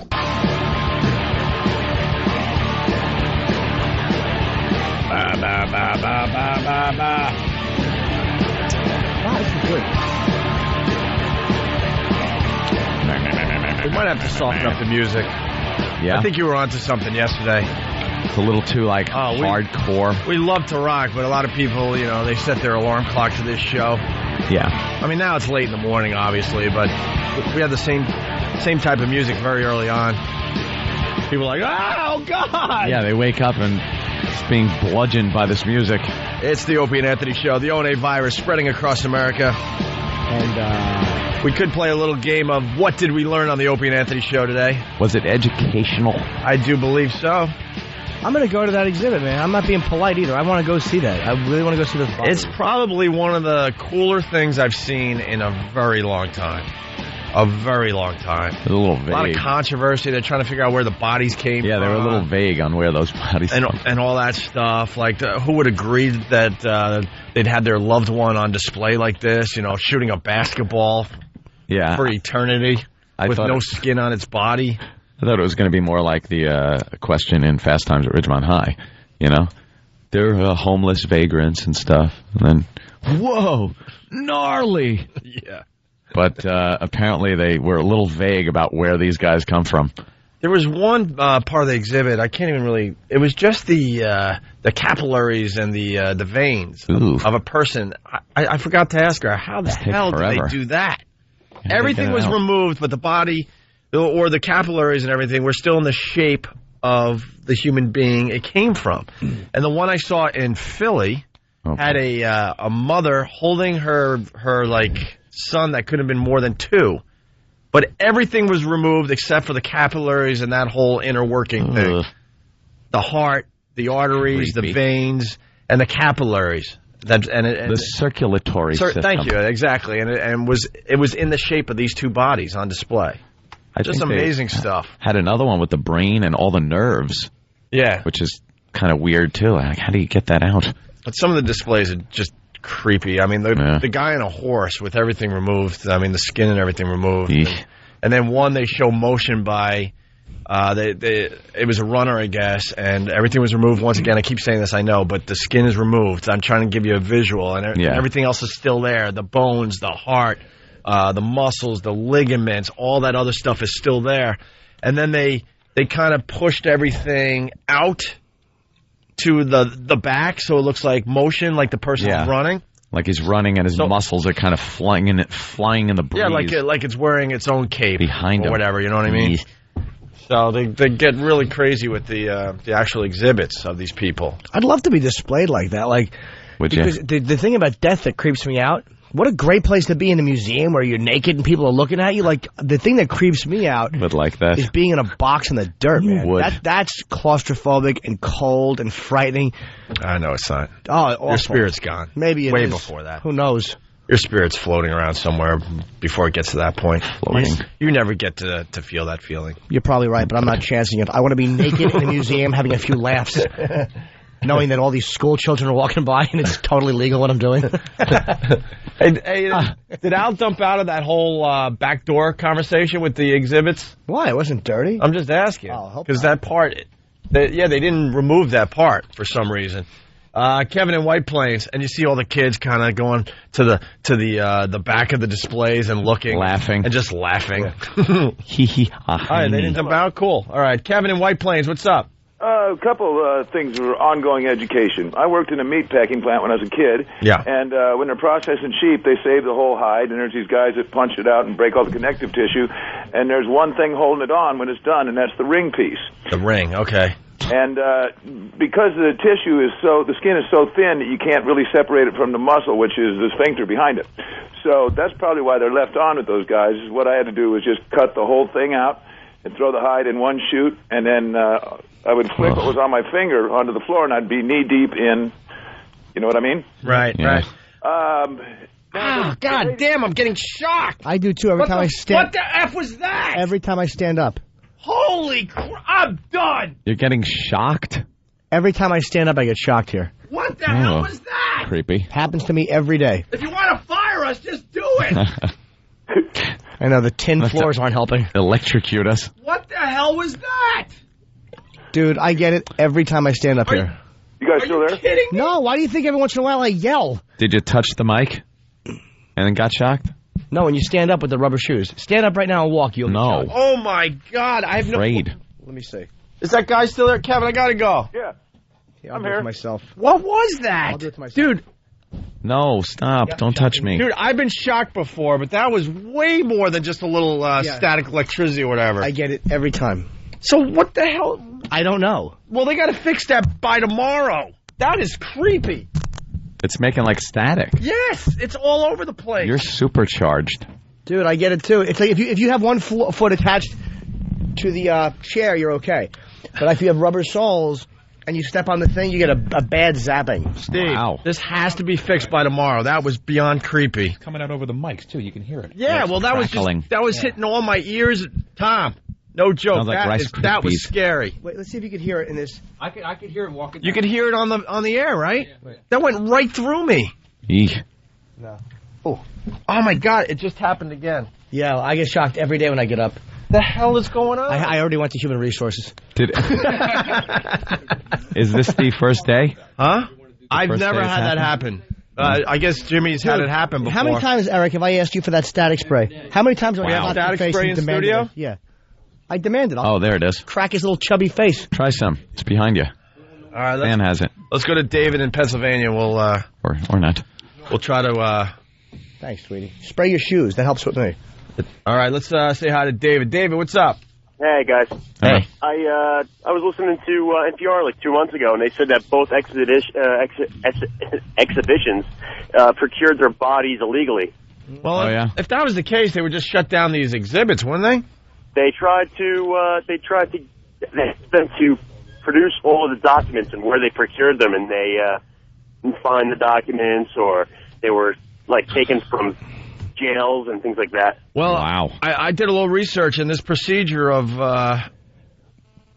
Ba, ba, ba, ba, ba, ba, ba. Wow, this is good. We might have to soften up the music. Yeah? I think you were onto something yesterday. It's a little too, hardcore. We love to rock, but a lot of people, they set their alarm clock to this show. Yeah. I mean, now it's late in the morning, obviously, but we had the same type of music very early on. People are like, oh, God! Yeah, they wake up and it's being bludgeoned by this music. It's the Opie and Anthony Show. The O&A virus spreading across America. And we could play a little game of what did we learn on the Opie and Anthony Show today? Was it educational? I do believe so. I'm going to go to that exhibit, man. I'm not being polite either. I want to go see that. I really want to go see this body. It's probably one of the cooler things I've seen in a very long time. A very long time. It's a little vague. A lot of controversy. They're trying to figure out where the bodies came from. Yeah, they were a little vague on where those bodies came from. And all that stuff. Like, who would agree that they'd had their loved one on display like this, shooting a basketball for eternity with no skin on its body? I thought it was going to be more like the question in Fast Times at Ridgemont High. They're homeless vagrants and stuff. And then, whoa, gnarly. Yeah. But apparently they were a little vague about where these guys come from. There was one part of the exhibit, I can't even really... It was just the capillaries and the veins of a person. I forgot to ask her, how the hell did they do that? Everything was removed, but the body... or the capillaries and everything were still in the shape of the human being it came from. And the one I saw in Philly had a mother holding her son that could have been more than 2. But everything was removed except for the capillaries and that whole inner working thing. The heart, the arteries, the veins, and the capillaries. The circulatory system. Thank you, exactly. And it was in the shape of these 2 bodies on display. Just amazing stuff. Had another one with the brain and all the nerves. Yeah. Which is kind of weird, too. Like, how do you get that out? But some of the displays are just creepy. I mean, the guy on a horse with everything removed. I mean, the skin and everything removed. And then one they show motion by... it was a runner, I guess, and everything was removed. Once again, I keep saying this, I know, but the skin is removed. I'm trying to give you a visual, and everything else is still there. The bones, the heart... the muscles, the ligaments, all that other stuff is still there. And then they kind of pushed everything out to the back, so it looks like motion, like the person's running. Like he's running and his muscles are kind of flying in the breeze. Yeah, like it's wearing its own cape behind or him. whatever, you know what I mean? So they get really crazy with the actual exhibits of these people. I'd love to be displayed like that. Because the thing about death that creeps me out, what a great place to be in a museum where you're naked and people are looking at you. Like, the thing that creeps me out is being in a box in the dirt, man. That's claustrophobic and cold and frightening. I know it's not. Oh, awful. Your spirit's gone. Maybe it Way is. before that. Who knows? Your spirit's floating around somewhere before it gets to that point. You never get to feel that feeling. You're probably right, but I'm not chancing it. I want to be naked in a museum having a few laughs. Knowing that all these school children are walking by and it's totally legal what I'm doing. Hey, did Al dump out of that whole backdoor conversation with the exhibits? Why? It wasn't dirty. I'm just asking. Because that part, they didn't remove that part for some reason. Kevin in White Plains, and you see all the kids kind of going to the back of the displays and looking. Laughing. And just laughing. Hee hee. All right, they didn't dump out? Cool. All right, Kevin in White Plains, what's up? A couple things were ongoing education. I worked in a meat packing plant when I was a kid. Yeah. And when they're processing sheep, they save the whole hide, and there's these guys that punch it out and break all the connective tissue. And there's one thing holding it on when it's done, and that's the ring piece. The ring, okay. And because the tissue is the skin is so thin that you can't really separate it from the muscle, which is the sphincter behind it. So that's probably why they're left on with those guys. What I had to do was just cut the whole thing out and throw the hide in one chute, and then I would flick what was on my finger onto the floor, and I'd be knee deep in, you know what I mean? Right, right. God damn, I'm getting shocked. I do too every time I stand. What the F was that? Every time I stand up. Holy crap, I'm done. You're getting shocked? Every time I stand up, I get shocked here. What the hell was that? Creepy. Happens to me every day. If you want to fire us, just do it. I know, the tin floors aren't helping. Electrocute us. What the hell was that? Dude, I get it every time I stand up here. You guys still there? Kidding me? No, why do you think every once in a while I yell? Did you touch the mic and then got shocked? No, when you stand up with the rubber shoes. Stand up right now and walk. You'll No. be shocked. Oh, my God. I have Afraid. Let me see. Is that guy still there? Kevin, I got to go. Yeah. I'll do it myself. What was that? I'll do it to myself. Dude, No, stop. Don't touch me. Dude, I've been shocked before, but that was way more than just a little static electricity or whatever. I get it every time. So what the hell? I don't know. Well, they got to fix that by tomorrow. That is creepy. It's making like static. Yes, it's all over the place. You're supercharged. Dude, I get it too. It's like if you have one foot attached to the chair, you're okay. But if you have rubber soles and you step on the thing, you get a bad zapping. Steve, this has to be fixed by tomorrow. That was beyond creepy. Coming out over the mics too, you can hear it. Yeah, well, that was hitting all my ears. Tom, no joke. Sounds like That was scary. Wait, let's see if you could hear it in this. I could hear it walking. You could hear it on the air, right? That went right through me. Eek. No. Oh my God! It just happened again. Yeah, I get shocked every day when I get up. The hell is going on? I already went to Human Resources. Is this the first day? Huh? I've first never day it's had that happened? happen. I guess Jimmy's had it happen before. How many times, Eric, have I asked you for that static spray? How many times have I Wow. got Static face spray and in demanded studio? it? Yeah. I demanded. Oh, there it is. Crack his little chubby face. Try some. It's behind you. All right, Dan has it. let's go to David in Pennsylvania. We'll or not. We'll try to. Thanks, sweetie. Spray your shoes. That helps with me. All right, let's say hi to David. David, what's up? Hey guys. Hey. I was listening to NPR like 2 months ago, and they said that both exhibitions procured their bodies illegally. Well, if that was the case, they would just shut down these exhibits, wouldn't they? They tried to get them to produce all of the documents and where they procured them, and they didn't find the documents, or they were like taken from jails and things like that. Well, wow. I did a little research, and this procedure of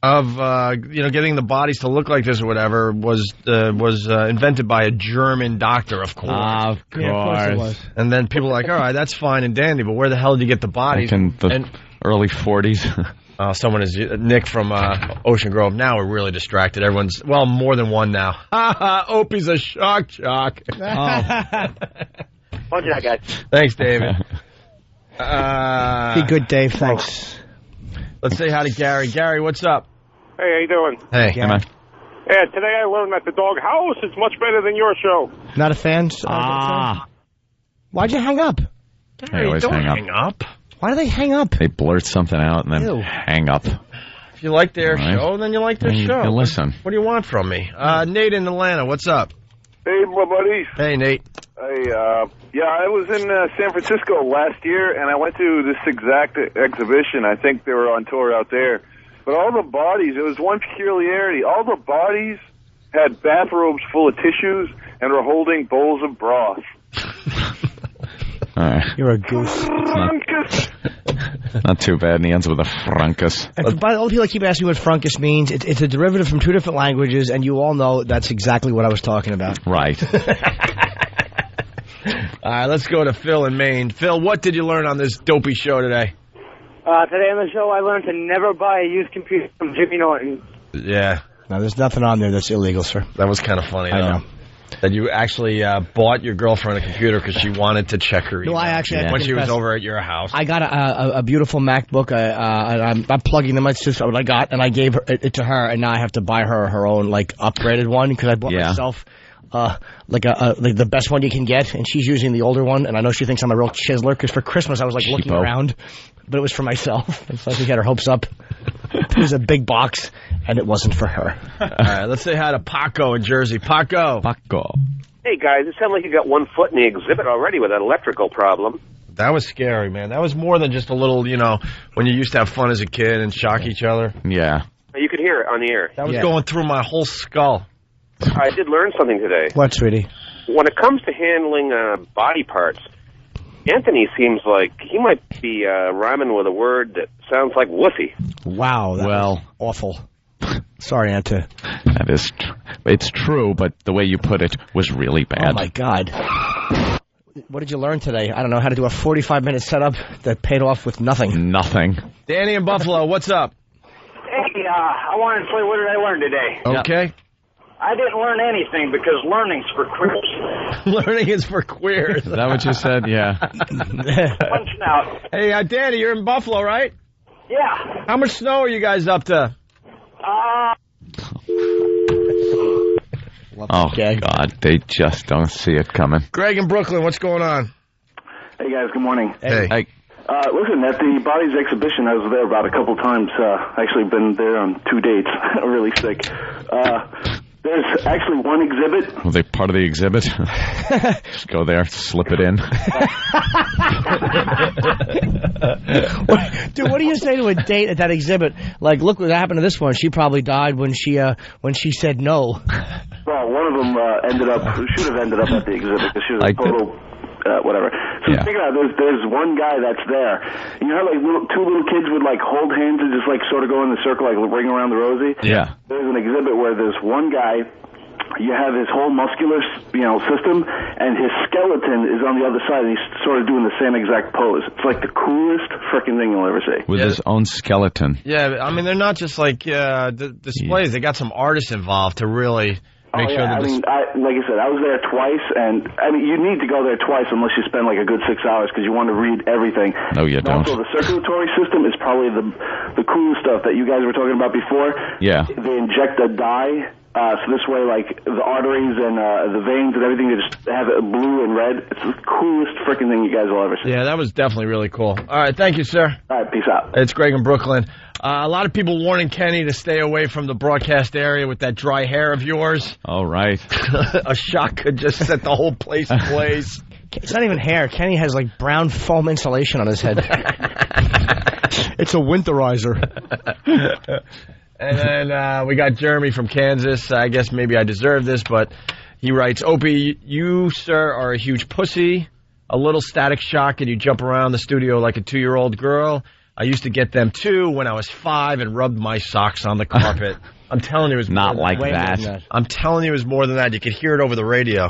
getting the bodies to look like this or whatever was invented by a German doctor, of course. Of course. Yeah, of course it was. And then people are like, all right, that's fine and dandy, but where the hell did you get the bodies? Like in the early 40s. Someone is Nick from Ocean Grove. Now we're really distracted. Everyone's, well, more than one now. Opie's a shock. Punch it out, guys. Thanks, David. Be good, Dave. Thanks. Let's say hi to Gary. Gary, what's up? Hey, how you doing? Hey, man. Yeah, today I learned that the Dog House is much better than your show. Not a fan? Why'd you hang up? They always don't hang up. Why do they hang up? They blurt something out and then Ew. hang up. If you like their show, then you like their Then show. you listen. What do you want from me? Nate in Atlanta, what's up? Hey, my buddies. Hey, Nate. Hey, I was in San Francisco last year, and I went to this exact exhibition. I think they were on tour out there. But all the bodies, it was one peculiarity. All the bodies had bathrobes full of tissues and were holding bowls of broth. You're a goose. Not too bad, and he ends with a frunkus. And by all the people that keep asking what frunkus means, it's a derivative from two different languages, and you all know that's exactly what I was talking about. Right. All right, let's go to Phil in Maine. Phil, what did you learn on this dopey show today? Today on the show, I learned to never buy a used computer from Jimmy Norton. Yeah. No, there's nothing on there that's illegal, sir. That was kind of funny. I know. That you actually bought your girlfriend a computer because she wanted to check her email. No, I actually when she was over at your house. I got a beautiful MacBook. I'm plugging them. It's just what I got, and I gave it to her, and now I have to buy her own like upgraded one because I bought myself like the best one you can get, and she's using the older one, and I know she thinks I'm a real chiseler because for Christmas I was like looking around, but it was for myself. It's like she had her hopes up. It was a big box, and it wasn't for her. All right, let's say hi to Paco in Jersey. Paco. Hey, guys, it sounds like you got one foot in the exhibit already with that electrical problem. That was scary, man. That was more than just a little, when you used to have fun as a kid and shock each other. Yeah. You could hear it on the air. That was going through my whole skull. I did learn something today. What, sweetie? When it comes to handling body parts, Anthony seems like he might be rhyming with a word that sounds like wussy. Wow, that was awful. Sorry, Anta. That is, it's true, but the way you put it was really bad. Oh my God! What did you learn today? I don't know how to do a 45-minute setup that paid off with nothing. Nothing. Danny in Buffalo, what's up? Hey, I wanted to say, what did I learn today? Okay. I didn't learn anything because learning's for queers. Learning is for queers. Is that what you said? Yeah. Punching out. Hey, Danny, you're in Buffalo, right? Yeah. How much snow are you guys up to? Oh, God. They just don't see it coming. Greg in Brooklyn, what's going on? Hey, guys. Good morning. Hey. Listen, at the Bodies exhibition, I was there about a couple times. Actually been there on 2 dates. Really sick. There's actually one exhibit. Were they part of the exhibit? Just go there, slip it in. Dude, what do you say to a date at that exhibit? Like, look what happened to this one. She probably died when she said no. Well, one of them should have ended up at the exhibit because she was a total... whatever. So check it out. There's one guy that's there. You know how like two little kids would like hold hands and just like sort of go in the circle, like ring around the rosy? Yeah. There's an exhibit where there's one guy. You have his whole muscular, system, and his skeleton is on the other side, and he's sort of doing the same exact pose. It's like the coolest freaking thing you'll ever see. With his own skeleton. Yeah, I mean, they're not just like displays. They got some artists involved to really... Make sure that like I said, I was there twice, and I mean, you need to go there twice unless you spend like a good 6 hours because you want to read everything. No, you don't. Also, the circulatory system is probably the coolest stuff that you guys were talking about before. Yeah. They inject a dye, so this way, like the arteries and the veins and everything, they just have it blue and red. It's the coolest freaking thing you guys will ever see. Yeah, that was definitely really cool. All right, thank you, sir. All right, peace out. It's Greg in Brooklyn. A lot of people warning Kenny to stay away from the broadcast area with that dry hair of yours. Oh, right. A shock could just set the whole place ablaze. It's not even hair. Kenny has like brown foam insulation on his head. It's a winterizer. And then we got Jeremy from Kansas. I guess maybe I deserve this, but he writes, Opie, you, sir, are a huge pussy, a little Static Shock, and you jump around the studio like a 2-year-old girl. I used to get them, too, when I was 5 and rubbed my socks on the carpet. I'm telling you it was not like that. I'm telling you it was more than that. You could hear it over the radio.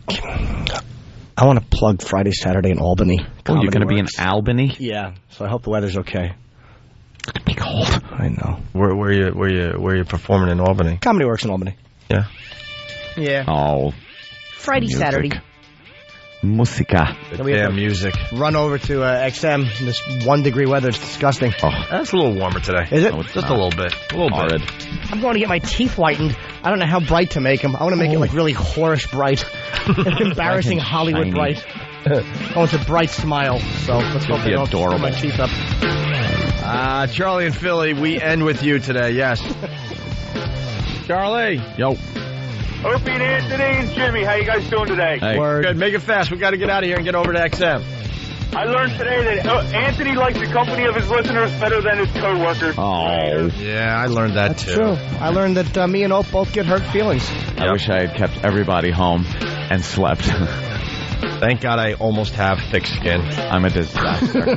I want to plug Friday, Saturday in Albany. Oh, you're going to be in Albany? Yeah, so I hope the weather's okay. It's going to be cold. I know. Where are you performing in Albany? Comedy Works in Albany. Yeah. Yeah. Oh. Friday, music. Saturday. Musica. Damn music. Run over to XM. This 1 degree weather. It's disgusting. Oh, that's a little warmer today. Is it? No, just a little bit. A little Horrid. I'm going to get my teeth whitened. I don't know how bright to make them. I want to make it like really whorish bright. Embarrassing Hollywood shiny. bright. Going to bright smile. So let's hope they don't screw my teeth up. Charlie and Philly, we end with you today. Yes. Charlie. Yo. Opie and Anthony and Jimmy, how you guys doing today? Hey. Good. Make it fast. We got to get out of here and get over to XM. I learned today that Anthony likes the company of his listeners better than his coworkers. Oh. Yeah, I learned that That's too. true. I learned that me and Ope both get hurt feelings. I wish I had kept everybody home and slept. Thank God I almost have thick skin. I'm a disaster.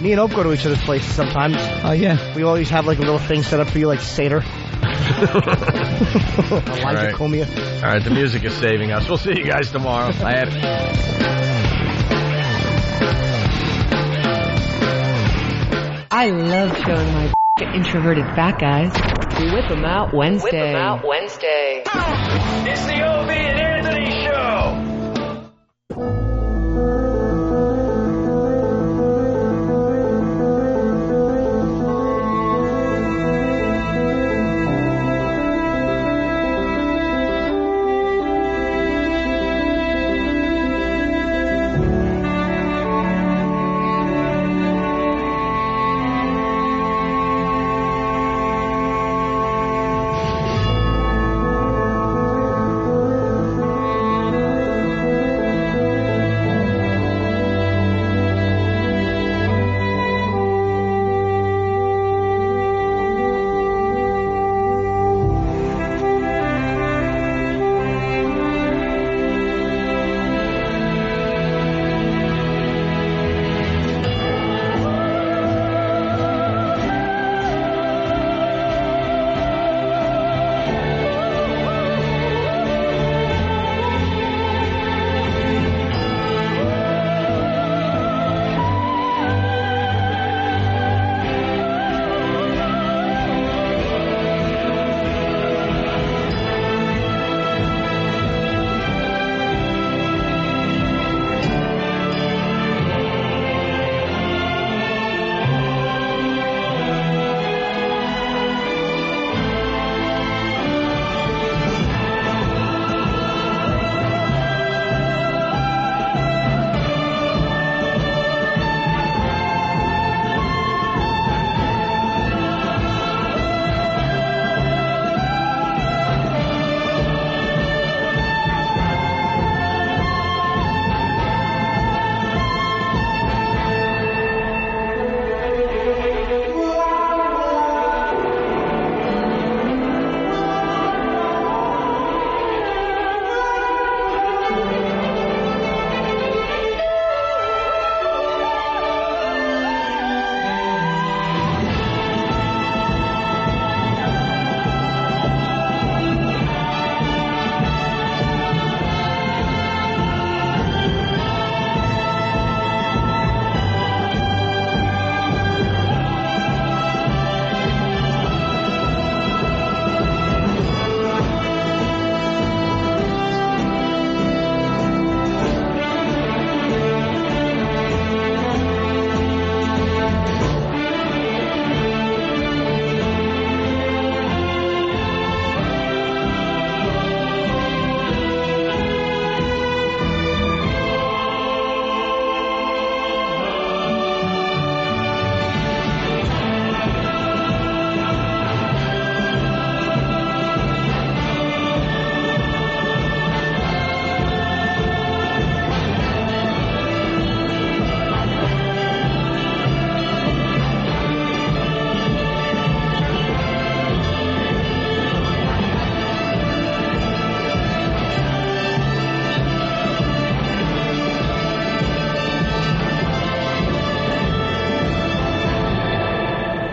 Me and Ope go to each other's places sometimes. Oh, yeah. We always have like a little thing set up for you, like Seder. Elijah Comia. All right, the music is saving us. We'll see you guys tomorrow. I love showing my Introverted fat guys. Whip 'em out Wednesday. Whip 'em out Wednesday. It's the Opie and Anthony Show.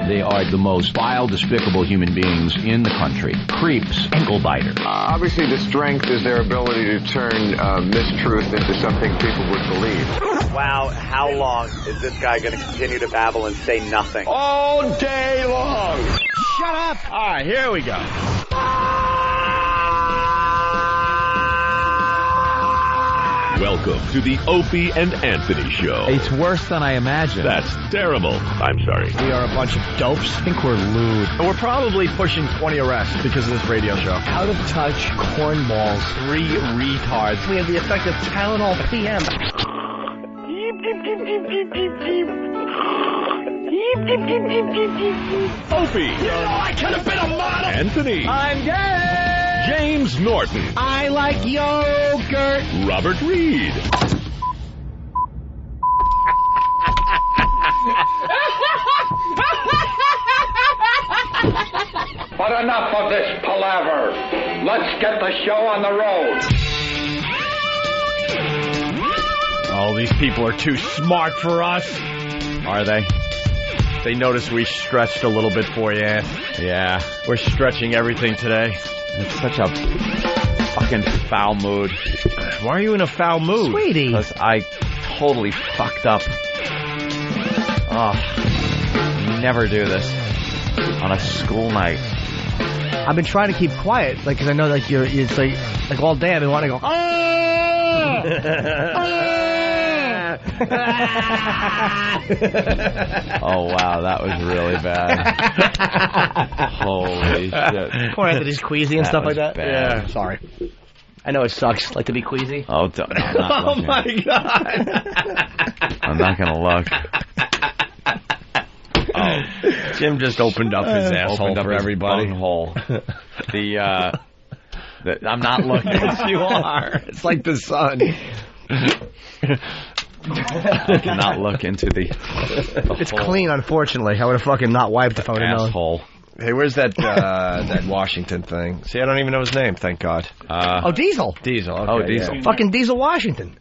They are the most vile, despicable human beings in the country. Creeps, ankle biters. Obviously, the strength is their ability to turn mistruth into something people would believe. Wow, how long is this guy going to continue to babble and say nothing? All day long. Shut up. All right, here we go. Welcome to the Opie and Anthony Show. It's worse than I imagined. That's terrible. I'm sorry. We are a bunch of dopes. I think we're lewd. And we're probably pushing 20 arrests because of this radio show. Out of touch cornballs. 3 retards. We have the effect of Tylenol PM. Opie. You know I could have been a model. Anthony. I'm gay. James Norton. I like yogurt. Robert Reed. But enough of this palaver. Let's get the show on the road. Oh, these people are too smart for us. Are they? They notice we stretched a little bit for you, Yeah, we're stretching everything today. It's such a fucking foul mood. Why are you in a foul mood? Sweetie. Because I totally fucked up. Oh, never do this. on a school night. I've been trying to keep quiet, like, because I know that it's like all day I've been wanting to go, Oh, wow, that was really bad. Holy shit. Poor Anthony's queasy and stuff like that. Bad. Yeah, sorry. I know it sucks, like to be queasy. Oh, no, I'm not looking. My God. I'm not going to look. Oh, Jim just opened up his asshole for everybody. Hole. I'm not looking. Yes, you are. It's like the sun. I cannot look into the It's hole. clean, unfortunately. I would have fucking not wiped if I would have known. Asshole. Hey, where's that that Washington thing? See, I don't even know his name, thank God. Diesel. Diesel. Okay, Oh, Diesel. yeah. Fucking Diesel Washington.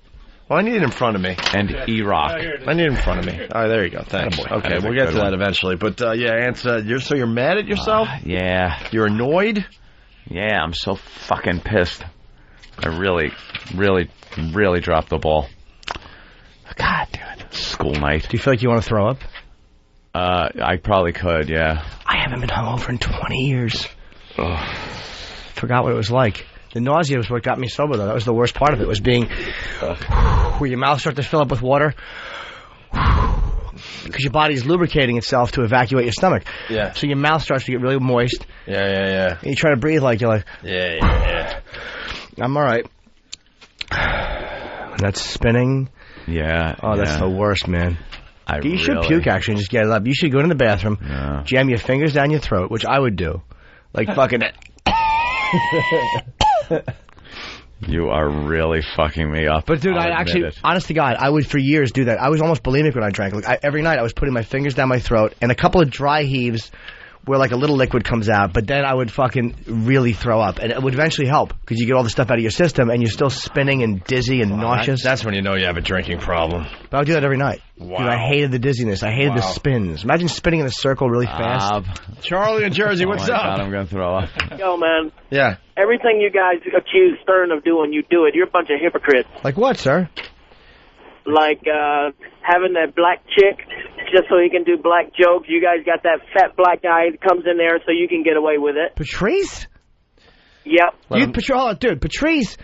Well, I need it in front of me. And E-Rock. I need it in front of me. All right, there you go. Thanks. Attaboy. Okay, That is a we'll get good to that one. eventually. But, yeah, Ants, you're mad at yourself? Yeah. You're annoyed? Yeah, I'm so fucking pissed. I really, really, really dropped the ball. God damn it. School night. Do you feel like you want to throw up? I probably could, yeah. I haven't been hungover in 20 years. Ugh. Forgot what it was like. The nausea was what got me sober, though. That was the worst part of it, was being where your mouth starts to fill up with water because your body's lubricating itself to evacuate your stomach. Yeah. So your mouth starts to get really moist. Yeah. And you try to breathe like you're like... Yeah. I'm all right. That's spinning. Yeah. Oh, that's the worst, man. You should puke, actually, and just get it up. You should go into the bathroom, jam your fingers down your throat, which I would do. Like fucking... You are really fucking me up. But dude, I actually, honest to God, I would for years do that. I was almost bulimic when I drank. Like every night, I was putting my fingers down my throat, and a couple of dry heaves where like a little liquid comes out. But then I would fucking really throw up, and it would eventually help because you get all the stuff out of your system, and you're still spinning and dizzy and nauseous. That's when you know you have a drinking problem. But I would do that every night. Wow. Dude, I hated the dizziness. I hated the spins. Imagine spinning in a circle really fast. Charlie in Jersey, what's up? God, I'm going to throw up. Yo, man. Yeah. Everything you guys accuse Stern of doing, you do it. You're a bunch of hypocrites. Like what, sir? Like having that black chick just so he can do black jokes. You guys got that fat black guy that comes in there so you can get away with it. Patrice? Yep. Dude, Patrice,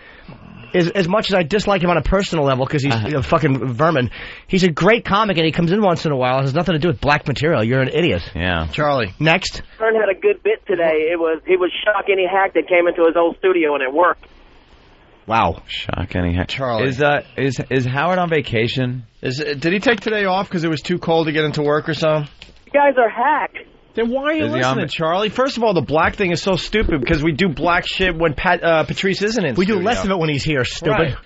as much as I dislike him on a personal level because he's a fucking vermin, he's a great comic and he comes in once in a while. It has nothing to do with black material. You're an idiot. Yeah. Charlie. Next. Stern had a good bit today. He was shock any hack that came into his old studio and it worked. Wow. Shock any heck. Charlie. Is Howard on vacation? Did he take today off because it was too cold to get into work or something? You guys are hacked. Then why are you Is he listening, on- Charlie? First of all, the black thing is so stupid because we do black shit when Patrice isn't in We do studio. less of it when he's here, stupid. Right.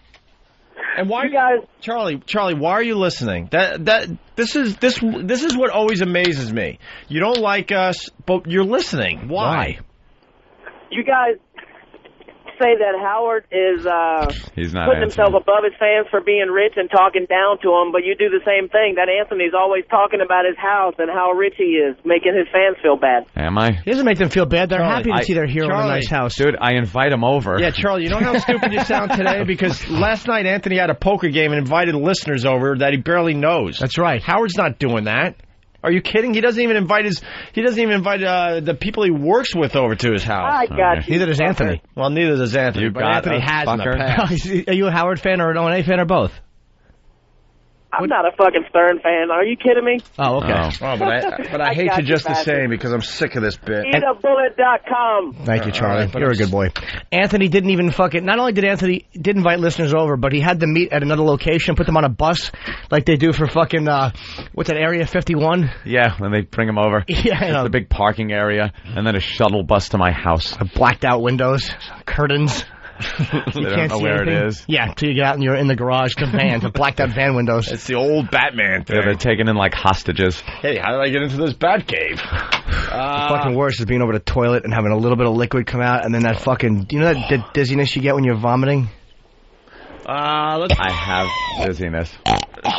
And why, You guys, Charlie, why are you listening? This is what always amazes me. You don't like us, but you're listening. Why? you guys say that Howard is He's not putting himself answering. above his fans for being rich and talking down to them, but you do the same thing. That Anthony's always talking about his house and how rich he is, making his fans feel bad. Am I? He doesn't make them feel bad. They're Charlie, happy to see their hero in a Charlie. nice house. Dude, I invite him over. Yeah, Charlie, you know how stupid you sound today? Because last night Anthony had a poker game and invited listeners over that he barely knows. That's right. Howard's not doing that. Are you kidding? He doesn't even invite the people he works with over to his house. I got you. Neither does Anthony. Well, neither does Anthony. You but got Anthony us, has in the fucker. past. Are you a Howard fan or an O&A fan or both? I'm not a fucking Stern fan. Are you kidding me? Oh, okay. Oh, but I hate got you you, just the bastard. same because I'm sick of this bit. EatABullet.com. Thank you, Charlie. All right, but You're a good boy. Anthony didn't even fucking... Not only did Anthony did invite listeners over, but he had them meet at another location, put them on a bus like they do for fucking... what's that, Area 51? Yeah, when they bring him over. Yeah, I It's know. a big parking area, and then a shuttle bus to my house. Blacked out windows, curtains. They You don't can't know see where anything. it is. Yeah, till you get out and you're in the garage, the van, the blacked out van windows. It's the old Batman thing. Yeah, they're taken in like hostages. Hey, how did I get into this bat cave? The fucking worst is being over the toilet and having a little bit of liquid come out, and then that fucking... You know that dizziness you get when you're vomiting? I have dizziness.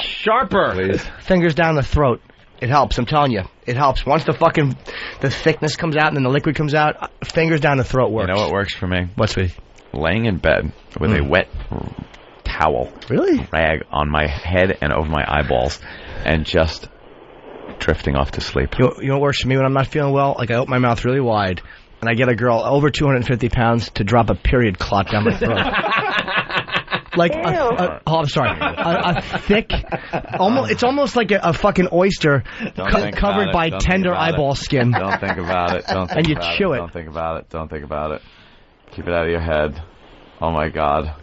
Sharper. Please. Fingers down the throat. It helps, I'm telling you. It helps. Once the thickness comes out and then the liquid comes out, fingers down the throat works. You know what works for me? What's me? Laying in bed with a wet towel. Really? Rag on my head and over my eyeballs. And just drifting off to sleep. You know what works for me when I'm not feeling well? Like I open my mouth really wide, and I get a girl over 250 pounds to drop a period clot down my throat. Like I'm sorry, a thick, it's almost like a fucking oyster covered by tender eyeball skin. Don't think about it. Don't think and you about chew it. it. Don't think about it. Don't think about it. Keep it out of your head. Oh my God,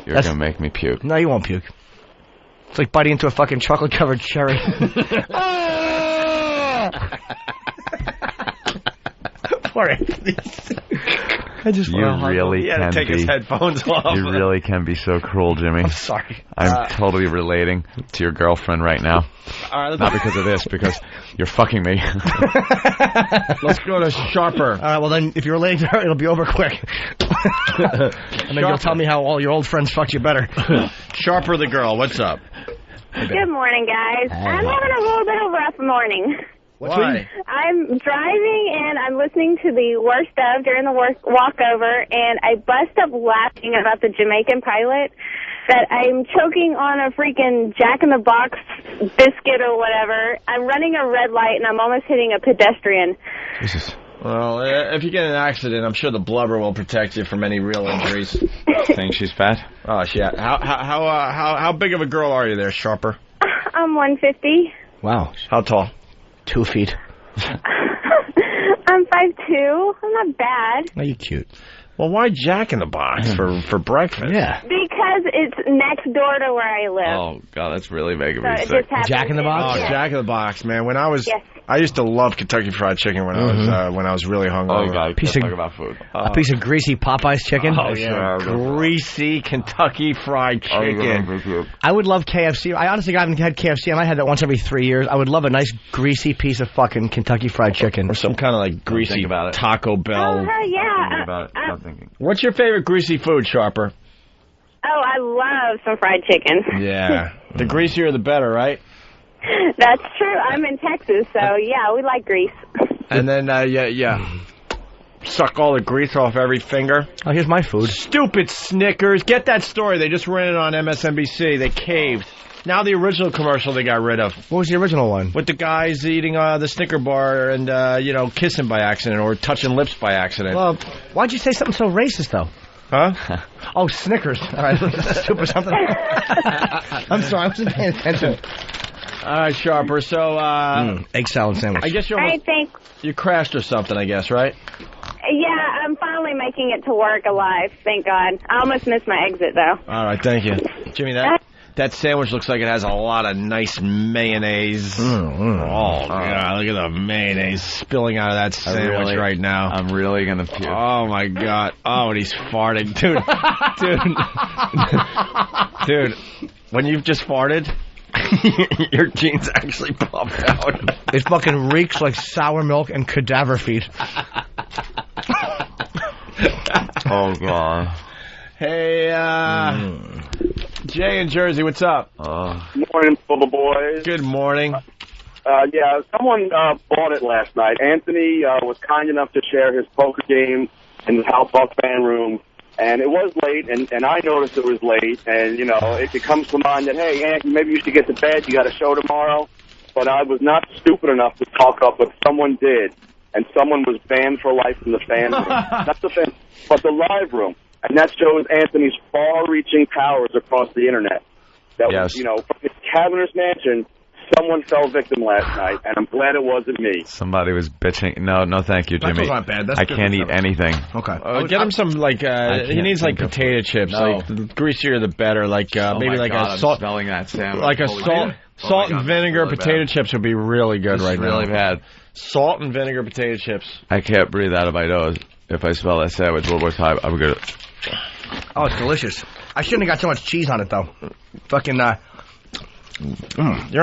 you're gonna make me puke. No, you won't puke. It's like biting into a fucking chocolate-covered cherry. Poor Anthony. I just You really can take be. his headphones off. You really can be so cruel, Jimmy. I'm sorry. I'm totally relating to your girlfriend right now. All right, not because of this, because you're fucking me. Let's go to Sharper. All right, well then, if you're relating to her, it'll be over quick. And then you'll tell me how all your old friends fucked you better. Sharper the girl, what's up? Good morning, guys. I'm having a little bit of a rough morning. Why? I'm driving and I'm listening to the worst of during the walkover, and I bust up laughing about the Jamaican pilot that I'm choking on a freaking Jack-in-the-Box biscuit or whatever. I'm running a red light and I'm almost hitting a pedestrian. Jesus. Well, if you get in an accident, I'm sure the blubber will protect you from any real injuries. Think she's fat? Oh, shit. How big of a girl are you there, Sharper? I'm 150. Wow. How tall? 2 feet. I'm 5'2". I'm not bad. Oh, you cute. Well, why Jack in the Box for breakfast? Yeah. Because it's next door to where I live. Oh God, that's really making So me it sick. just happens Jack in the Box? Oh, Jack in the Box, man. When I was, Yes. I used to love Kentucky Fried Chicken when I was really hungry. Oh God, Piece let's of- talk about food. A piece of greasy Popeyes chicken. Oh yeah, greasy Kentucky Fried Chicken. I would love KFC. I honestly haven't had KFC. I might have that once every 3 years. I would love a nice greasy piece of fucking Kentucky Fried Chicken. Or some kind of like greasy Taco Bell. Oh, hell yeah. About it. Stop thinking. What's your favorite greasy food, Sharper? Oh, I love some fried chicken. Yeah. The greasier the better, right? That's true. I'm in Texas, so yeah, we like grease. And then, suck all the grease off every finger. Oh, here's my food. Stupid Snickers. Get that story. They just ran it on MSNBC. They caved. Now the original commercial they got rid of. What was the original one? With the guys eating the Snicker bar and, kissing by accident or touching lips by accident. Well, why'd you say something so racist, though? Huh? Oh, Snickers. All right, stupid something. I'm sorry, I wasn't paying attention. All right, Sharper. So, egg salad sandwich. I guess Thanks. you crashed or something, I guess, right? Yeah, I'm finally making it to work alive, thank God. I almost missed my exit, though. All right, thank you. Jimmy, that sandwich looks like it has a lot of nice mayonnaise. Oh, God, look at the mayonnaise spilling out of that sandwich right now. I'm really going to puke. Oh, my God. Oh, and he's farting. Dude, when you've just farted, your jeans actually pop out. It fucking reeks like sour milk and cadaver feet. Oh, God. Hey, Jay in Jersey, what's up? Morning, Bubba Boys. Good morning. Yeah, someone bought it last night. Anthony was kind enough to share his poker game in the House Buck fan room, and it was late, and I noticed it was late, and, it comes to mind that, hey, Anthony, maybe you should get to bed, you got a show tomorrow, but I was not stupid enough to talk up, but someone did, and someone was banned for life from the fan room. Not the fan, but the live room. And that shows Anthony's far-reaching powers across the internet. That was, from his cavernous mansion, someone fell victim last night, and I'm glad it wasn't me. Somebody was bitching. No, thank you, Jimmy. That's not bad. That's I good can't stuff. eat anything. Okay. Get him some, he needs, potato chips. No. Like, the greasier the better. Like, maybe like God, a salt. I'm smelling that sandwich. Like a Holy salt God, and vinegar really potato bad. chips would be really good This right is now. really bad. Salt and vinegar potato chips. I can't breathe out of my nose. If I smell that sandwich one more time, I'm going to... Oh, it's delicious. I shouldn't have got so much cheese on it, though. Fucking, You're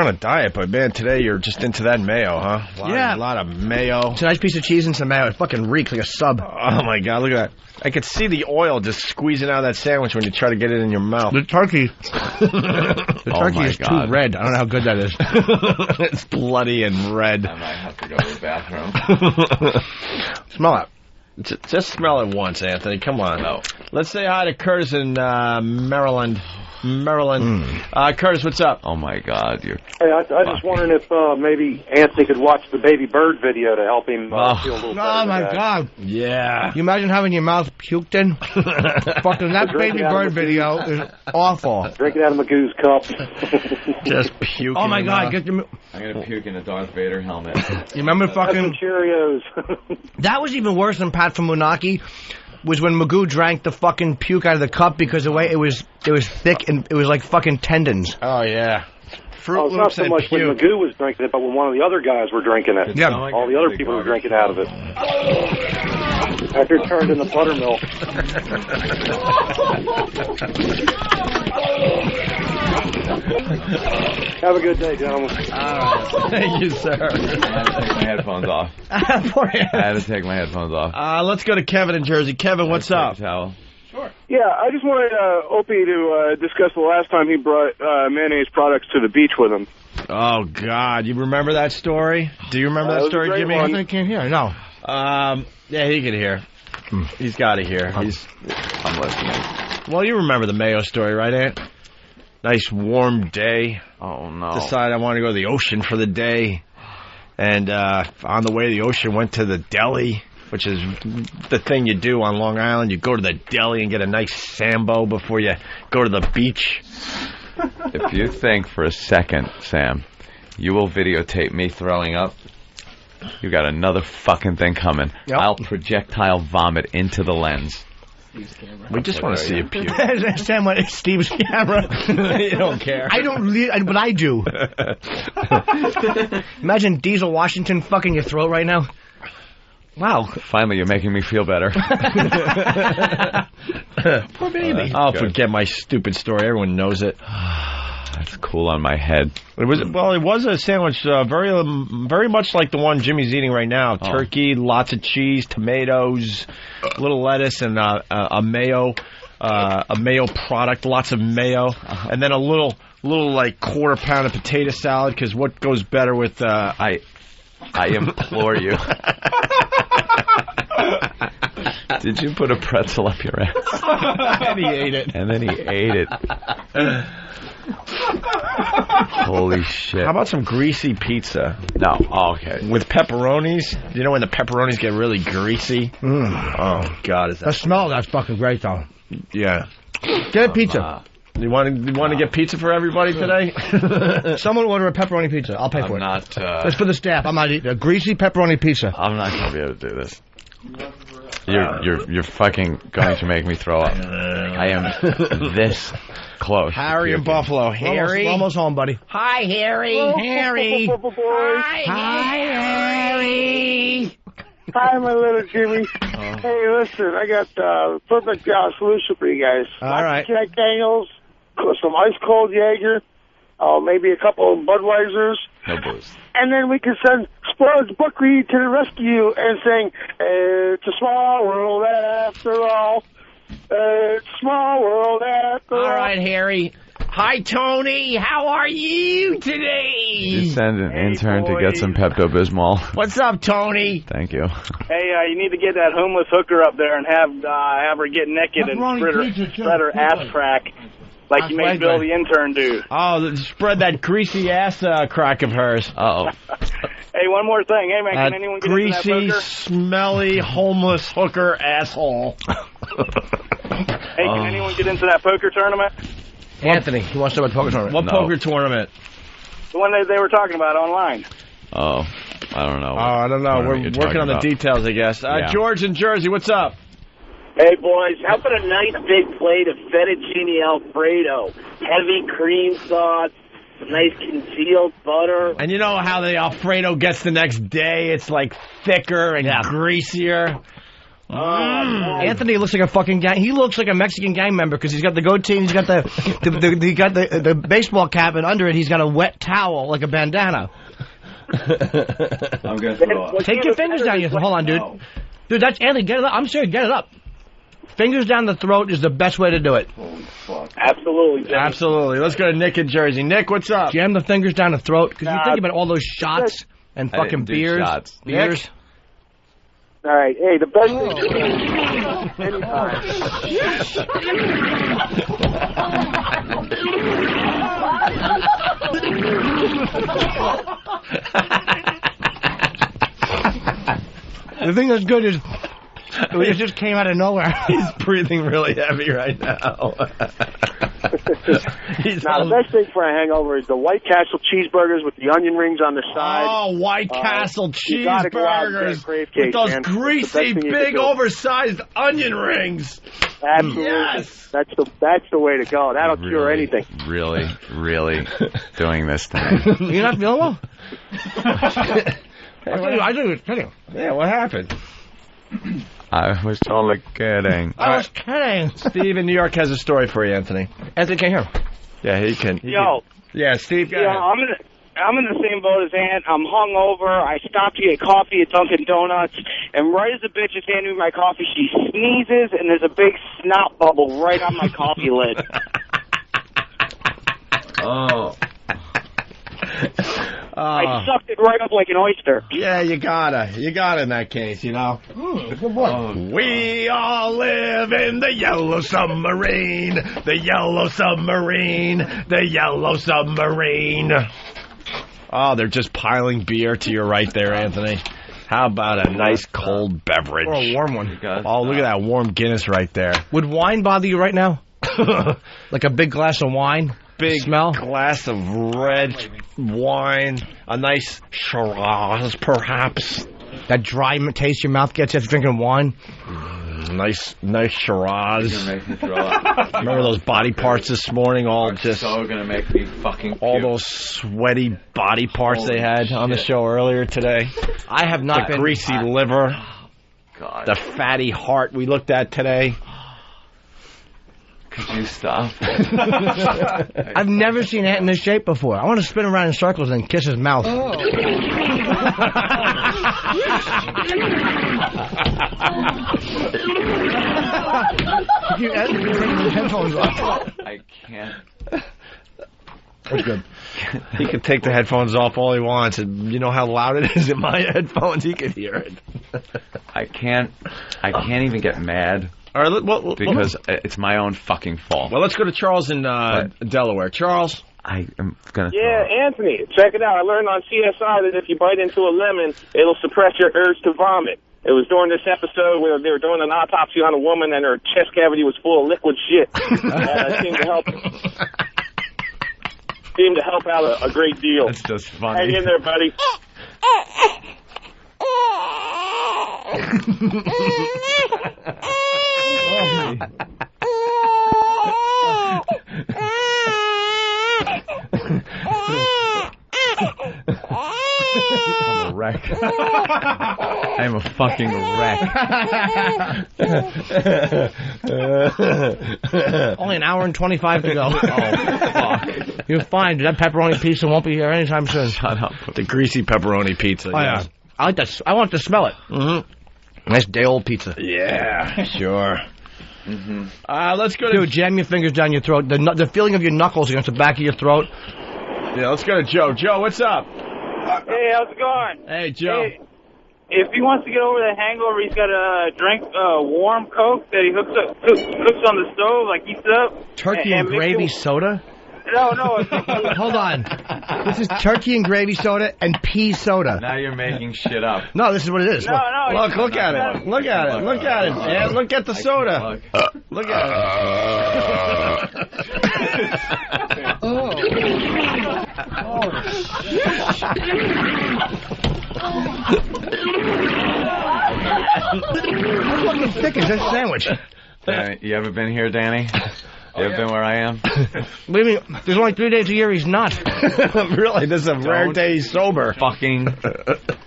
on a diet, but man, today you're just into that mayo, huh? Yeah. A lot of mayo. It's a nice piece of cheese and some mayo. It fucking reeks like a sub. Oh my God, look at that. I could see the oil just squeezing out of that sandwich when you try to get it in your mouth. The turkey. The turkey is God. too red. I don't know how good that is. It's bloody and red. I might have to go to the bathroom. Smell it. Just smell it once, Anthony. Come on. No. Let's say hi to Curtis in Maryland. Maryland. Curtis, what's up? Oh, my God. You're... Hey, I just wondering if maybe Anthony could watch the Baby Bird video to help him feel a little better. Oh, my God. Yeah. You imagine having your mouth puked in? Fucking that Baby Bird video is awful. Drink it out of Magoo's cup. Just puke. Oh, my God. I'm going to puke in a Darth Vader helmet. You remember fucking... Cheerios. That was even worse than Pat from Moonaki. Was when Magoo drank the fucking puke out of the cup because the way it was thick and it was like fucking tendons. Oh, yeah. Fruit It's not so much when Magoo was drinking it, but when one of the other guys were drinking it. Yeah. All the other people were drinking out of it. After it turned into buttermilk. Have a good day, gentlemen. Thank you, sir. I had to take my headphones off. I had to take my headphones off. Let's go to Kevin in Jersey. Kevin, what's up? Towel. Yeah, I just wanted Opie to discuss the last time he brought mayonnaise products to the beach with him. Oh, God. You remember that story? Do you remember that story, Jimmy? I can't hear. No. Yeah, he can hear. He's got to hear. I'm listening. Well, you remember the Mayo story, right, Ant? Nice warm day. Oh, no. Decided I wanted to go to the ocean for the day. And on the way to the ocean, went to the deli, which is the thing you do on Long Island. You go to the deli and get a nice Sambo before you go to the beach. If you think for a second, Sam, you will videotape me throwing up, you got another fucking thing coming. Yep. I'll projectile vomit into the lens. We just want to see you puke. Sam went, it's Steve's camera. You don't care. I don't, but I do. Imagine Diesel Washington fucking your throat right now. Wow. Finally, you're making me feel better. Poor baby. I'll forget my stupid story. Everyone knows it. That's cool on my head. It was a sandwich very much like the one Jimmy's eating right now. Turkey, lots of cheese, tomatoes, a little lettuce, and a mayo product, lots of mayo, and then a little like quarter pound of potato salad. Because what goes better with I implore you. Did you put a pretzel up your ass? And he ate it. And then he ate it. Holy shit. How about some greasy pizza? No. Oh, okay. With pepperonis? You know when the pepperonis get really greasy? Oh, God. Is that the smell of that's fucking great, though. Yeah. Get a pizza. You want to get pizza for everybody today? Someone order a pepperoni pizza. I'll pay for it. That's for the staff. I'm not eating a greasy pepperoni pizza. I'm not going to be able to do this. You're fucking going to make me throw up. I am this close. Harry in Buffalo. Harry? We're almost home, buddy. Hi, Harry. Harry. Hi, Harry. Hi, my little Jimmy. Hey, listen, I got the perfect solution for you guys. All right. Jack Daniels, some ice-cold Jaeger, maybe a couple of Budweisers. No booze. And then we can send Spoiled Buckley to the rescue and sing, it's a small world after all. It's a small world after all. All right, Harry. Hi, Tony. How are you today? You send an intern to get some Pepto-Bismol. What's up, Tony? Thank you. Hey, you need to get that homeless hooker up there and have her get naked and spread her ass crack. Like you made Bill the intern do. Oh, spread that greasy ass crack of hers. Uh-oh. Hey, one more thing. Hey, man, can anyone get into that greasy, poker? smelly, homeless hooker asshole. Hey, can anyone get into that poker tournament? Anthony, he wants to know about poker tournament. What poker tournament? The one that they were talking about online. Oh, I don't know. I don't know. We're working on the details, I guess. Yeah. George in Jersey, what's up? Hey, boys, how about a nice big plate of fettuccine Alfredo? Heavy cream sauce, nice congealed butter. And you know how the Alfredo gets the next day? It's like thicker and greasier. Anthony looks like a fucking gang. He looks like a Mexican gang member because he's got the goatee and he's got the baseball cap, and under it he's got a wet towel like a bandana. I'm gonna throw up. Take your fingers down your throat. Hold on, dude. Dude, that's Anthony. Get it up. I'm serious. Get it up. Fingers down the throat is the best way to do it. Holy fuck. Absolutely, Jimmy. Absolutely. Let's go to Nick in Jersey. Nick, what's up? Jam the fingers down the throat because you think about all those shots and I fucking didn't do beers. shots. Beers. Nick? All right. Hey, the best thing anytime. The thing that's good is it just came out of nowhere. He's breathing really heavy right now. Now, the best thing for a hangover is the White Castle cheeseburgers with the onion rings on the side. Oh, White Castle you gotta go out and get a cheeseburgers crave cake, with those man. greasy, It's the best thing you big, can do. oversized onion rings. Absolutely. Yes. That's the way to go. That'll cure anything. Really doing this to me. You're not feeling well? I do. Yeah, what happened? I was totally kidding. I was kidding. Steve in New York has a story for you, Anthony. Anthony can't hear him. Yeah, he can. Yo. Yeah, Steve, go Yeah, ahead. I'm in the same boat as Ant. I'm hungover. I stopped to get coffee at Dunkin' Donuts, and right as the bitch is handing me my coffee, she sneezes, and there's a big snot bubble right on my coffee lid. Oh. I sucked it right up like an oyster. Yeah, you gotta in that case, you know. Good boy. We all live in the yellow submarine, the yellow submarine, the yellow submarine. Oh, they're just piling beer to your right there, Anthony. How about a nice cold beverage? Or a warm one. Oh, look at that warm Guinness right there. Would wine bother you right now? Like a big glass of wine? Big smell? Glass of red wine, a nice Shiraz, perhaps. That dry taste your mouth gets after drinking wine? Nice Shiraz. You're gonna make me throw up. Remember those body parts this morning? All just so gonna make me fucking puke. all those sweaty body parts Holy they had on the shit. show earlier today. I have not The been... greasy liver, God. the fatty heart we looked at today. Could you stop? I've never seen Ant in this shape before. I want to spin around in circles and kiss his mouth. You take the headphones off. I can't. That's good. He can take the headphones off all he wants, and you know how loud it is in my headphones. He can hear it. I can't even get mad. All right, because it's my own fucking fault. Well, let's go to Charles in Delaware. Charles? I am going to... Yeah, Anthony, check it out. I learned on CSI that if you bite into a lemon, it'll suppress your urge to vomit. It was during this episode where they were doing an autopsy on a woman and her chest cavity was full of liquid shit. And it seemed to help out a great deal. That's just funny. Hang in there, buddy. I'm a wreck. I'm a fucking wreck. Only an hour and 25 to go. Oh, fuck. You're fine. That pepperoni pizza won't be here anytime soon. Shut up. The greasy pepperoni pizza. Oh, yeah. I like that. I want to smell it. Mm-hmm. Nice day-old pizza. Yeah, sure. Mm-hmm. Let's go to... Dude, jam your fingers down your throat. The feeling of your knuckles against the back of your throat. Yeah, let's go to Joe. Joe, what's up? Hey, how's it going? Hey, Joe. Hey, if he wants to get over the hangover, he's got to drink warm Coke that he hooks on the stove, like heats up. Turkey and gravy soda? No. Hold on. This is turkey and gravy soda and pea soda. Now you're making shit up. No, this is what it is. No. Look at it. Look at it. Look at it, man. Look at the soda. Look at it. How fucking thick is this sandwich? Danny, you ever been here, Danny? You ever been where I am? What do you mean? There's only 3 days a year he's not. Really, this is a rare day he's sober. Fucking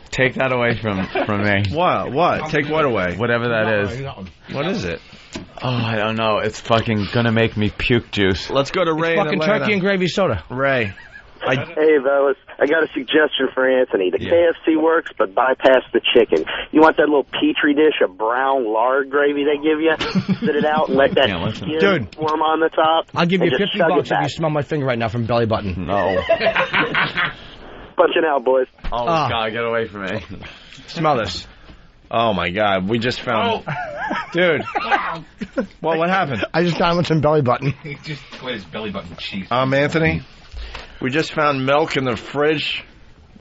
take that away from me. What? Take what away? Whatever that is. What is it? Oh, I don't know. It's fucking gonna make me puke juice. Let's go to Ray. It's fucking turkey and gravy soda. Ray. Hey, fellas, I got a suggestion for Anthony. The KFC works, but bypass the chicken. You want that little petri dish of brown lard gravy they give you? Sit it out and let that skin form on the top. I'll give you and just $50 chug it if back. you smell my finger right now from belly button. No. Punching out, boys. Oh, God, get away from me. Smell this. Oh, my God. We just found... Dude. Well, what happened? I just found some belly button. He just put his belly button with cheese. Anthony, we just found milk in the fridge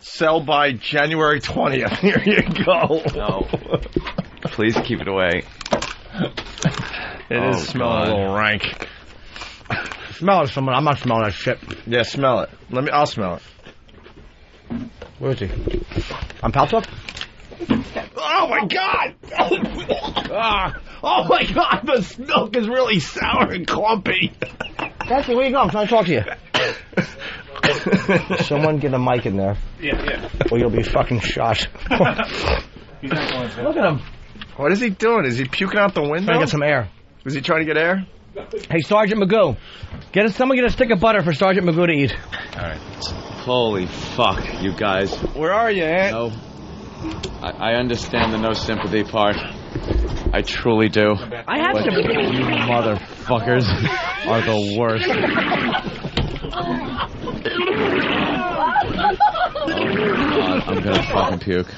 Sell by January 20th. Here you go. No. Please keep it away. It is smelling a little rank. Smell it, someone. I'm not smelling that shit. Yeah, smell it. I'll smell it. Where is he? On Paltalk? Oh my God! Oh my God! The milk is really sour and clumpy. Cassie, where you going? I'm trying to talk to you. Someone get a mic in there. Yeah. Or you'll be fucking shot. Look at him. What is he doing? Is he puking out the window? Trying to get some air. Is he trying to get air? Hey, Sergeant Magoo. Someone get a stick of butter for Sergeant Magoo to eat. All right. Holy fuck, you guys. Where are you, Ant? No. I understand the no sympathy part. I truly do. I have sympathy. You motherfuckers are the worst. Oh, God, I'm gonna fucking puke.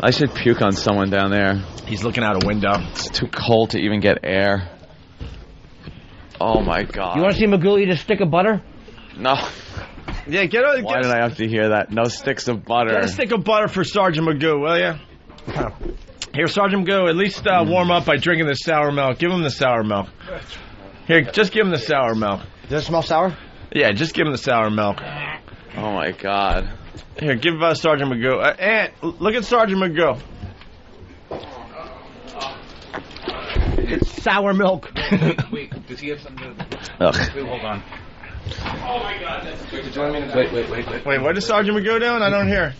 I should puke on someone down there. He's looking out a window. It's too cold to even get air. Oh my God. You want to see Magoo eat a stick of butter? No. Yeah, Why did I have to hear that? No sticks of butter. Get a stick of butter for Sergeant Magoo, will you? Here, Sergeant Magoo, at least warm up by drinking the sour milk. Give him the sour milk. Here, just give him the sour milk. Does it smell sour? Yeah, just give him the sour milk. Oh my God. Here, give Sergeant Magoo. Ant, look at Sergeant Magoo. It's sour milk. Wait, does he have something to... Ugh. Hold on. Oh my God. Wait, what is Sergeant Magoo doing? I don't hear.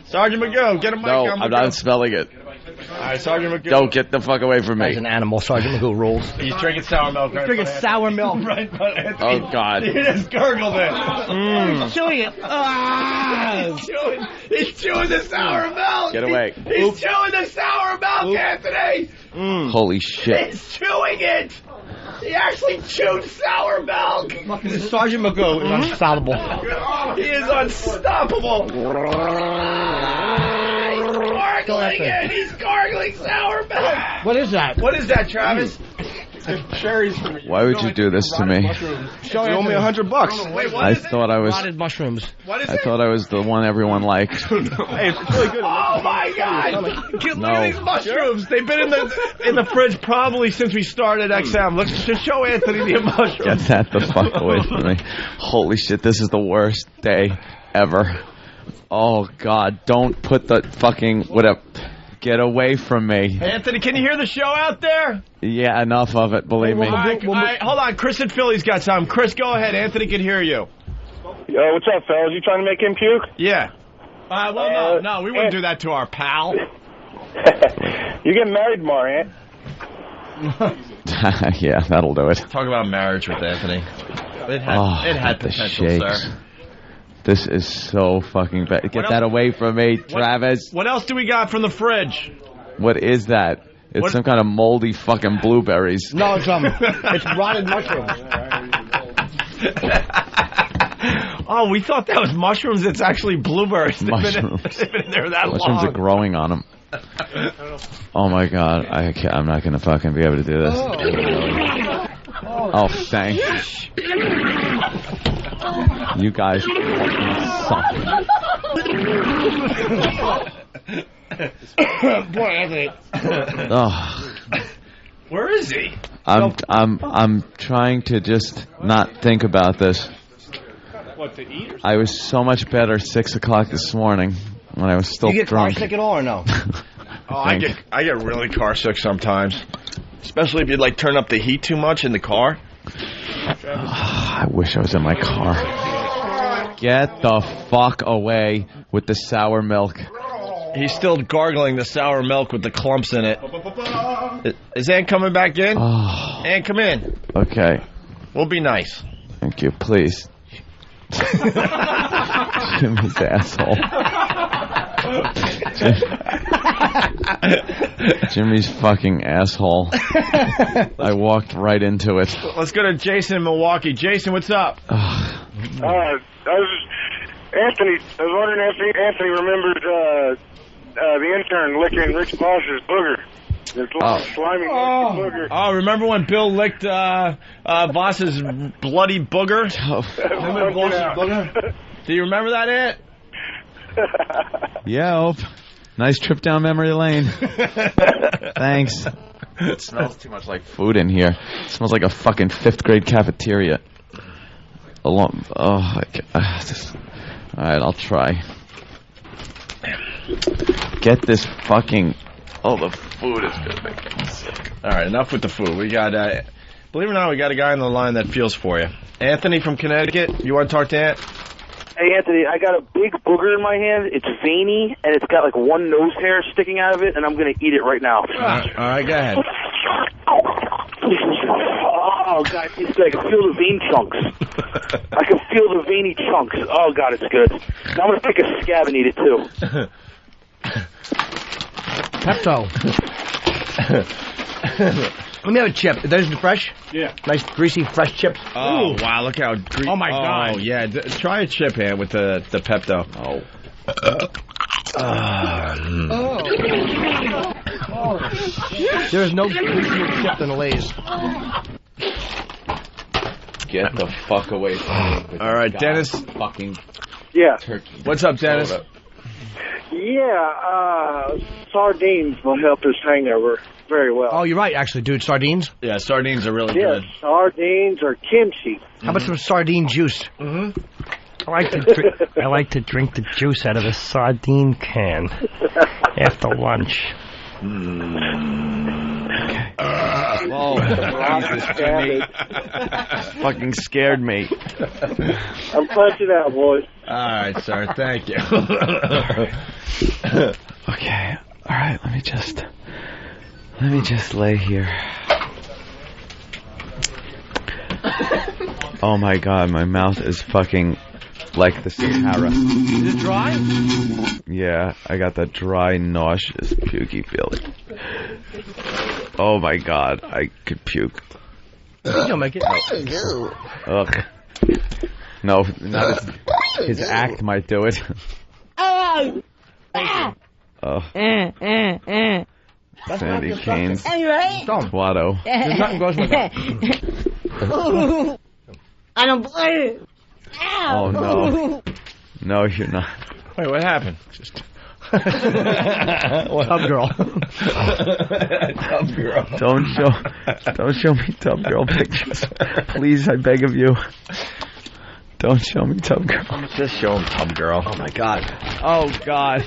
Sergeant Magoo, get a mic on. I'm not smelling it. All right, Sergeant Magoo. Don't get the fuck away from me. He's an animal. Sergeant Magoo rules. He's drinking sour milk. He's drinking sour milk. Right, but Anthony. Oh God. He just gurgled it. He's chewing it. He's chewing the sour milk. Get away. He's chewing the sour milk, Anthony. Holy shit. He's chewing it. He actually chewed sour milk. Sergeant Magoo is unstoppable. He is unstoppable. He's gargling it. He's gargling sour milk. What is that? What is that, Travis? Cherries for me. Why would you do this to me? You owe me $100. Wait, what I is it? thought I was. Rotted mushrooms. What is I it? thought I was the one everyone liked. Hey, it's really good. Oh my God! Look at these mushrooms. They've been in the fridge probably since we started XM. Let's just show Anthony the mushrooms. Get that the fuck away from me. Holy shit, this is the worst day ever. Oh God, don't put the fucking whatever. Get away from me. Anthony, can you hear the show out there? Yeah, enough of it, believe me. All right, hold on. Chris in Philly's got something. Chris, go ahead. Anthony can hear you. Yo, what's up, fellas? You trying to make him puke? Yeah. No, we wouldn't do that to our pal. You get married tomorrow, Ant. Yeah, that'll do it. Talk about marriage with Anthony. It had potential, shakes. sir. This is so fucking bad. Get that away from me, Travis. What else do we got from the fridge? What is that? It's some kind of moldy fucking blueberries. No, it's rotted mushrooms. Oh, we thought that was mushrooms. It's actually blueberries. Mushrooms. They've been in there that Mushrooms long. are growing on them. Oh my God, I'm not gonna fucking be able to do this. Oh, thanks. You guys suck. Poor Anthony. Oh. Where is he? I'm trying to just not think about this. What, to eat? I was so much better 6 o'clock this morning when I was still You get drunk. car sick at all or no? I get really car sick sometimes, especially if you turn up the heat too much in the car. I wish I was in my car. Get the fuck away with the sour milk. He's still gargling the sour milk with the clumps in it. Is Ant coming back in? Oh. Ant, come in. Okay. We'll be nice. Thank you, please. Jimmy's asshole. Jimmy's fucking asshole. I walked right into it. Let's go to Jason in Milwaukee. Jason, what's up? Anthony. I was wondering if Anthony remembers the intern licking Rich Boss's booger. Slimy booger. Oh, remember when Bill licked Voss's bloody booger? Remember Voss's booger? Do you remember that, Ant? Yeah, Ope. Nice trip down memory lane. Thanks. It smells too much like food in here. It smells like a fucking 5th grade cafeteria. All right, I'll try. Get this fucking... Oh, the food is going to make me sick. All right, enough with the food. We got, believe it or not, we got a guy on the line that feels for you. Anthony from Connecticut, you want to talk to Ant? Hey, Anthony, I got a big booger in my hand. It's veiny, and it's got like one nose hair sticking out of it, and I'm going to eat it right now. All right, go ahead. Oh, God, it's good. I can feel the vein chunks. I can feel the veiny chunks. Oh, God, it's good. Now I'm going to take a scab and eat it, too. Pepto. Let me have a chip. Those are fresh? Yeah. Nice, greasy, fresh chips. Oh, wow, look how greasy. Oh, my God. Oh, yeah. Try a chip, Ant, with the Pepto. Oh. There's no greasier chip than a Lay's. Get the fuck away from me. All right, Dennis. Fucking turkey. What's up, Dennis? Yeah, sardines will help this hangover very well. Oh, you're right, actually, dude. Sardines? Yeah, sardines are really good. Sardines or kimchi. How about some sardine juice? Mm-hmm. I like to drink the juice out of a sardine can after lunch. Okay. Whoa, Jesus, Jimmy. Fucking scared me. I'm punching out, boys. All right, sir. Thank you. Okay. All right. Let me just lay here. Oh my God, my mouth is fucking like the Sahara. Is it dry? Yeah, I got that dry, nauseous, pukey feeling. Oh my God, I could puke. You'll make it. Ugh. No, not his act might do it. Sandy Kane's Watto. There's nothing goes with that. I don't play it. Oh no. No, you're not. Wait, what happened? Tub girl. Tub girl. Don't show me Tub girl pictures. Please, I beg of you. Don't show me Tub girl. Just show him Tub girl. Oh my God. Oh God.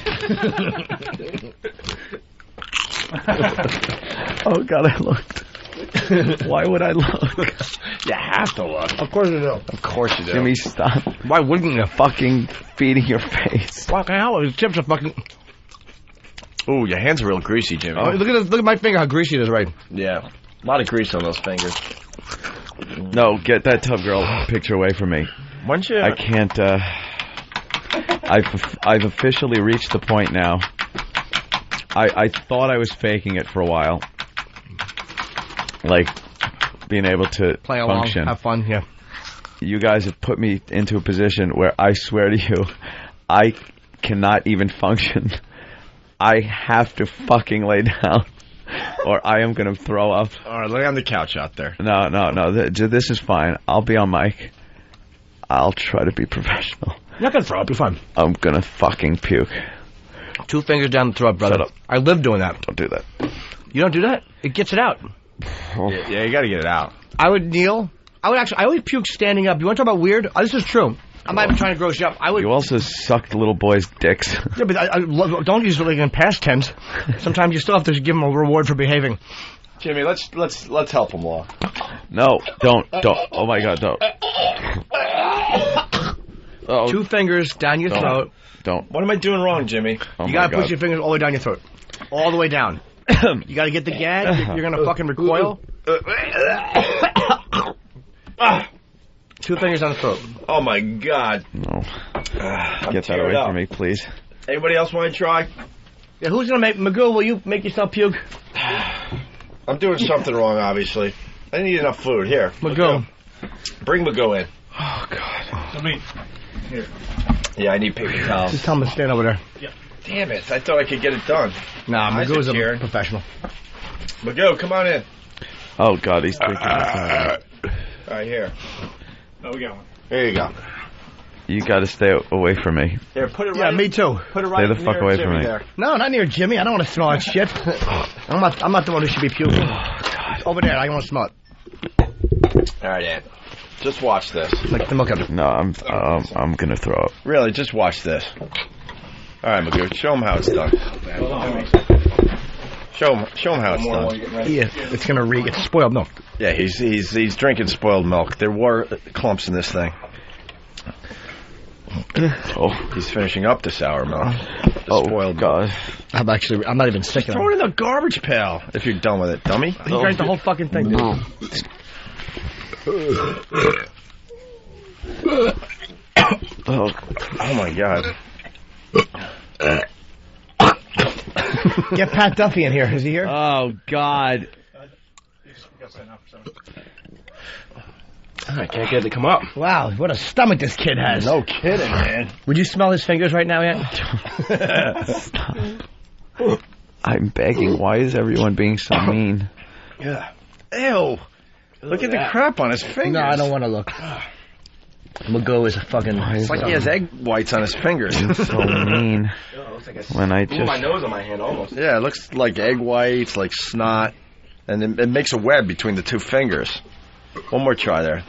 Oh God, I looked. Why would I look? You have to look. Of course you do. Of course you do. Jimmy, stop. Why wouldn't you? Fucking feeding your face. Fucking hell, his chips are fucking... Ooh, your hands are real greasy, Jimmy. Oh, look at my finger, how greasy it is, right? Yeah. A lot of grease on those fingers. No, get that Tub girl picture away from me. Why don't you... I can't, I've officially reached the point now. I thought I was faking it for a while. Like, being able to play along, function. Have fun, yeah. You guys have put me into a position where I swear to you, I cannot even function. I have to fucking lay down, or I am going to throw up. All right, lay on the couch out there. No. This is fine. I'll be on mic. I'll try to be professional. You're not going to throw up, you're fine. I'm going to fucking puke. 2 fingers down the throat, brother. Shut up. I live doing that. Don't do that. You don't do that? It gets it out. Yeah, you got to get it out. I would kneel. I always puke standing up. You want to talk about weird? This is true. I'm not even trying to gross you up. You also sucked little boys' dicks. Yeah, but I don't use it like in past tense. Sometimes you still have to give them a reward for behaving. Jimmy, let's help him along. No, don't. Oh my God, don't. Oh. 2 fingers down your throat. Don't. What am I doing wrong, Jimmy? You gotta push your fingers all the way down your throat. All the way down. You gotta get the gag. You're gonna fucking recoil. 2 fingers on the throat. Oh my God. No. Get that away from me, please. Anybody else want to try? Yeah, who's gonna make Magoo? Will you make yourself puke? I'm doing something wrong, obviously. I need enough food. Here, Magoo. Bring Magoo in. Oh God. Here. Yeah, I need paper towels. Just tell him to stand over there. Yeah. Damn it! I thought I could get it done. Nah, Magoo's a professional. Magoo, come on in. Oh God, he's taking his time. All right, here. Oh, we got one. There you go. You got to stay away from me. Here, put it Yeah, me too. Put it Stay the fuck away from me. There. No, not near Jimmy. I don't want to smell that shit. I'm not the one who should be puking. Over there, I want to smell it. All right, Ant. Just watch this. Like the milk. No, I'm gonna throw up. Really, just watch this. All right, Magoo, show him how it's done. Show him how it's done. Yeah, it's gonna reek. It's spoiled milk. Yeah, he's drinking spoiled milk. There were clumps in this thing. Oh, he's finishing up the sour milk. The spoiled God. I'm not even sick of Throw it in the garbage pail if you're done with it, dummy. He drank the whole fucking thing, dude. Oh my God. Get Pat Duffy in here. Is he here? Oh, God. I can't get it to come up. Wow, what a stomach this kid has. No kidding, man. Would you smell his fingers right now yet? Stop. I'm begging. Why is everyone being so mean? Yeah. Ew. Look at the crap on his fingers. No, I don't want to look. Magoo is a fucking... It's like he has egg whites on his fingers. It's so mean. When I just... my nose on my hand almost. Yeah, it looks like egg whites, like snot. And it makes a web between the two fingers. One more try there.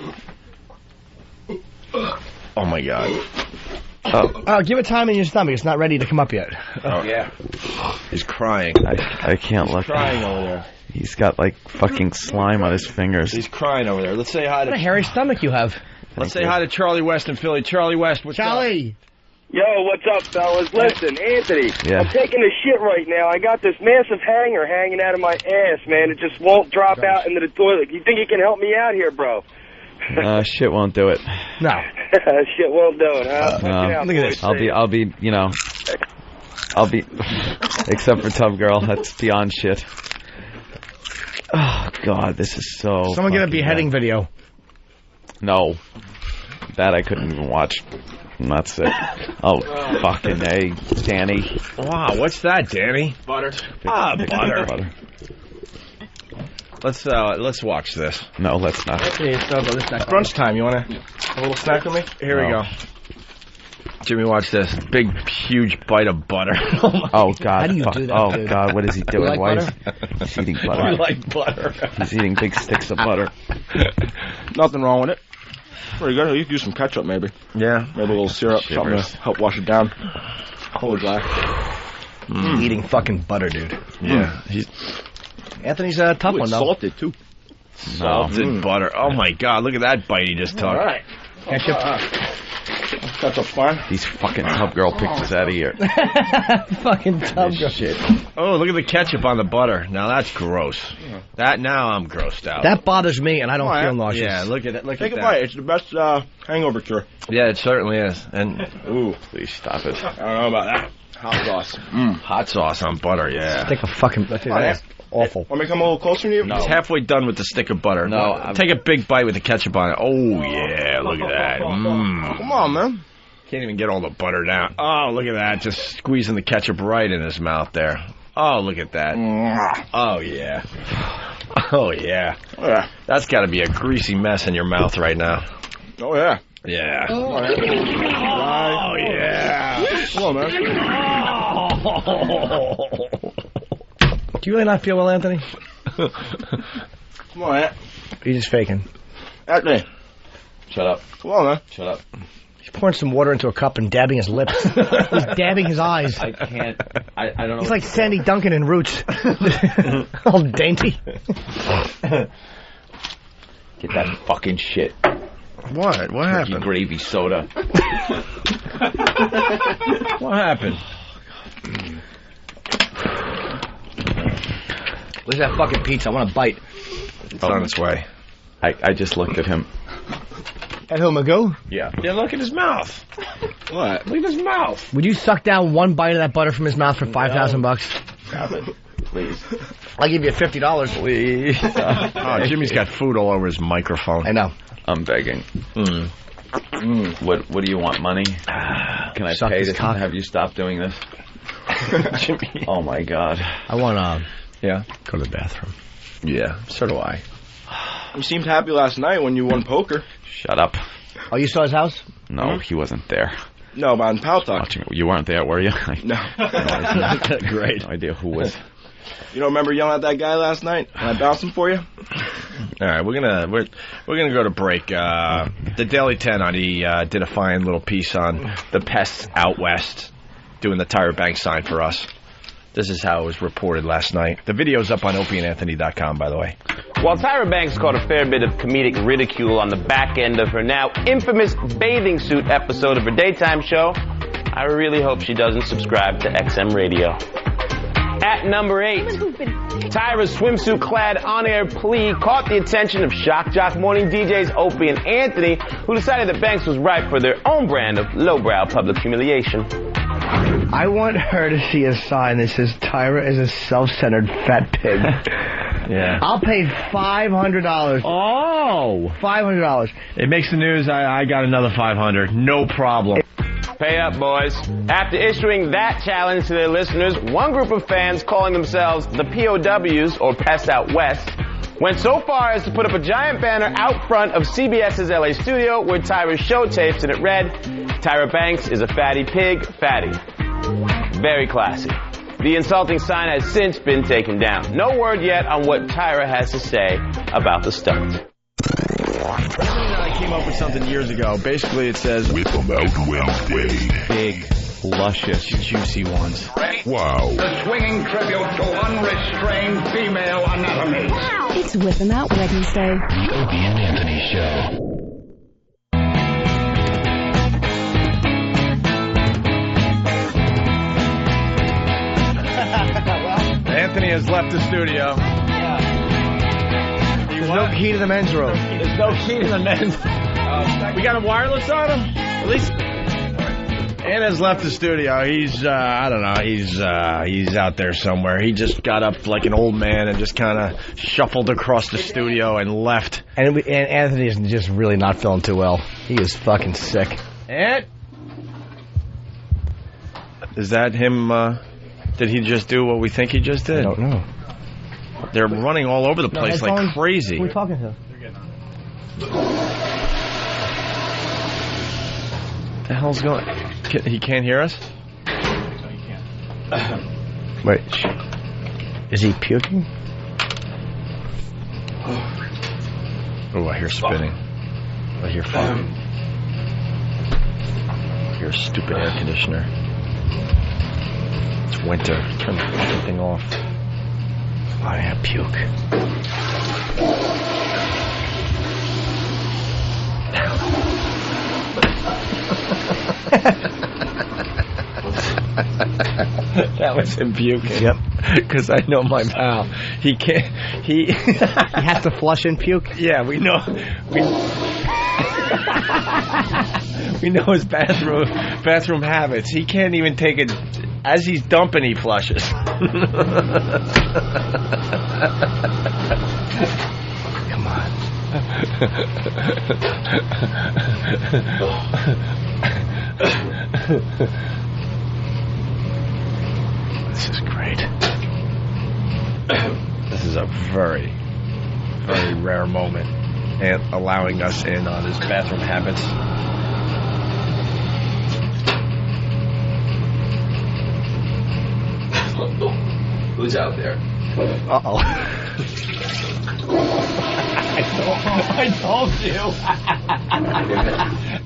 Oh, my God. Oh, give it time in your stomach. It's not ready to come up yet. Oh, yeah. He's crying. I can't look. He's crying over there. He's got, like, fucking slime on his fingers. He's crying over there. Let's say hi to... What a hairy stomach you have. Let's say hi to Charlie West in Philly. Charlie West, what's up? Charlie! Yo, what's up, fellas? Listen, Anthony, Yeah. I'm taking a shit right now. I got this massive hanger hanging out of my ass, man. It just won't drop out into the toilet. You think you can help me out here, bro? Shit won't do it. No. Shit won't do it, huh? No. Look at this. I'll be, you know, except for Tub Girl, that's beyond shit. Oh, God, this is so... Someone get a beheading video. No. That I couldn't even watch. I'm not sick. Oh, fucking A, Danny. Wow, what's that, Danny? Butter. Butter. Let's watch this. No, let's not. Brunch time. You want to have a little snack with me? Here we go. Jimmy, watch this. Big, huge bite of butter. Oh, God. How do you do that, Oh, dude? God, what is he doing? You like Why butter? is he's eating butter? I like butter. He's eating big sticks of butter. Nothing wrong with it. Pretty good. You could use some ketchup, maybe. Yeah. Maybe a little syrup, something to help wash it down. Hold glass. Eating fucking butter, dude. Yeah. Anthony's a tough one, though. Salted, too. Salted butter. Oh, my God. Look at that bite he just took. All right. Ketchup. Ketchup's fine. These fucking Tub Girl pictures out of here. Fucking Tub Girl. Shit. Oh, look at the ketchup on the butter. Now, that's gross. Now I'm grossed out. That bothers me, and I don't feel nauseous. Yeah, look at it. Take a bite. It's the best hangover cure. Yeah, it certainly is. And Ooh. Please stop it. I don't know about that. Hot sauce. hot sauce on butter, yeah. Stick a fucking... That's awful. Want me to come a little closer to you? He's halfway done with the stick of butter. No, Take a big bite with the ketchup on it. Oh, yeah, look at that. Come on, man. Can't even get all the butter down. Oh, look at that. Just squeezing the ketchup right in his mouth there. Oh, look at that. Oh, yeah. Oh, yeah. That's got to be a greasy mess in your mouth right now. Oh, yeah. Yeah. Oh, yeah. Come on, man. Do you really not feel well, Anthony? Come on, Ant. You're just faking. Anthony. Shut up. Come on, man. Shut up. He's pouring some water into a cup and dabbing his lips. He's dabbing his eyes. I can't. I don't know. He's like Sandy Duncan in Roots. All dainty. Get that fucking shit. What? What happened? Gravy soda. What happened? Where's that fucking pizza? I want a bite. It's on its way. I just looked at him. At who, Magoo? Yeah. Yeah, look at his mouth. What? Look at his mouth. Would you suck down one bite of that butter from his mouth for $5,000? Have it. Please. I'll give you $50. Please. Oh, Jimmy's got food all over his microphone. I know. I'm begging. What do you want, money? Can I Suck pay this this cock. and have you stop doing this? Jimmy. Oh, my God. I want Yeah. go to the bathroom. Yeah, so do I. You seemed happy last night when you won poker. Shut up. Oh, you saw his house? No, he wasn't there. No, but on Pal Talk. Watching it. You weren't there, were you? No. Great. No idea who was. You don't remember yelling at that guy last night when I bounced him for you? All right, we're gonna go to break. The Daily Tenant did a fine little piece on the pests out west, doing the Tyra Banks sign for us. This is how it was reported last night. The video's up on opieandanthony.com, by the way. While Tyra Banks caught a fair bit of comedic ridicule on the back end of her now infamous bathing suit episode of her daytime show, I really hope she doesn't subscribe to XM Radio. At number 8, Tyra's swimsuit-clad on-air plea caught the attention of Shock Jock morning DJs Opie and Anthony, who decided that Banks was ripe for their own brand of lowbrow public humiliation. I want her to see a sign that says Tyra is a self-centered fat pig. Yeah. I'll pay $500. Oh! $500. It makes the news. I got another $500. No problem. Pay up, boys. After issuing that challenge to their listeners, one group of fans calling themselves the POWs, or Pests Out West, went so far as to put up a giant banner out front of CBS's LA studio with Tyra's show tapes, and it read, Tyra Banks is a fatty pig, fatty. Very classy. The insulting sign has since been taken down. No word yet on what Tyra has to say about the stunt. I came up with something years ago. Basically, it says, With them out Wednesday. Big, luscious, juicy ones. Wow. The swinging tribute to unrestrained female anatomy. It's With Them Out Wednesday. The Opie and Anthony Show. Anthony has left the studio. There's no key to the men's room. There's no key to the men's. We got a wireless on him? At least. Anna's left the studio. He's, I don't know, he's out there somewhere. He just got up like an old man and just kind of shuffled across the studio and left. And Anthony is just really not feeling too well. He is fucking sick. Ant? Is that him, did he just do what we think he just did? I don't know. They're running all over the place like crazy. Who are we talking to? The hell's going? He can't hear us? No, he can't. Wait. Is he puking? Oh, I hear spinning. I hear fog. I hear a stupid air conditioner. It's winter. Turn the fucking thing off. I have puke. That was him puking. Yep. Because I know my pal. He can't. He has to flush and puke. Yeah, we know. We know his bathroom habits. He can't even take it. As he's dumping, he flushes. Come on. This is great. This is a very, very rare moment, and allowing us in on his bathroom habits. Who's out there? Uh-oh. I told you.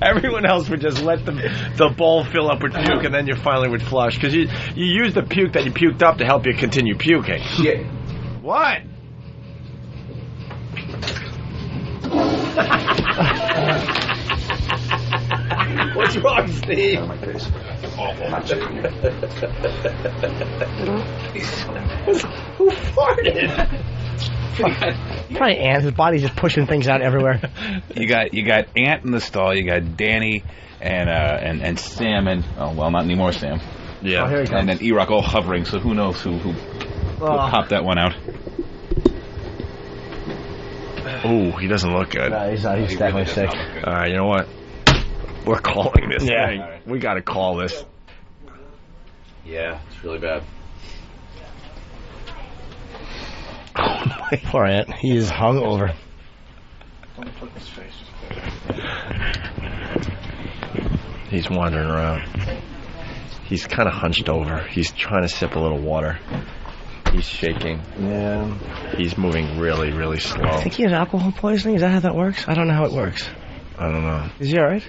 Everyone else would just let the bowl fill up with puke, and then you finally would flush. Because you use the puke that you puked up to help you continue puking. Shit. What? What's wrong, Steve? My face. Awful. Who farted? Probably Ant. His body's just pushing things out everywhere. You got Ant in the stall. You got Danny and Sam and not anymore Sam. Yeah. Oh, here he comes. And then E-Rock all hovering. So who knows who popped that one out? Oh, he doesn't look good. No, he's definitely sick. All right, you know what? We're calling this thing. Right. We got to call this. Yeah, it's really bad. Oh my poor Ant. He is hungover. He's wandering around. He's kind of hunched over. He's trying to sip a little water. He's shaking. Yeah. He's moving really, really slow. I think he has alcohol poisoning. Is that how that works? I don't know how it works. I don't know. Is he all right?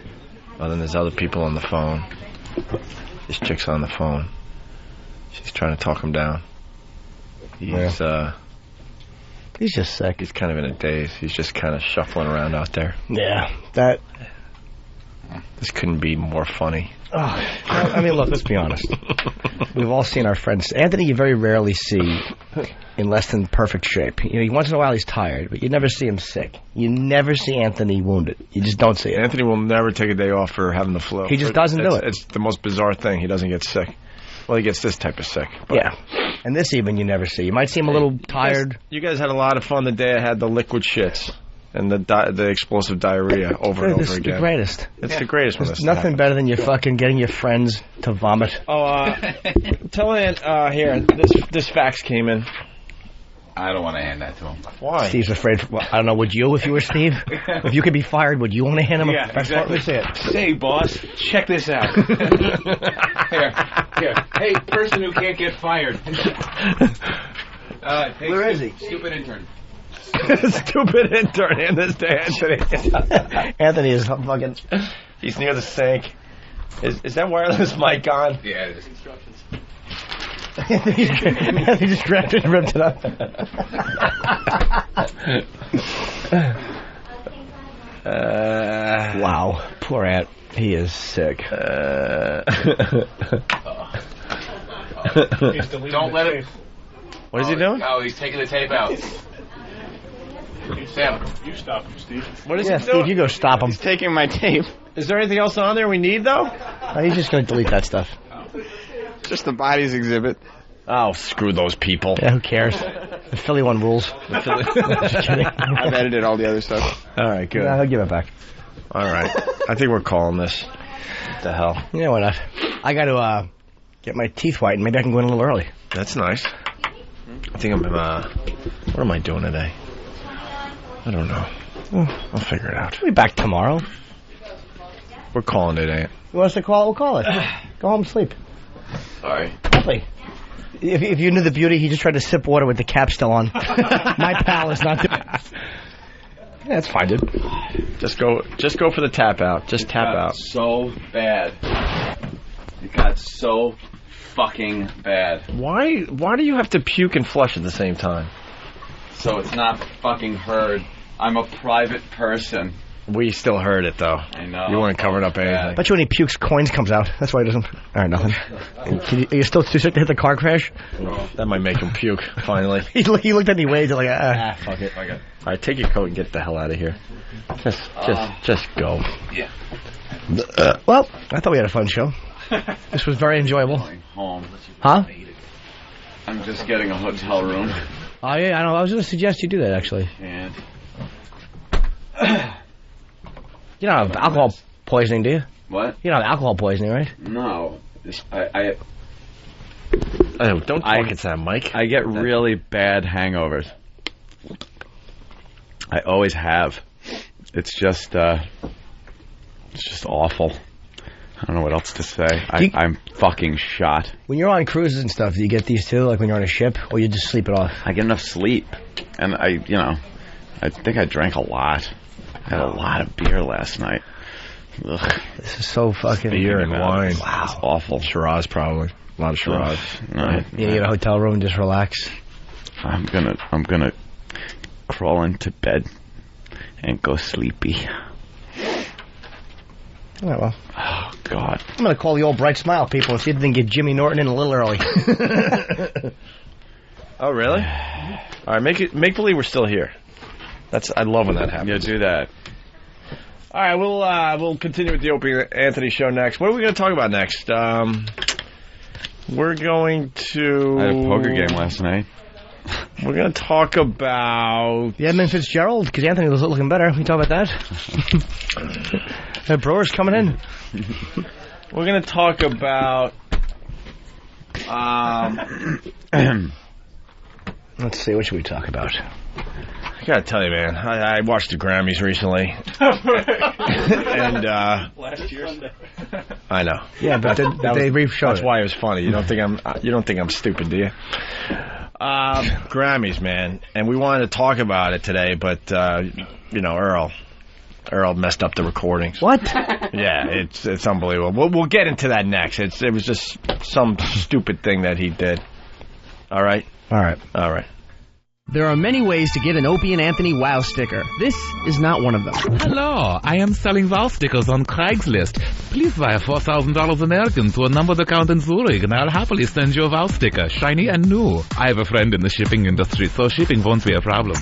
Well, then there's other people on the phone. This chick's on the phone. She's trying to talk him down. He's just sick. He's kind of in a daze. He's just kind of shuffling around out there. Yeah, This couldn't be more funny. Oh, I mean, look, let's be honest. We've all seen our friends. Anthony, you very rarely see in less than perfect shape. Once in a while he's tired, but you never see him sick. You never see Anthony wounded. You just don't see it. Anthony will never take a day off for having the flu. He just doesn't do it. It's the most bizarre thing. He doesn't get sick. Well, he gets this type of sick. But yeah. And this even you never see. You might see him a little tired. You guys had a lot of fun the day I had the liquid shits. And the explosive diarrhea over and over again. It's the greatest. It's the greatest. There's nothing better than you fucking getting your friends to vomit. Oh, tell Aunt here. This fax came in. I don't want to hand that to him. Why? Steve's afraid. Well, I don't know. Would you, if you were Steve? If you could be fired, would you want to hand him a fax? Exactly. Let me see it. Say, boss, check this out. Here. Hey, person who can't get fired. Where is he? Stupid intern. Stupid intern. Hand this to Anthony. Anthony is fucking... He's near the sink. Is that wireless mic on? Yeah, it is. Instructions. Anthony just grabbed it and ripped it up. Wow. Poor Ant. He is sick. Don't let it... What is he doing? Oh, he's taking the tape out. Sam, you stop him, Steve. What is he doing? Steve, you go stop him. He's taking my tape. Is there anything else on there we need, though? He's just going to delete that stuff. Just the bodies exhibit. Oh, screw those people. Yeah, who cares? The Philly one rules. Just kidding. I've edited all the other stuff. All right, good. Yeah, I'll give it back. All right. I think we're calling this. What the hell? Yeah, why not? I got to get my teeth whitened. Maybe I can go in a little early. That's nice. I think I'm, what am I doing today? I don't know. I'll figure it out. We'll be back tomorrow. We're calling it, Aunt. You want us to call it? We'll call it. Go home and sleep. Sorry. Lovely. If you knew the beauty, he just tried to sip water with the cap still on. My pal is not doing it. Yeah, that's fine, dude. Just go for the tap out. Just tap out. So bad. It got so fucking bad. Why do you have to puke and flush at the same time? So it's not fucking heard. I'm a private person. We still heard it, though. I know. You weren't covering up anything. Bet you when he pukes, coins comes out. That's why he doesn't... All right, nothing. Are you still too sick to hit the car crash? That might make him puke, finally. He looked at me, waved, like, fuck it. All right, take your coat and get the hell out of here. Just go. Yeah. Well, I thought we had a fun show. This was very enjoyable. Home. Huh? I'm just getting a hotel room. Oh, yeah, I know. I was going to suggest you do that, actually. And... You don't have alcohol poisoning, do you? What? You don't have alcohol poisoning, right? No. Oh, don't talk into that mic. I get really bad hangovers. I always have. It's just awful. I don't know what else to say. I'm fucking shot. When you're on cruises and stuff, do you get these too? Like when you're on a ship, or you just sleep it off? I get enough sleep, and I think I drank a lot. I had a lot of beer last night. Ugh. This is so fucking... Beer and wine. Wow. It's awful. Shiraz, probably. A lot of Shiraz. You need a hotel room and just relax. I'm gonna crawl into bed and go sleepy. All right, well. Oh, God. I'm going to call the old Bright Smile people and see if they can get Jimmy Norton in a little early. Oh, really? All right, make believe we're still here. I love when that happens. Yeah, do that. All right, we'll continue with the Opie and Anthony show next. What are we going to talk about next? We're going to... I had a poker game last night. We're going to talk about... The Edmund Fitzgerald, because Anthony was looking better. We talk about that. The Brewers coming in. We're going to talk about... Let's see, what should we talk about? I gotta tell you, man, I watched the Grammys recently. And, last year. I know. Yeah, but they re-showed That's it. why it was funny. You don't think I'm stupid, do you? Grammys, man. And we wanted to talk about it today, but, Earl messed up the recordings. What? Yeah, it's unbelievable. We'll get into that next. It was just some stupid thing that he did. All right? All right. There are many ways to get an Opie and Anthony Wow sticker. This is not one of them. Hello, I am selling Wow stickers on Craigslist. Please wire $4,000 American to a numbered account in Zurich, and I'll happily send you a Wow sticker, shiny and new. I have a friend in the shipping industry, so shipping won't be a problem.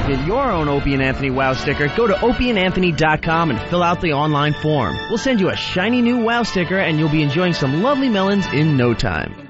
Get your own Opie and Anthony Wow sticker. Go to opieandanthony.com and fill out the online form. We'll send you a shiny new Wow sticker, and you'll be enjoying some lovely melons in no time.